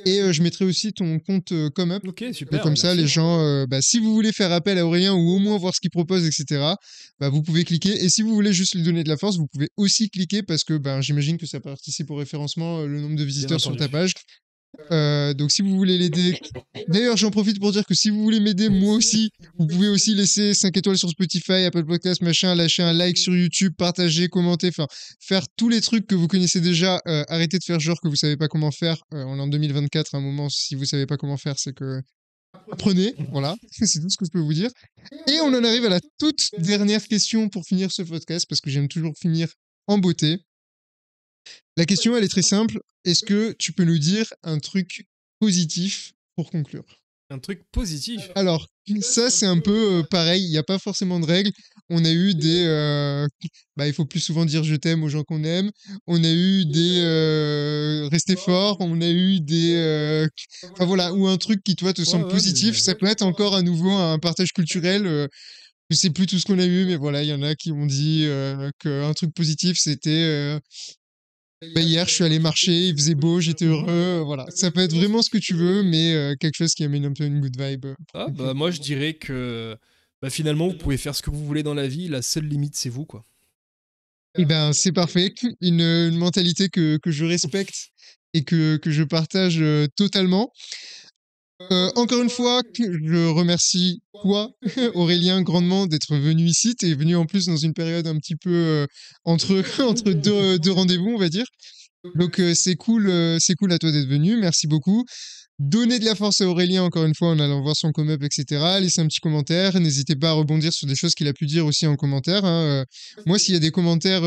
Et je mettrai aussi ton compte ComeUp. Ok, Et super. comme ça, merci. les gens, bah, si vous voulez faire appel à Aurélien ou au moins voir ce qu'il propose, etc., bah, vous pouvez cliquer. Et si vous voulez juste lui donner de la force, vous pouvez aussi cliquer parce que bah, j'imagine que ça participe au référencement, le nombre de visiteurs sur ta entendu. page. Donc si vous voulez l'aider, d'ailleurs j'en profite pour dire que si vous voulez m'aider moi aussi, vous pouvez aussi laisser 5 étoiles sur Spotify, Apple Podcast, machin, lâcher un like sur YouTube, partager, commenter, enfin faire tous les trucs que vous connaissez déjà. Arrêtez de faire genre que vous savez pas comment faire. On est en 2024, à un moment, si vous savez pas comment faire, c'est que apprenez, voilà, c'est tout ce que je peux vous dire. Et on en arrive à la toute dernière question pour finir ce podcast, parce que j'aime toujours finir en beauté. La question, elle est très simple. Est-ce que tu peux nous dire un truc positif pour conclure? Un truc positif. Alors, ça, c'est un peu pareil. Il n'y a pas forcément de règles. On a eu bah, il faut plus souvent dire je t'aime aux gens qu'on aime. On a eu des rester fort. On a eu enfin voilà, ou un truc qui, toi, te semble positif. Ça peut être encore à nouveau un partage culturel. Je sais plus tout ce qu'on a eu, mais voilà, il y en a qui ont dit qu'un truc positif, c'était bah, hier, je suis allé marcher, il faisait beau, j'étais heureux, voilà. Ça peut être vraiment ce que tu veux, mais quelque chose qui amène un peu une good vibe. Ah bah moi je dirais que bah, finalement vous pouvez faire ce que vous voulez dans la vie, la seule limite c'est vous quoi. Et ben, c'est parfait. Une mentalité que je respecte et que je partage totalement. Encore une fois, je remercie toi, Aurélien, grandement d'être venu ici. Tu es venu en plus dans une période un petit peu entre, entre deux rendez-vous, on va dire. Donc c'est cool à toi d'être venu. Merci beaucoup. Donnez de la force à Aurélien encore une fois en allant voir son come-up, etc. Laissez un petit commentaire. N'hésitez pas à rebondir sur des choses qu'il a pu dire aussi en commentaire, hein. Moi, s'il y a des commentaires,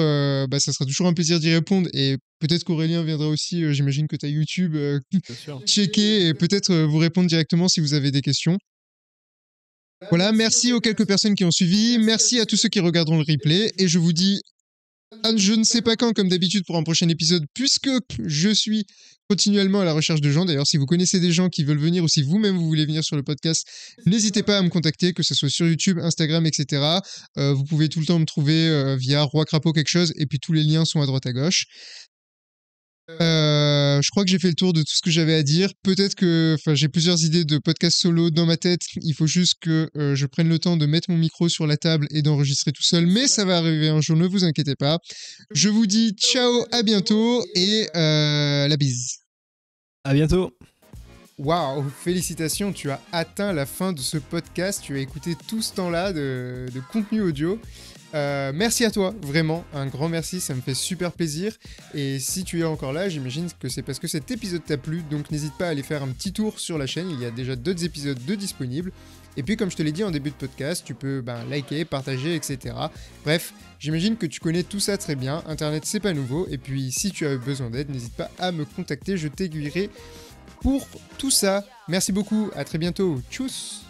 bah, ça sera toujours un plaisir d'y répondre. Et peut-être qu'Aurélien viendra aussi, j'imagine que tu as YouTube, Bien sûr. checker et peut-être vous répondre directement si vous avez des questions. Voilà, merci aux quelques personnes qui ont suivi. Merci à tous ceux qui regarderont le replay. Et je vous dis je ne sais pas quand, comme d'habitude, pour un prochain épisode, puisque je suis continuellement à la recherche de gens. D'ailleurs, si vous connaissez des gens qui veulent venir ou si vous-même vous voulez venir sur le podcast, n'hésitez pas à me contacter, que ce soit sur YouTube, Instagram, etc. Vous pouvez tout le temps me trouver via Roi Crapaud quelque chose, et puis tous les liens sont à droite à gauche. Je crois que j'ai fait le tour de tout ce que j'avais à dire. Peut-être que, enfin, j'ai plusieurs idées de podcast solo dans ma tête. Il faut juste que je prenne le temps de mettre mon micro sur la table et d'enregistrer tout seul. Mais ça va arriver un jour, ne vous inquiétez pas. Je vous dis ciao, à bientôt et la bise. À bientôt. Waouh, félicitations, tu as atteint la fin de ce podcast. Tu as écouté tout ce temps-là de contenu audio. Merci à toi, vraiment, un grand merci, ça me fait super plaisir. Et si tu es encore là, j'imagine que c'est parce que cet épisode t'a plu, donc n'hésite pas à aller faire un petit tour sur la chaîne, il y a déjà d'autres épisodes de disponibles. Et puis comme je te l'ai dit en début de podcast, tu peux liker, partager, etc. Bref, j'imagine que tu connais tout ça très bien, Internet c'est pas nouveau, et puis si tu as besoin d'aide, n'hésite pas à me contacter, je t'aiguillerai pour tout ça. Merci beaucoup, à très bientôt, tchuss.